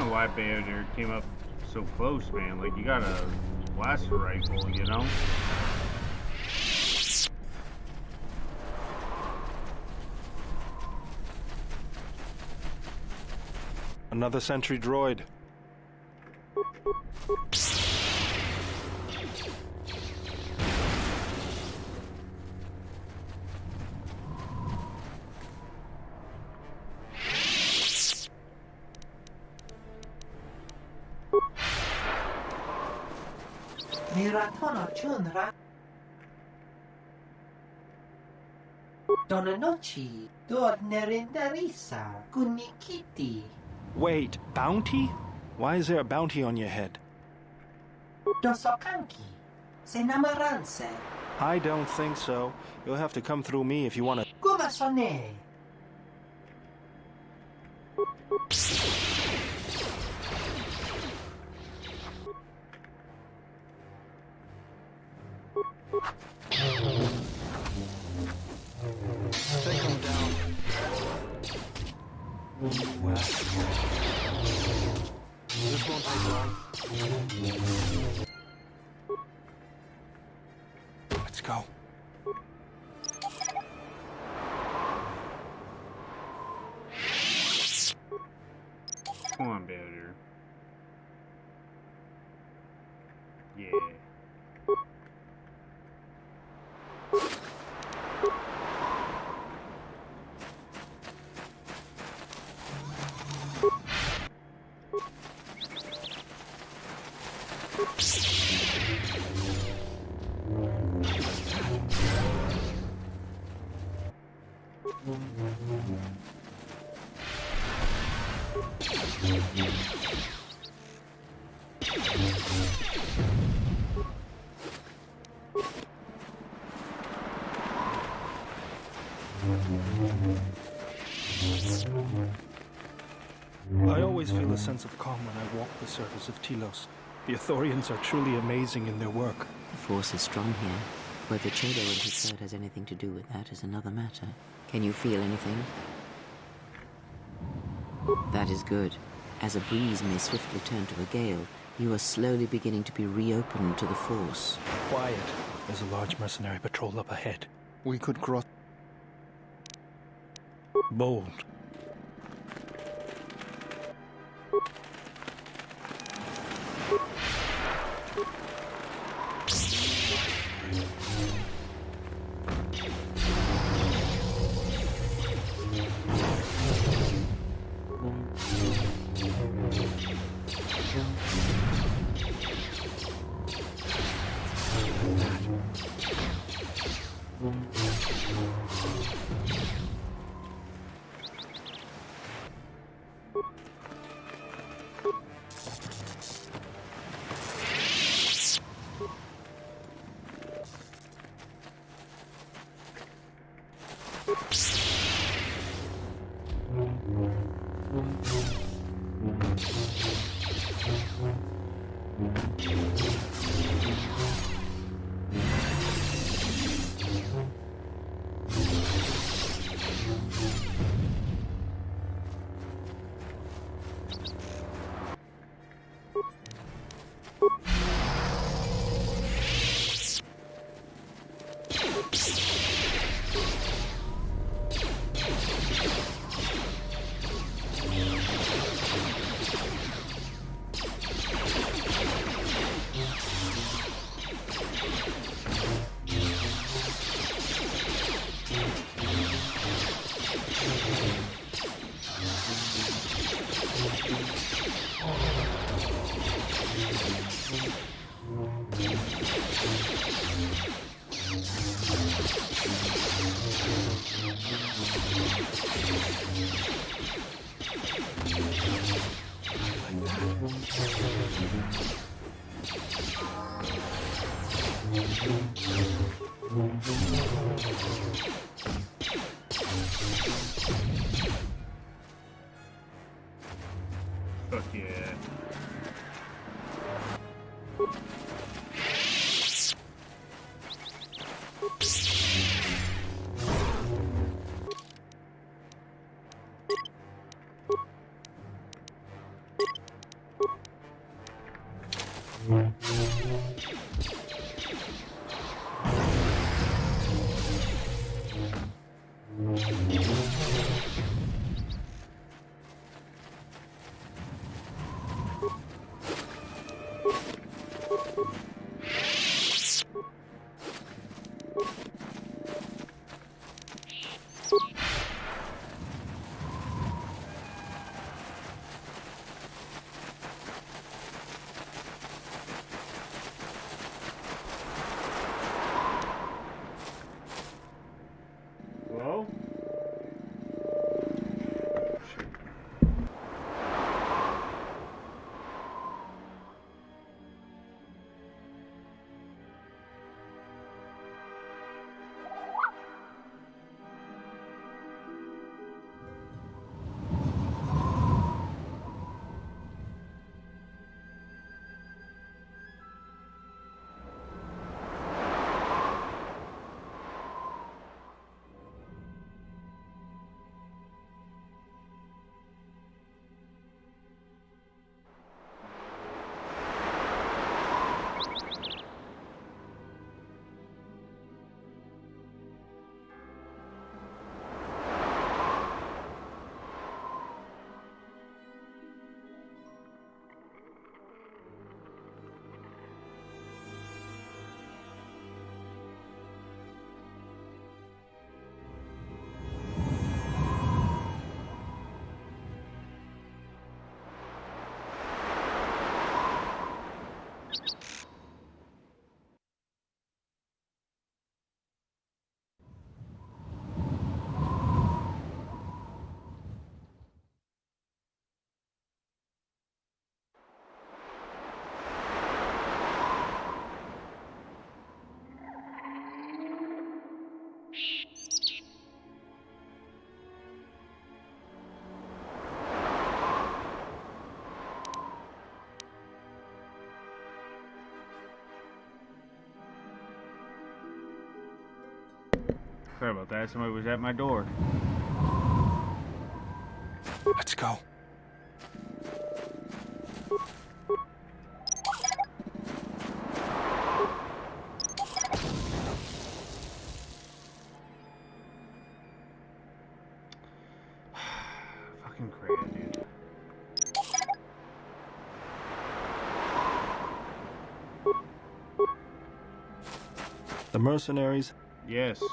know why Bayodir came up so close, man. Like, you got a blaster rifle, you know? Another sentry droid. Miratono chunra. Donanochi. Dornerindarisa. Kunikiti. Wait, bounty? Why is there a bounty on your head? Dosokanki. Senamaranse. I don't think so. You'll have to come through me if you want to. Gumasone. Take him down. Well, this won't take long. Let's go. Come on, Bayodir. Yeah. I always feel a sense of calm when I walk the surface of Telos. The Ithorians are truly amazing in their work. The Force is strong here. Whether Chodo and his herd has anything to do with that is another matter. Can you feel anything? That is good. As a breeze may swiftly turn to a gale, you are slowly beginning to be reopened to the Force. Quiet. There's a large mercenary patrol up ahead. We could cross. Bold. Fuck yeah. Hello? Sorry about that. Somebody was at my door. Let's go. Fucking crazy, dude. The mercenaries? Yes.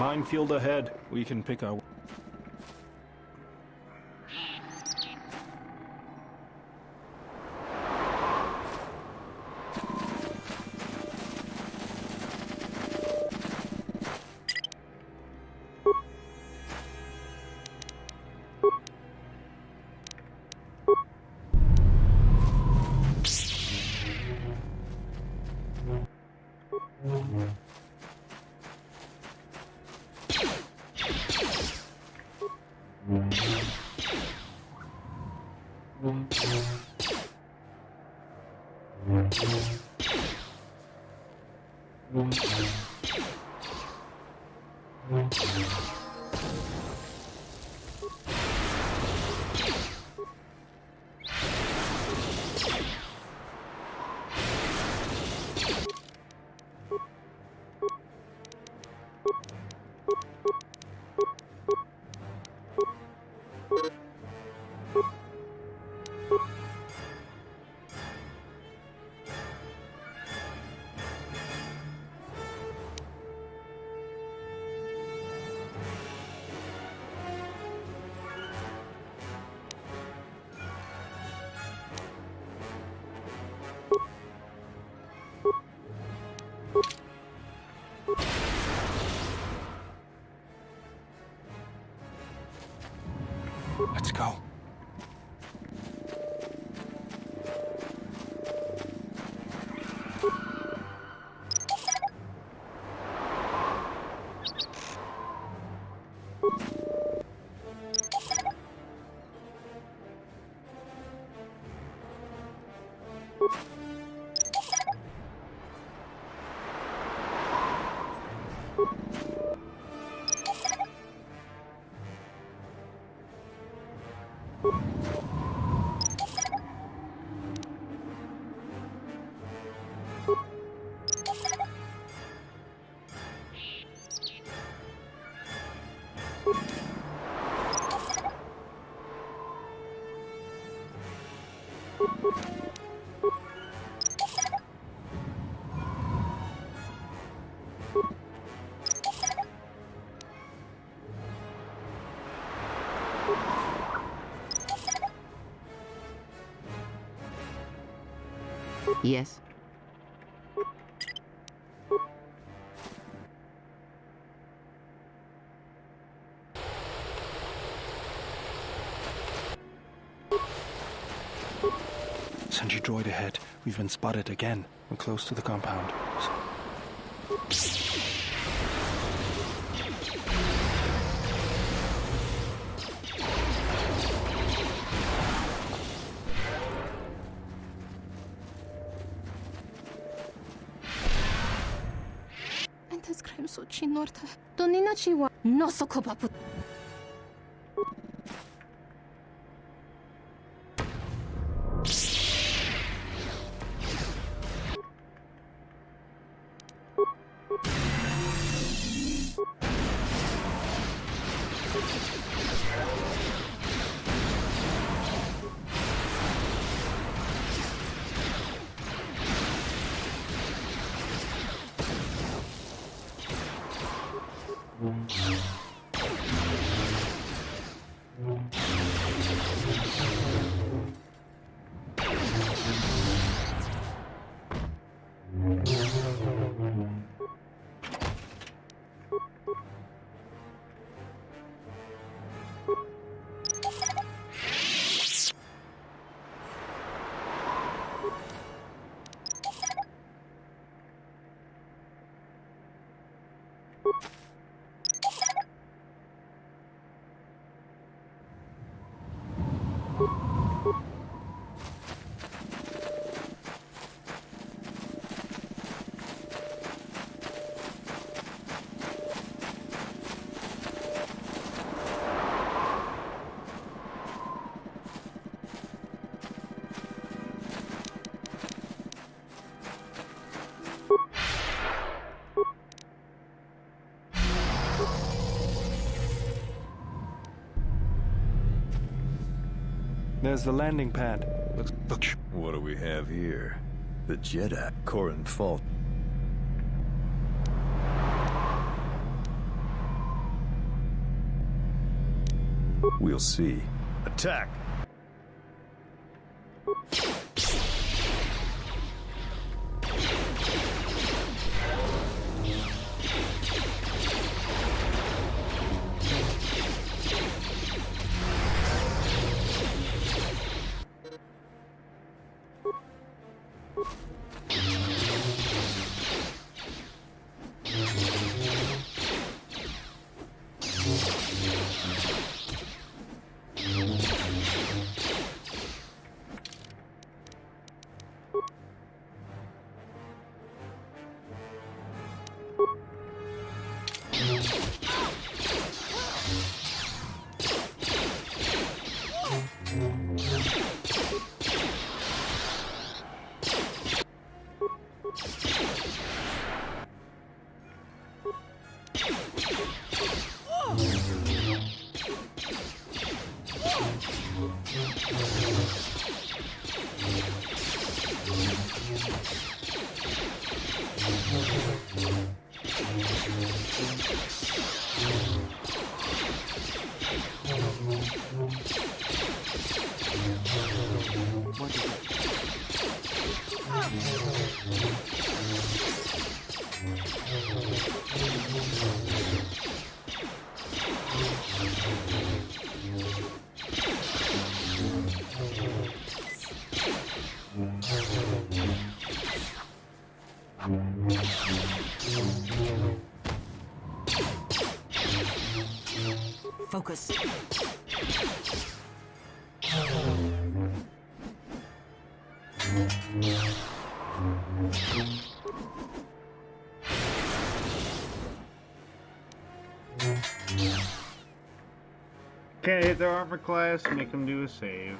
Minefield ahead. We can pick our... Let's go. Yes? Sentry droid ahead. We've been spotted again. We're close to the compound. Antes krem sochi norte. Donina chiwa. No sokopapu. There's the landing pad. Look. What do we have here? The Jedi, Corin Fault. We'll see. Attack! focus. Okay, hit their armor class, make them do a save.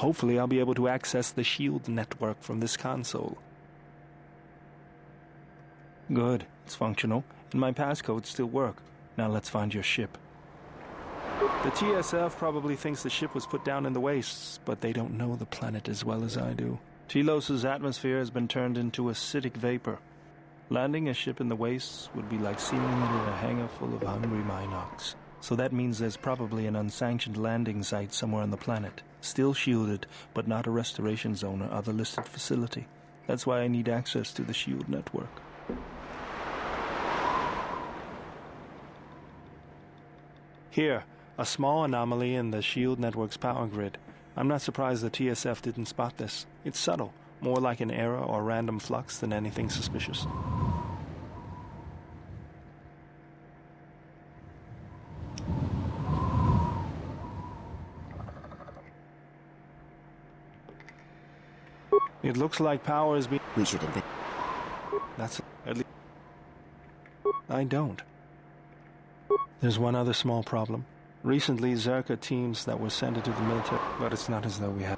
Hopefully I'll be able to access the shield network from this console. Good, it's functional, and my passcodes still work. Now let's find your ship. The TSF probably thinks the ship was put down in the wastes, but they don't know the planet as well as I do. Telos' atmosphere has been turned into acidic vapor. Landing a ship in the wastes would be like sealing it in a hangar full of hungry Minox. So that means there's probably an unsanctioned landing site somewhere on the planet. Still shielded, but not a restoration zone or other listed facility. That's why I need access to the shield network. Here, a small anomaly in the shield network's power grid. I'm not surprised the TSF didn't spot this. It's subtle, more like an error or random flux than anything suspicious. It looks like power is being... We should invent... That's... at least... I don't. There's one other small problem. Recently, Zerka teams that were sent into the military... But it's not as though we had...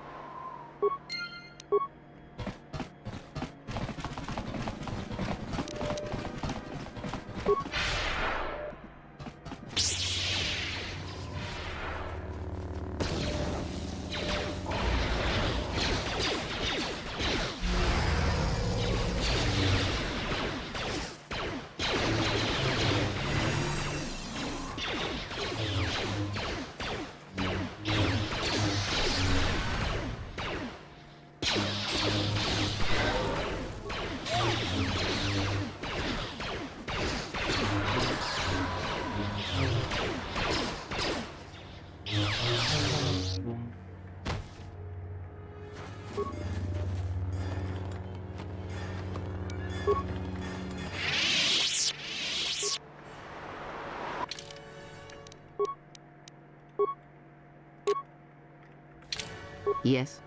Yes?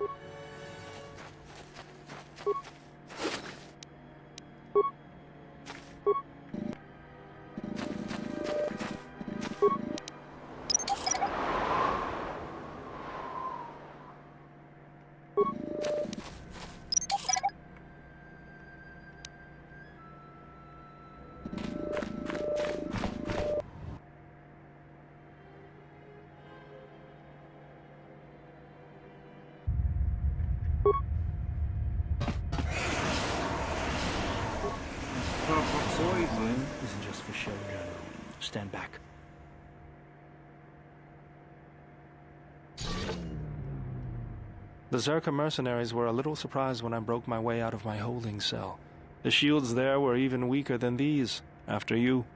Poison isn't just for show, General. Stand back. The Zerka mercenaries were a little surprised when I broke my way out of my holding cell. The shields there were even weaker than these, after you.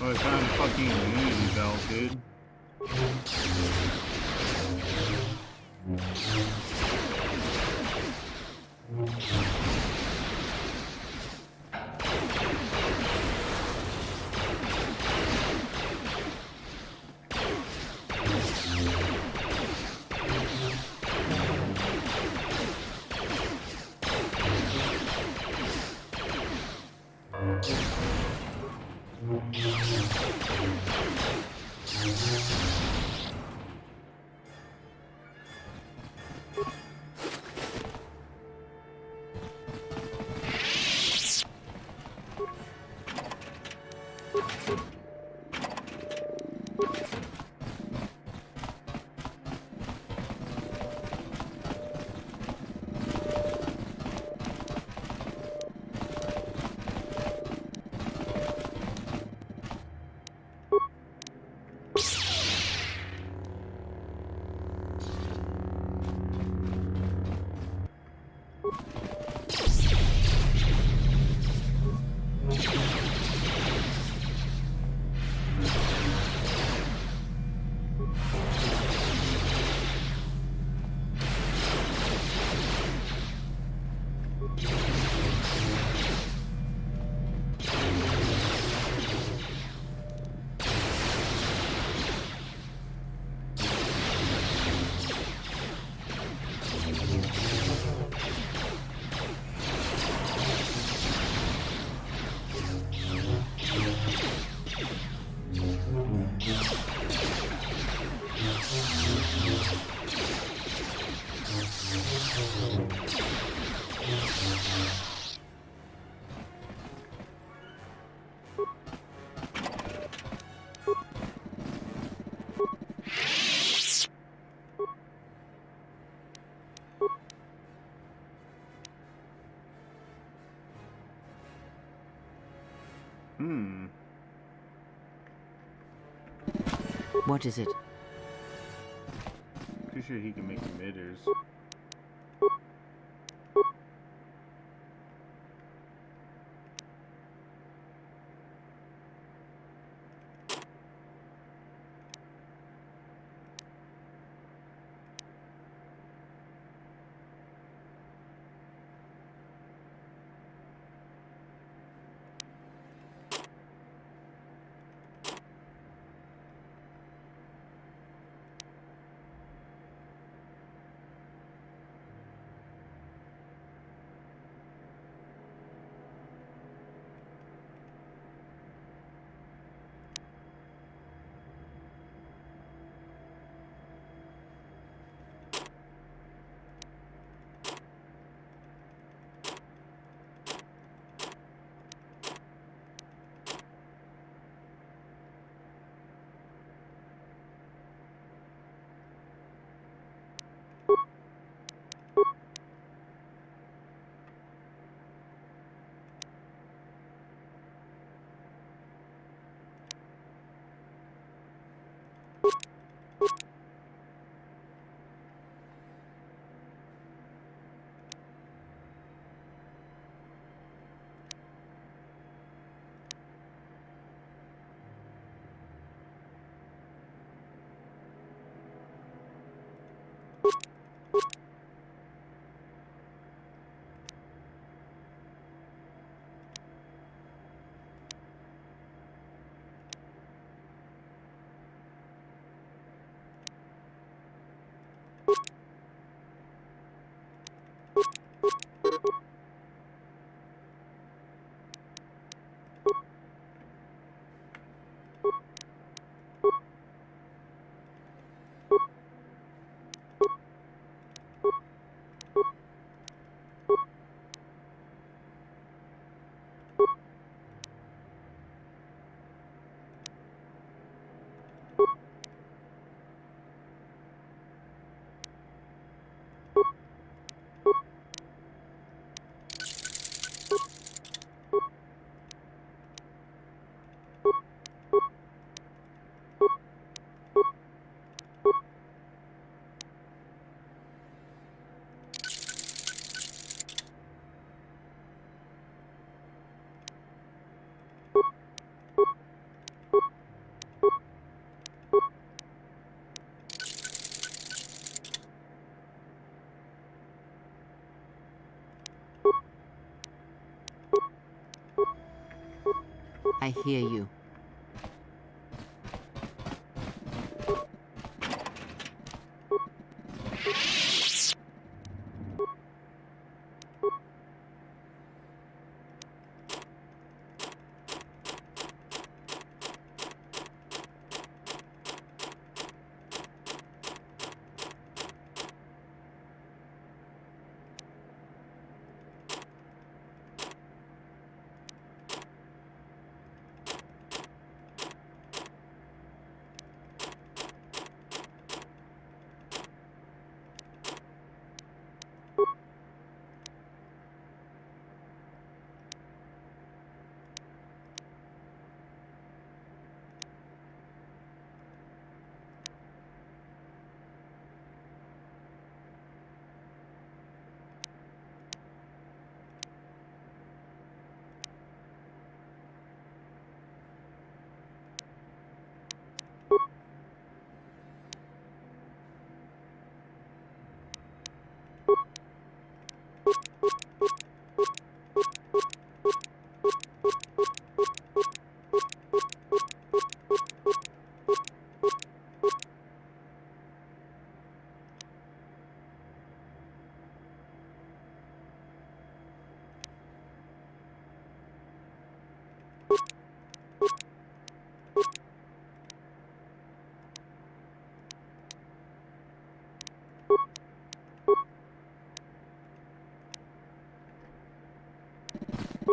Oh, it's on fucking immunity belt, dude. What is it? Pretty sure he can make emitters. I hear you.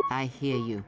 I hear you.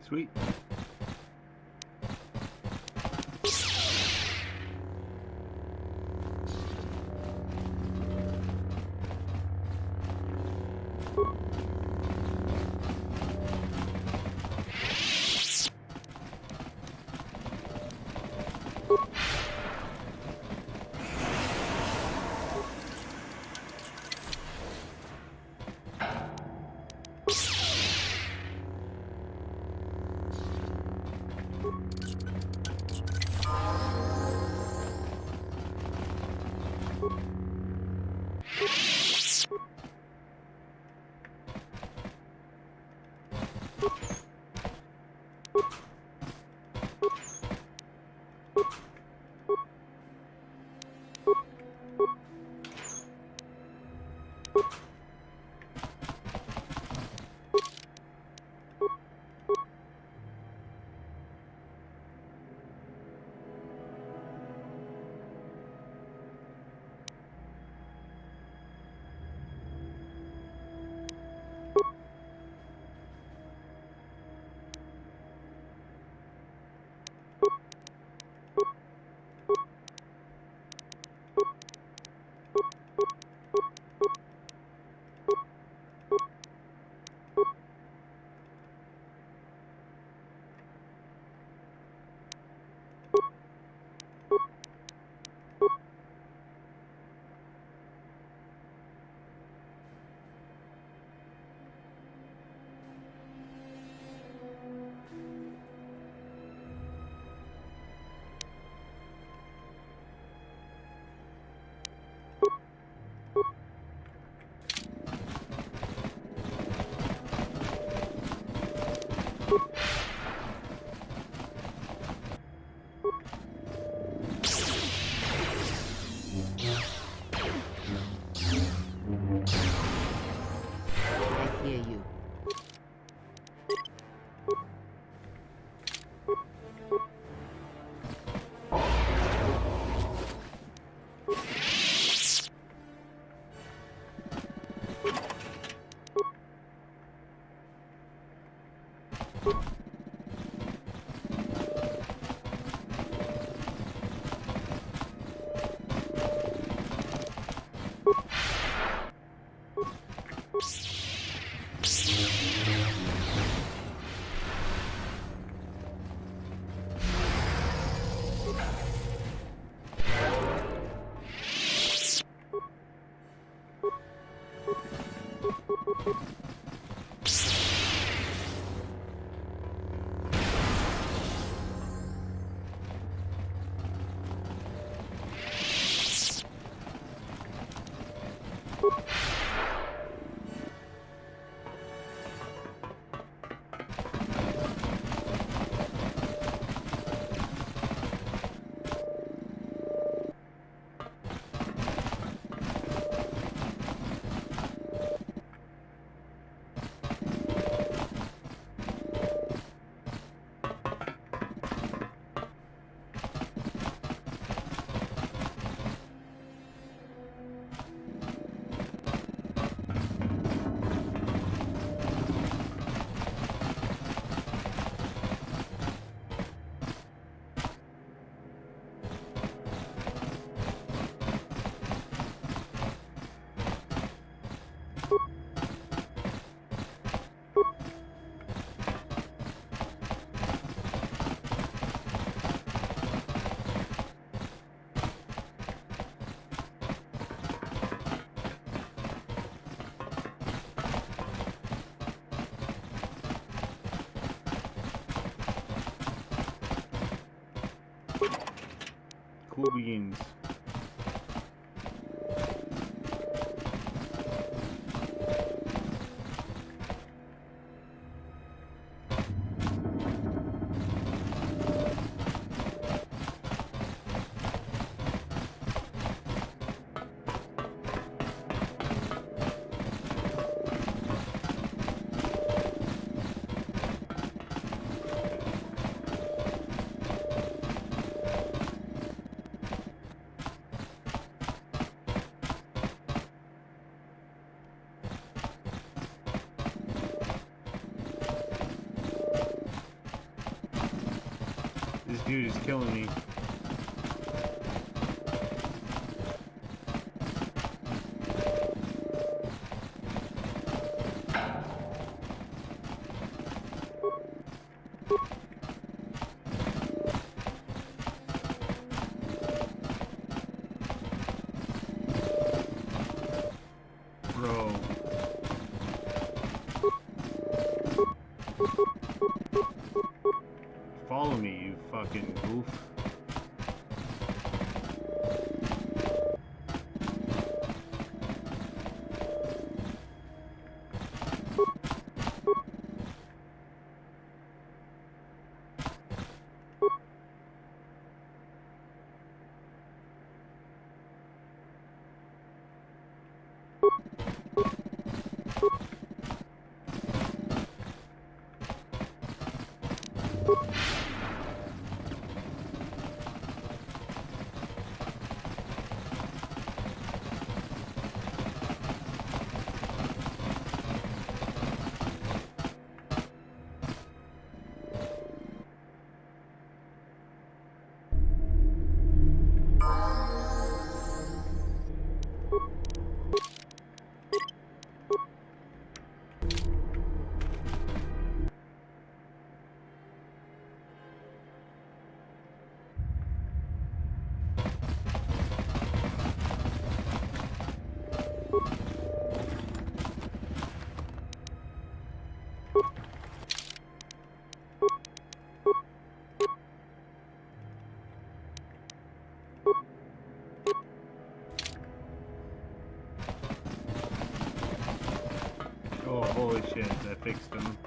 Sweet. hear you. Cool beans. This dude is killing me. Bro. Follow me, you fucking goof. Oh, holy shit, that fixed them.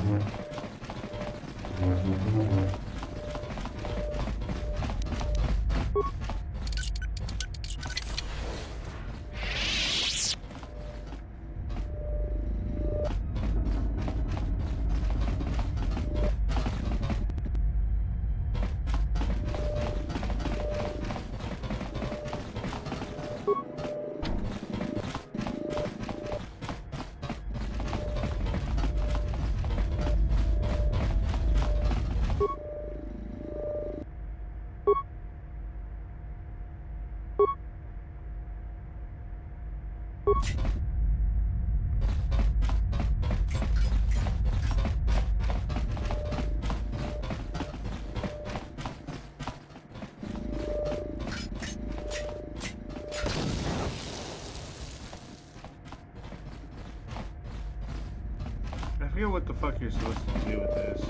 I forget what the fuck you're supposed to do with this.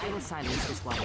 I will silence this one.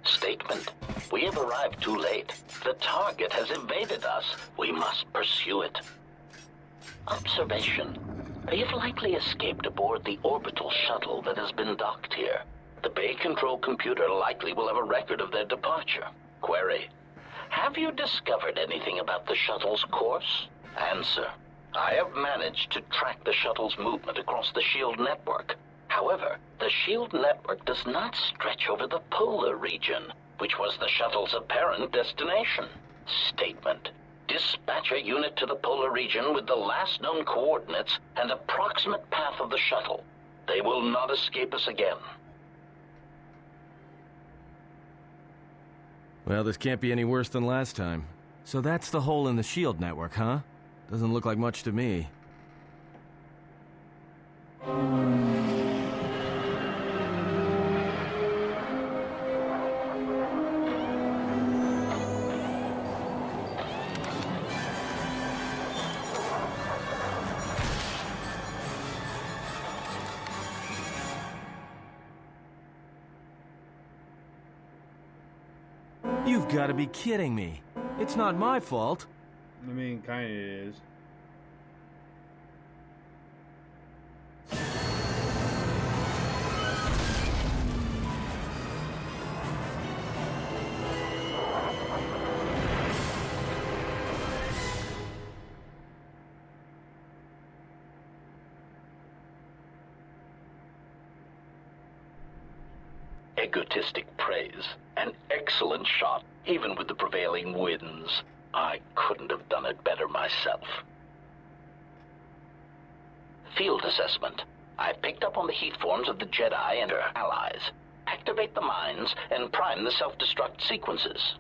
Statement. We have arrived too late. The target has evaded us. We must pursue it. Observation. You've likely escaped aboard the orbital shuttle that has been docked here. The bay control computer likely will have a record of their departure. Query. Have you discovered anything about the shuttle's course? Answer. I have managed to track the shuttle's movement across the SHIELD network. However, the SHIELD network does not stretch over the polar region, which was the shuttle's apparent destination. Statement. Dispatch a unit to the polar region with the last known coordinates and approximate path of the shuttle. They will not escape us again. Well, this can't be any worse than last time. So that's the hole in the SHIELD network, huh? Doesn't look like much to me. You've got to be kidding me. It's not my fault. I mean, kinda is. Egotistic praise. An excellent shot, even with the prevailing winds. I couldn't have done it better myself. Field assessment. I picked up on the heat forms of the Jedi and their allies. Activate the mines and prime the self-destruct sequences.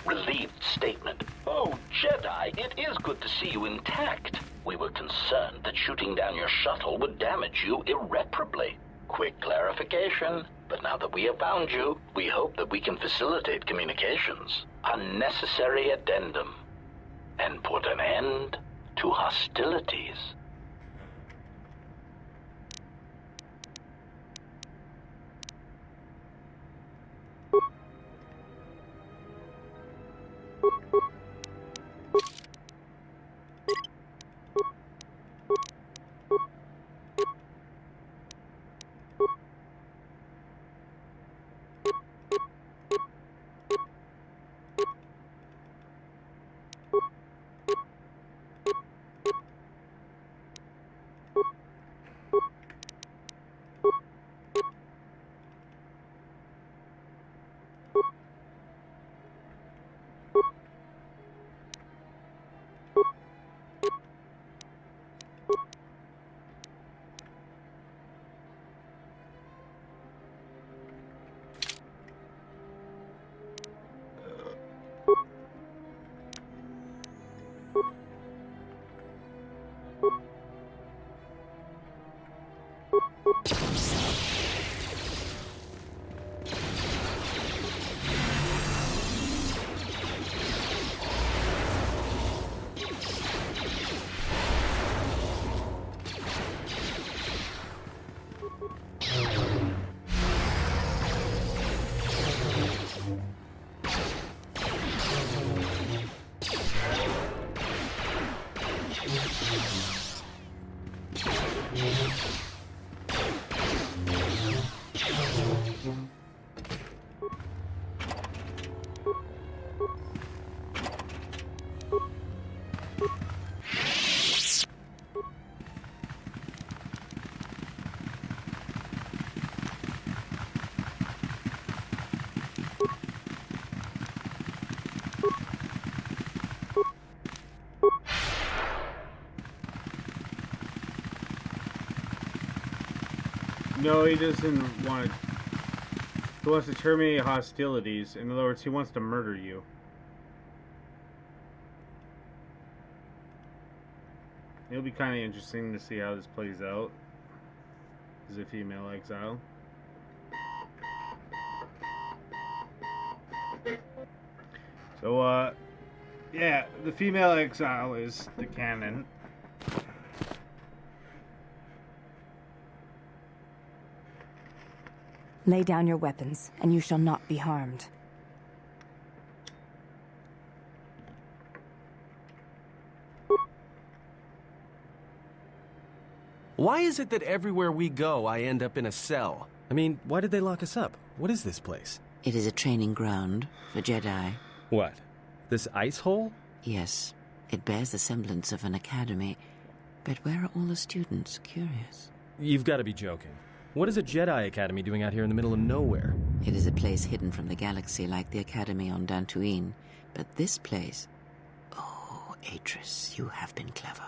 Relieved statement. Oh, Jedi, it is good to see you intact. We were concerned that shooting down your shuttle would damage you irreparably. Quick clarification. But now that we have found you, we hope that we can facilitate communications. Unnecessary addendum. And put an end to hostilities. No, he doesn't want to. He wants to terminate hostilities. In other words, he wants to murder you. It'll be kind of interesting to see how this plays out. As a female exile. So, yeah, the female exile is the canon. Lay down your weapons, and you shall not be harmed. Why is it that everywhere we go, I end up in a cell? I mean, why did they lock us up? What is this place? It is a training ground for Jedi. What? This ice hole? Yes. It bears the semblance of an academy. But where are all the students? Curious. You've got to be joking. What is a Jedi Academy doing out here in the middle of nowhere? It is a place hidden from the galaxy like the Academy on Dantooine. But this place... Oh, Atris, you have been clever.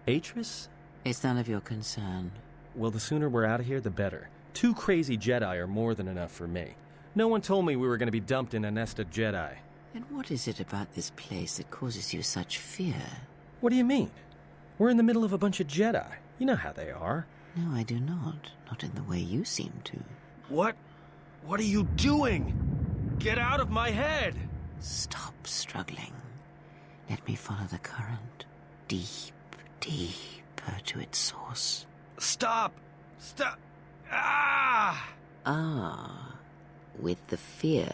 Atris? It's none of your concern. Well, the sooner we're out of here, the better. 2 crazy Jedi are more than enough for me. No one told me we were going to be dumped in a nest of Jedi. And what is it about this place that causes you such fear? What do you mean? We're in the middle of a bunch of Jedi. You know how they are. No, I do not. Not in the way you seem to. What? What are you doing? Get out of my head! Stop struggling. Let me follow the current. Deep, deeper to its source. Stop! Stop! Ah! Ah. With the fear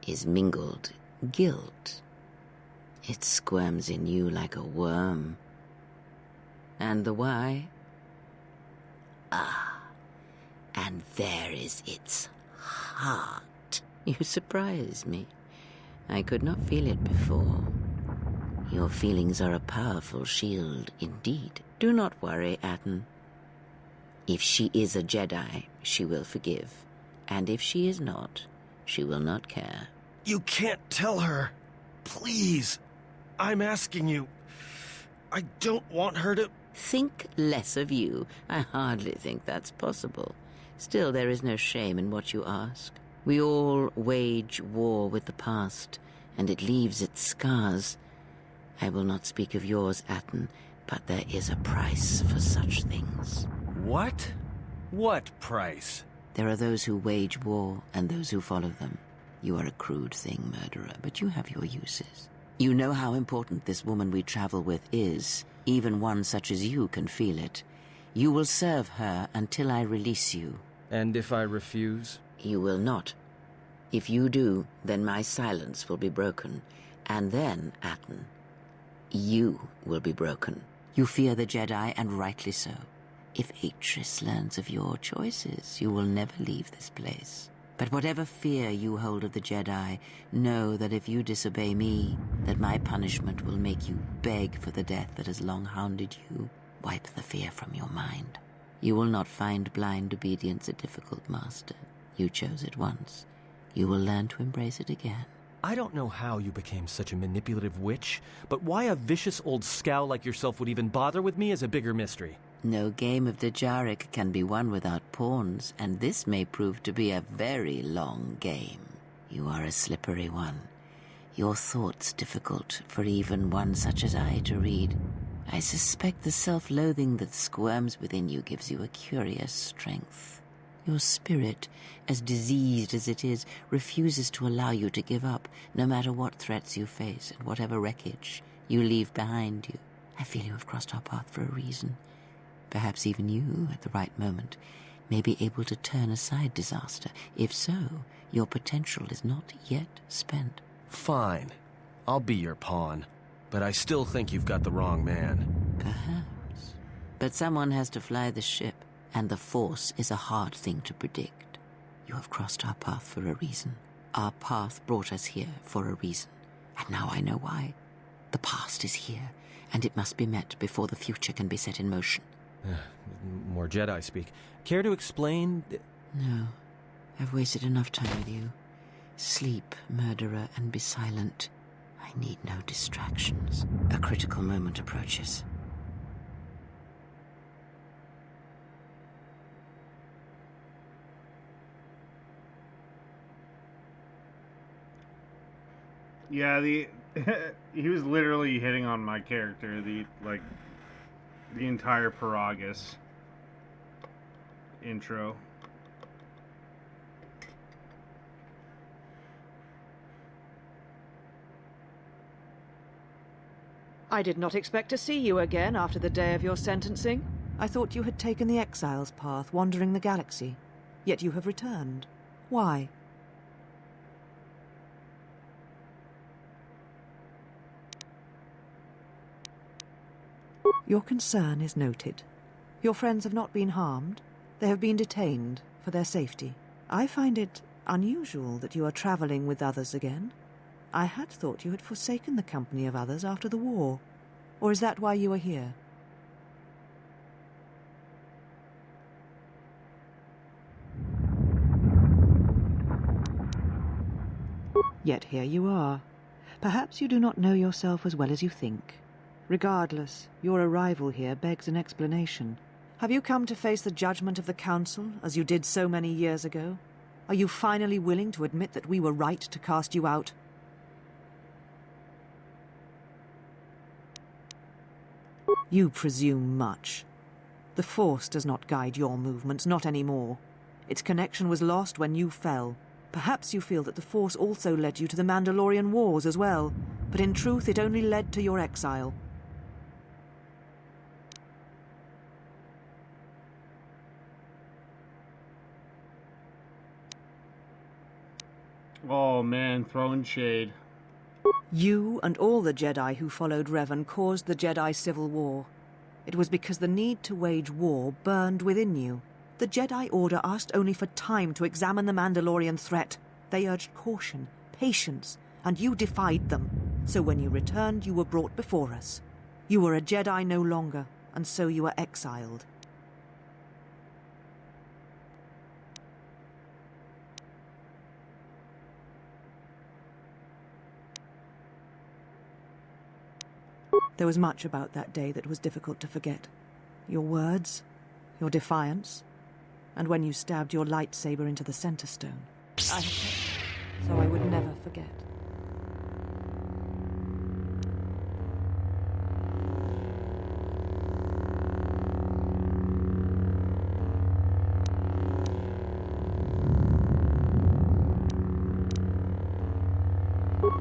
is mingled guilt. It squirms in you like a worm. And the why? Ah. And there is its heart. You surprise me. I could not feel it before. Your feelings are a powerful shield indeed. Do not worry, Atten. If she is a Jedi, she will forgive. And if she is not, she will not care. You can't tell her. Please. I'm asking you. I don't want her to... Think less of you. I hardly think that's possible. Still, there is no shame in what you ask. We all wage war with the past, and it leaves its scars. I will not speak of yours, Atten, but there is a price for such things. What? What price? There are those who wage war and those who follow them. You are a crude thing, murderer, but you have your uses. You know how important this woman we travel with is. Even one such as you can feel it. You will serve her until I release you. And if I refuse? You will not. If you do, then my silence will be broken. And then, Atten, you will be broken. You fear the Jedi, and rightly so. If Atris learns of your choices, you will never leave this place. But whatever fear you hold of the Jedi, know that if you disobey me, that my punishment will make you beg for the death that has long hounded you. Wipe the fear from your mind. You will not find blind obedience a difficult master. You chose it once. You will learn to embrace it again. I don't know how you became such a manipulative witch, but why a vicious old scowl like yourself would even bother with me is a bigger mystery. No game of Dejaric can be won without pawns, and this may prove to be a very long game. You are a slippery one. Your thoughts difficult for even one such as I to read. I suspect the self-loathing that squirms within you gives you a curious strength. Your spirit, as diseased as it is, refuses to allow you to give up, no matter what threats you face and whatever wreckage you leave behind you. I feel you have crossed our path for a reason. Perhaps even you, at the right moment, may be able to turn aside disaster. If so, your potential is not yet spent. Fine. I'll be your pawn. But I still think you've got the wrong man. Perhaps. But someone has to fly the ship, and the Force is a hard thing to predict. You have crossed our path for a reason. Our path brought us here for a reason. And now I know why. The past is here, and it must be met before the future can be set in motion. More Jedi speak. Care to explain? No. I've wasted enough time with you. Sleep, murderer, and be silent. I need no distractions. A critical moment approaches. Yeah, he was literally hitting on my character, the entire Paragus intro. I did not expect to see you again after the day of your sentencing. I thought you had taken the exile's path, wandering the galaxy. Yet you have returned. Why? Your concern is noted. Your friends have not been harmed. They have been detained for their safety. I find it unusual that you are traveling with others again. I had thought you had forsaken the company of others after the war. Or is that why you are here? Yet here you are. Perhaps you do not know yourself as well as you think. Regardless, your arrival here begs an explanation. Have you come to face the judgment of the Council, as you did so many years ago? Are you finally willing to admit that we were right to cast you out? You presume much. The Force does not guide your movements, not anymore. Its connection was lost when you fell. Perhaps you feel that the Force also led you to the Mandalorian Wars as well, but in truth it only led to your exile. Oh man, throwing shade. You and all the Jedi who followed Revan caused the Jedi Civil War. It was because the need to wage war burned within you. The Jedi Order asked only for time to examine the Mandalorian threat. They urged caution, patience, and you defied them. So when you returned, you were brought before us. You were a Jedi no longer, and so you were exiled. There was much about that day that was difficult to forget. Your words, your defiance, and when you stabbed your lightsaber into the center stone. I have kept it, so I would never forget.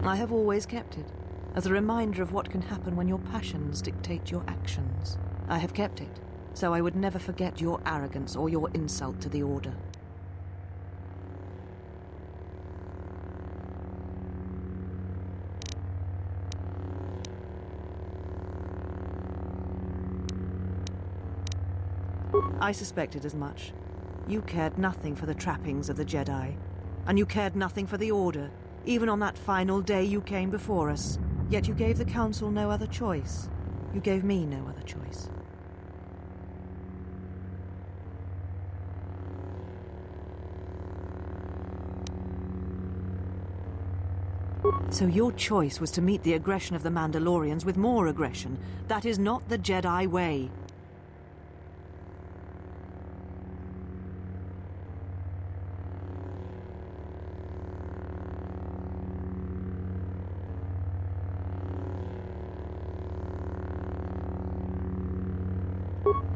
I have always kept it, as a reminder of what can happen when your passions dictate your actions. I have kept it, so I would never forget your arrogance or your insult to the Order. I suspected as much. You cared nothing for the trappings of the Jedi, and you cared nothing for the Order, even on that final day you came before us. Yet you gave the Council no other choice. You gave me no other choice. So your choice was to meet the aggression of the Mandalorians with more aggression. That is not the Jedi way.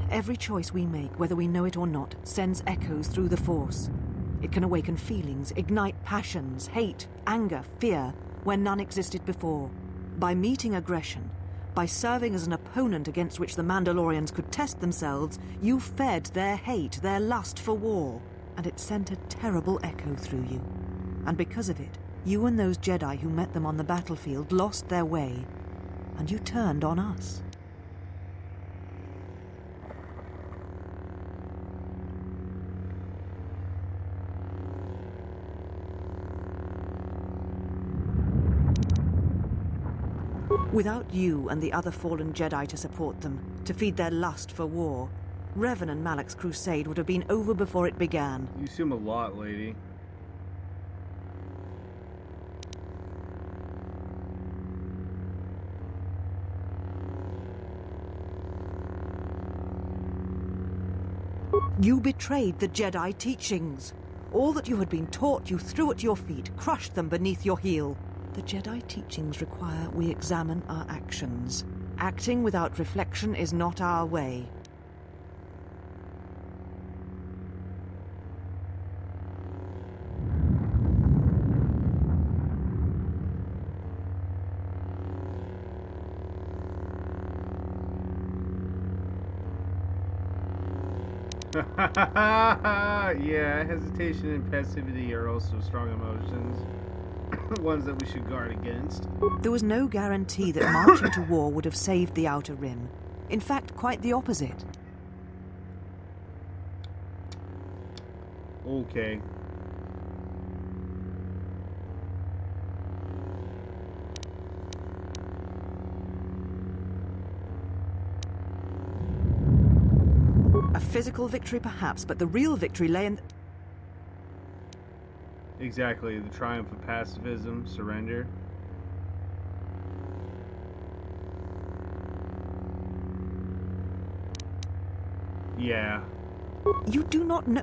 Every choice we make, whether we know it or not, sends echoes through the Force. It can awaken feelings, ignite passions, hate, anger, fear, where none existed before. By meeting aggression, by serving as an opponent against which the Mandalorians could test themselves, you fed their hate, their lust for war, and it sent a terrible echo through you. And because of it, you and those Jedi who met them on the battlefield lost their way, and you turned on us. Without you and the other fallen Jedi to support them, to feed their lust for war, Revan and Malak's crusade would have been over before it began. You assume a lot, lady. You betrayed the Jedi teachings. All that you had been taught you threw at your feet, crushed them beneath your heel. The Jedi teachings require we examine our actions. Acting without reflection is not our way. Yeah, hesitation and passivity are also strong emotions. Ones that we should guard against. There was no guarantee that marching to war would have saved the Outer Rim. In fact, quite the opposite. Okay. A physical victory, perhaps, but the real victory lay in... Exactly, the triumph of pacifism, surrender. Yeah. You do not know...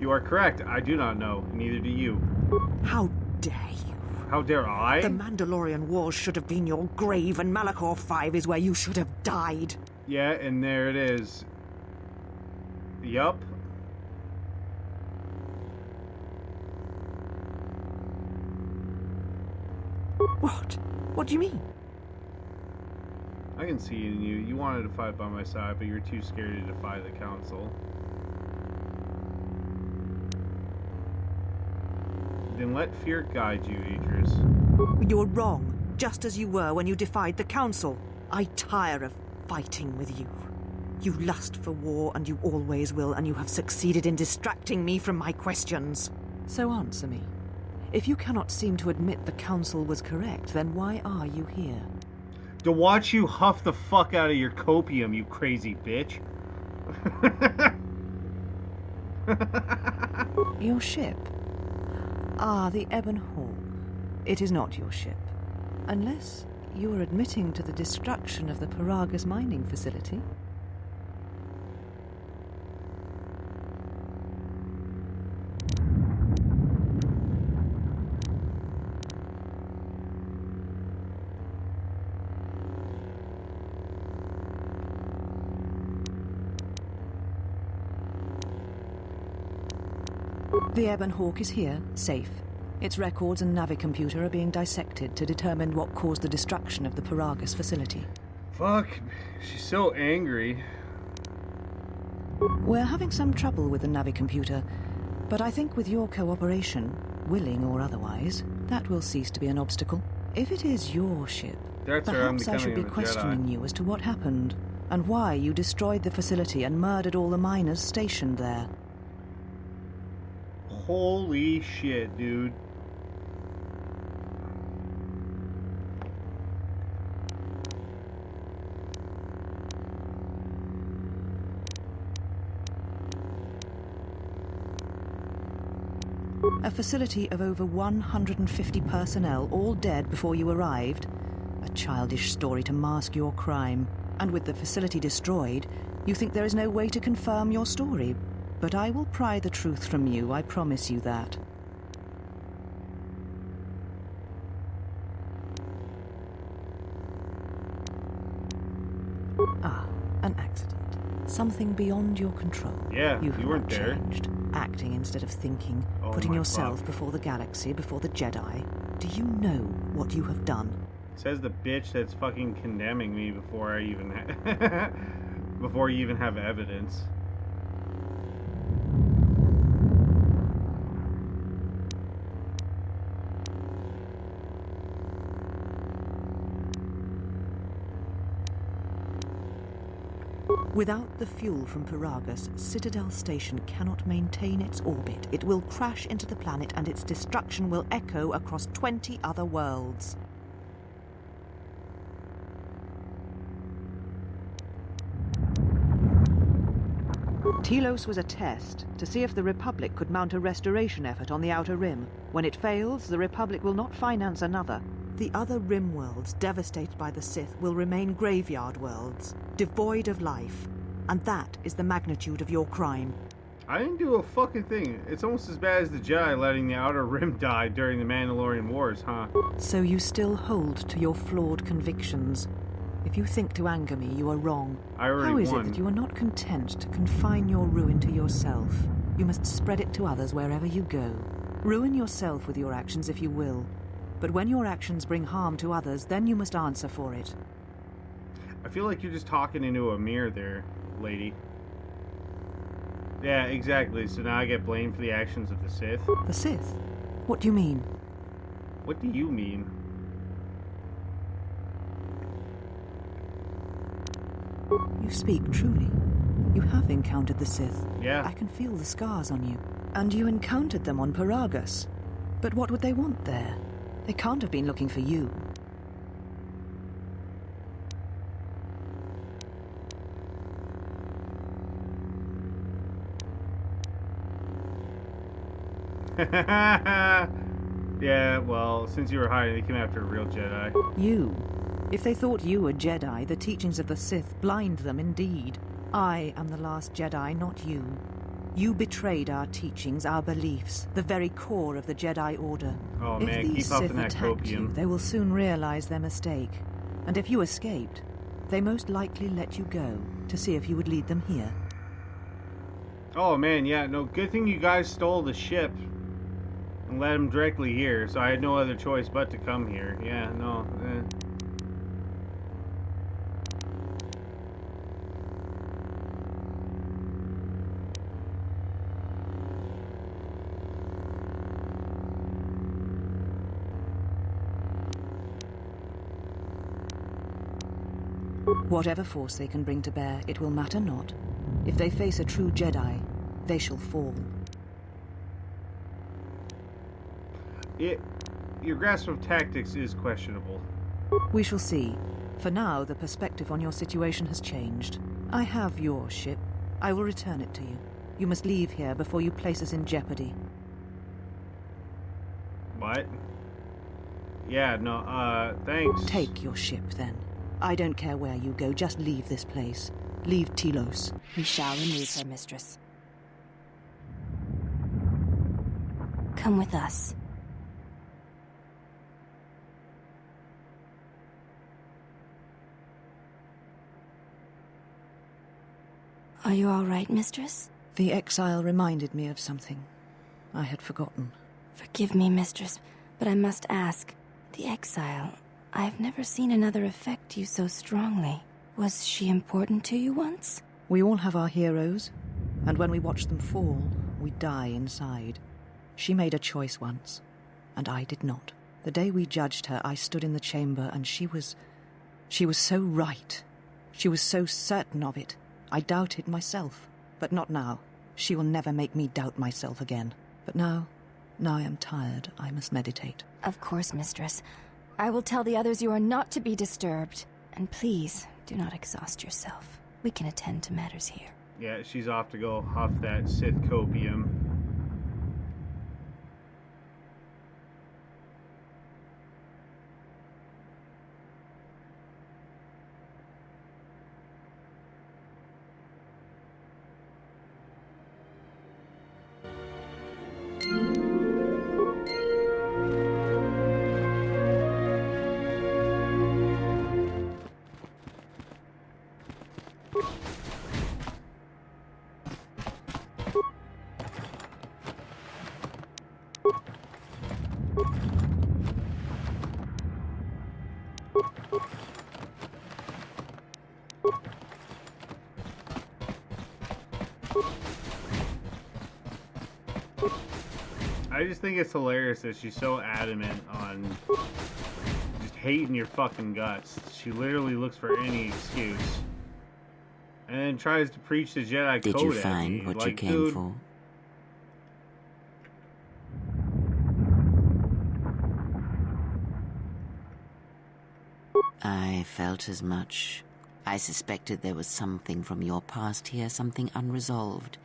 You are correct. I do not know. Neither do you. How dare you? How dare I? The Mandalorian Wars should have been your grave, and Malachor 5 is where you should have died. Yeah, and there it is. Yup. What? What do you mean? I can see in you. You wanted to fight by my side, but you're too scared to defy the Council. Then let fear guide you, Idris. You're wrong, just as you were when you defied the Council. I tire of fighting with you. You lust for war, and you always will, and you have succeeded in distracting me from my questions. So answer me. If you cannot seem to admit the Council was correct, then why are you here? To watch you huff the fuck out of your copium, you crazy bitch. Your ship? Ah, the Ebon Hawk. It is not your ship. Unless you are admitting to the destruction of the Paragus mining facility. The Ebon Hawk is here, safe. Its records and navicomputer are being dissected to determine what caused the destruction of the Paragus facility. Fuck, she's so angry. We're having some trouble with the navicomputer, but I think with your cooperation, willing or otherwise, that will cease to be an obstacle. If it is your ship, perhaps I should be questioning you as to what happened, and why you destroyed the facility and murdered all the miners stationed there. Holy shit, dude. A facility of over 150 personnel, all dead before you arrived. A childish story to mask your crime. And with the facility destroyed, you think there is no way to confirm your story. But I will pry the truth from you, I promise you that. Ah, an accident. Something beyond your control. Yeah, you weren't there. Changed. Acting instead of thinking, putting yourself before the galaxy, before the Jedi. Do you know what you have done? Says the bitch that's fucking condemning me before I even before you even have evidence. Without the fuel from Paragus, Citadel Station cannot maintain its orbit. It will crash into the planet and its destruction will echo across 20 other worlds. Telos was a test to see if the Republic could mount a restoration effort on the Outer Rim. When it fails, the Republic will not finance another. The other Rim worlds devastated by the Sith will remain graveyard worlds, devoid of life. And that is the magnitude of your crime. I didn't do a fucking thing. It's almost as bad as the Jedi letting the Outer Rim die during the Mandalorian Wars, huh? So you still hold to your flawed convictions. If you think to anger me, you are wrong. I already How is won. it that you are not content to confine your ruin to yourself? You must spread it to others wherever you go. Ruin yourself with your actions if you will. But when your actions bring harm to others, then you must answer for it. I feel like you're just talking into a mirror there, lady. Yeah, exactly. So now I get blamed for the actions of the Sith? The Sith? What do you mean? What do you mean? You speak truly. You have encountered the Sith. Yeah. I can feel the scars on you. And you encountered them on Paragus. But what would they want there? They can't have been looking for you. Yeah, well, since you were hiding, they came after a real Jedi. You. If they thought you were Jedi, the teachings of the Sith blind them indeed. I am the last Jedi, not you. You betrayed our teachings, our beliefs, the very core of the Jedi Order. Oh if man, these keep up Sith in that attacked copium. you, they will soon realize their mistake. And if you escaped, they most likely let you go to see if you would lead them here. Oh man, yeah, no, good thing you guys stole the ship and led him directly here, so I had no other choice but to come here. Yeah, no. Whatever force they can bring to bear, it will matter not. If they face a true Jedi, they shall fall. Your grasp of tactics is questionable. We shall see. For now, the perspective on your situation has changed. I have your ship. I will return it to you. You must leave here before you place us in jeopardy. What? Yeah, no, thanks. Take your ship, then. I don't care where you go, just leave this place. Leave Telos. We shall remove her, mistress. Come with us. Are you all right, mistress? The exile reminded me of something. I had forgotten. Forgive me, mistress, but I must ask. The exile... I've never seen another affect you so strongly. Was she important to you once? We all have our heroes, and when we watch them fall, we die inside. She made a choice once, and I did not. The day we judged her, I stood in the chamber, and she was so right. She was so certain of it. I doubted myself, but not now. She will never make me doubt myself again. But now I am tired. I must meditate. Of course, mistress. I will tell the others you are not to be disturbed. And please, do not exhaust yourself. We can attend to matters here. Yeah, she's off to go huff that Sith copium. I just think it's hilarious that she's so adamant on just hating your fucking guts. She literally looks for any excuse. And then tries to preach the Jedi Did code you at find me. what Like, you came dude, for? I felt as much. I suspected there was something from your past here, something unresolved.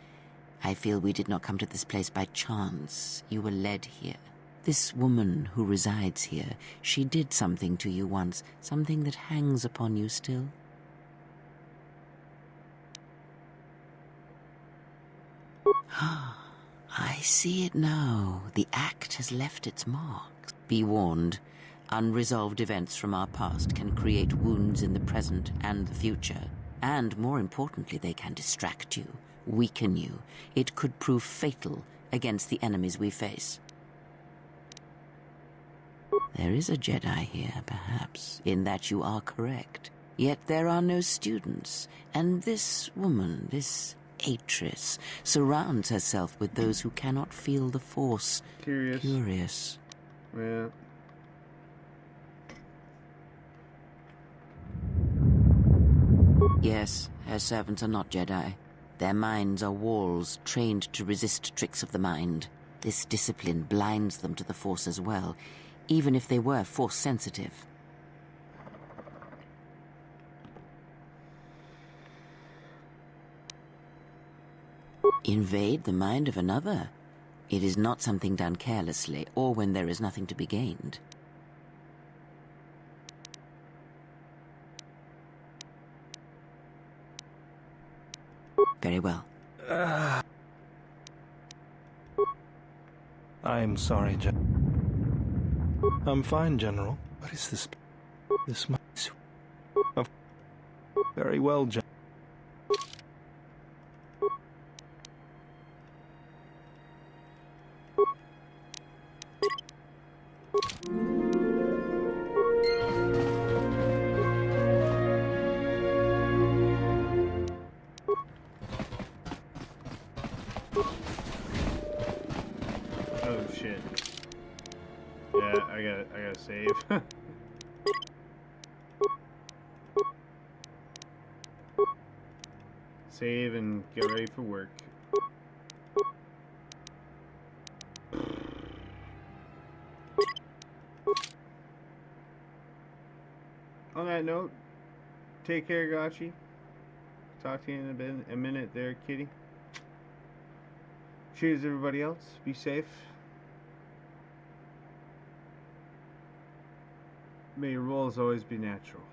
I feel we did not come to this place by chance. You were led here. This woman who resides here, she did something to you once, something that hangs upon you still. I see it now. The act has left its marks. Be warned. Unresolved events from our past can create wounds in the present and the future. And more importantly, they can distract you, weaken you. It could prove fatal against the enemies we face. There is a Jedi here, perhaps, in that you are correct. Yet there are no students, and this woman, this Atris, surrounds herself with those who cannot feel the Force. Curious. Yeah. Yes, her servants are not Jedi. Their minds are walls trained to resist tricks of the mind. This discipline blinds them to the Force as well, even if they were Force-sensitive. Invade the mind of another? It is not something done carelessly, or when there is nothing to be gained. Very well. I'm sorry, I'm fine, General. What is this? This must... Oh, very well, General. Oh shit. Yeah, I gotta save. Save and get ready for work. On that note, take care, Gachi. Talk to you in a minute there, kitty. Cheers, everybody else. Be safe. May your roles always be natural.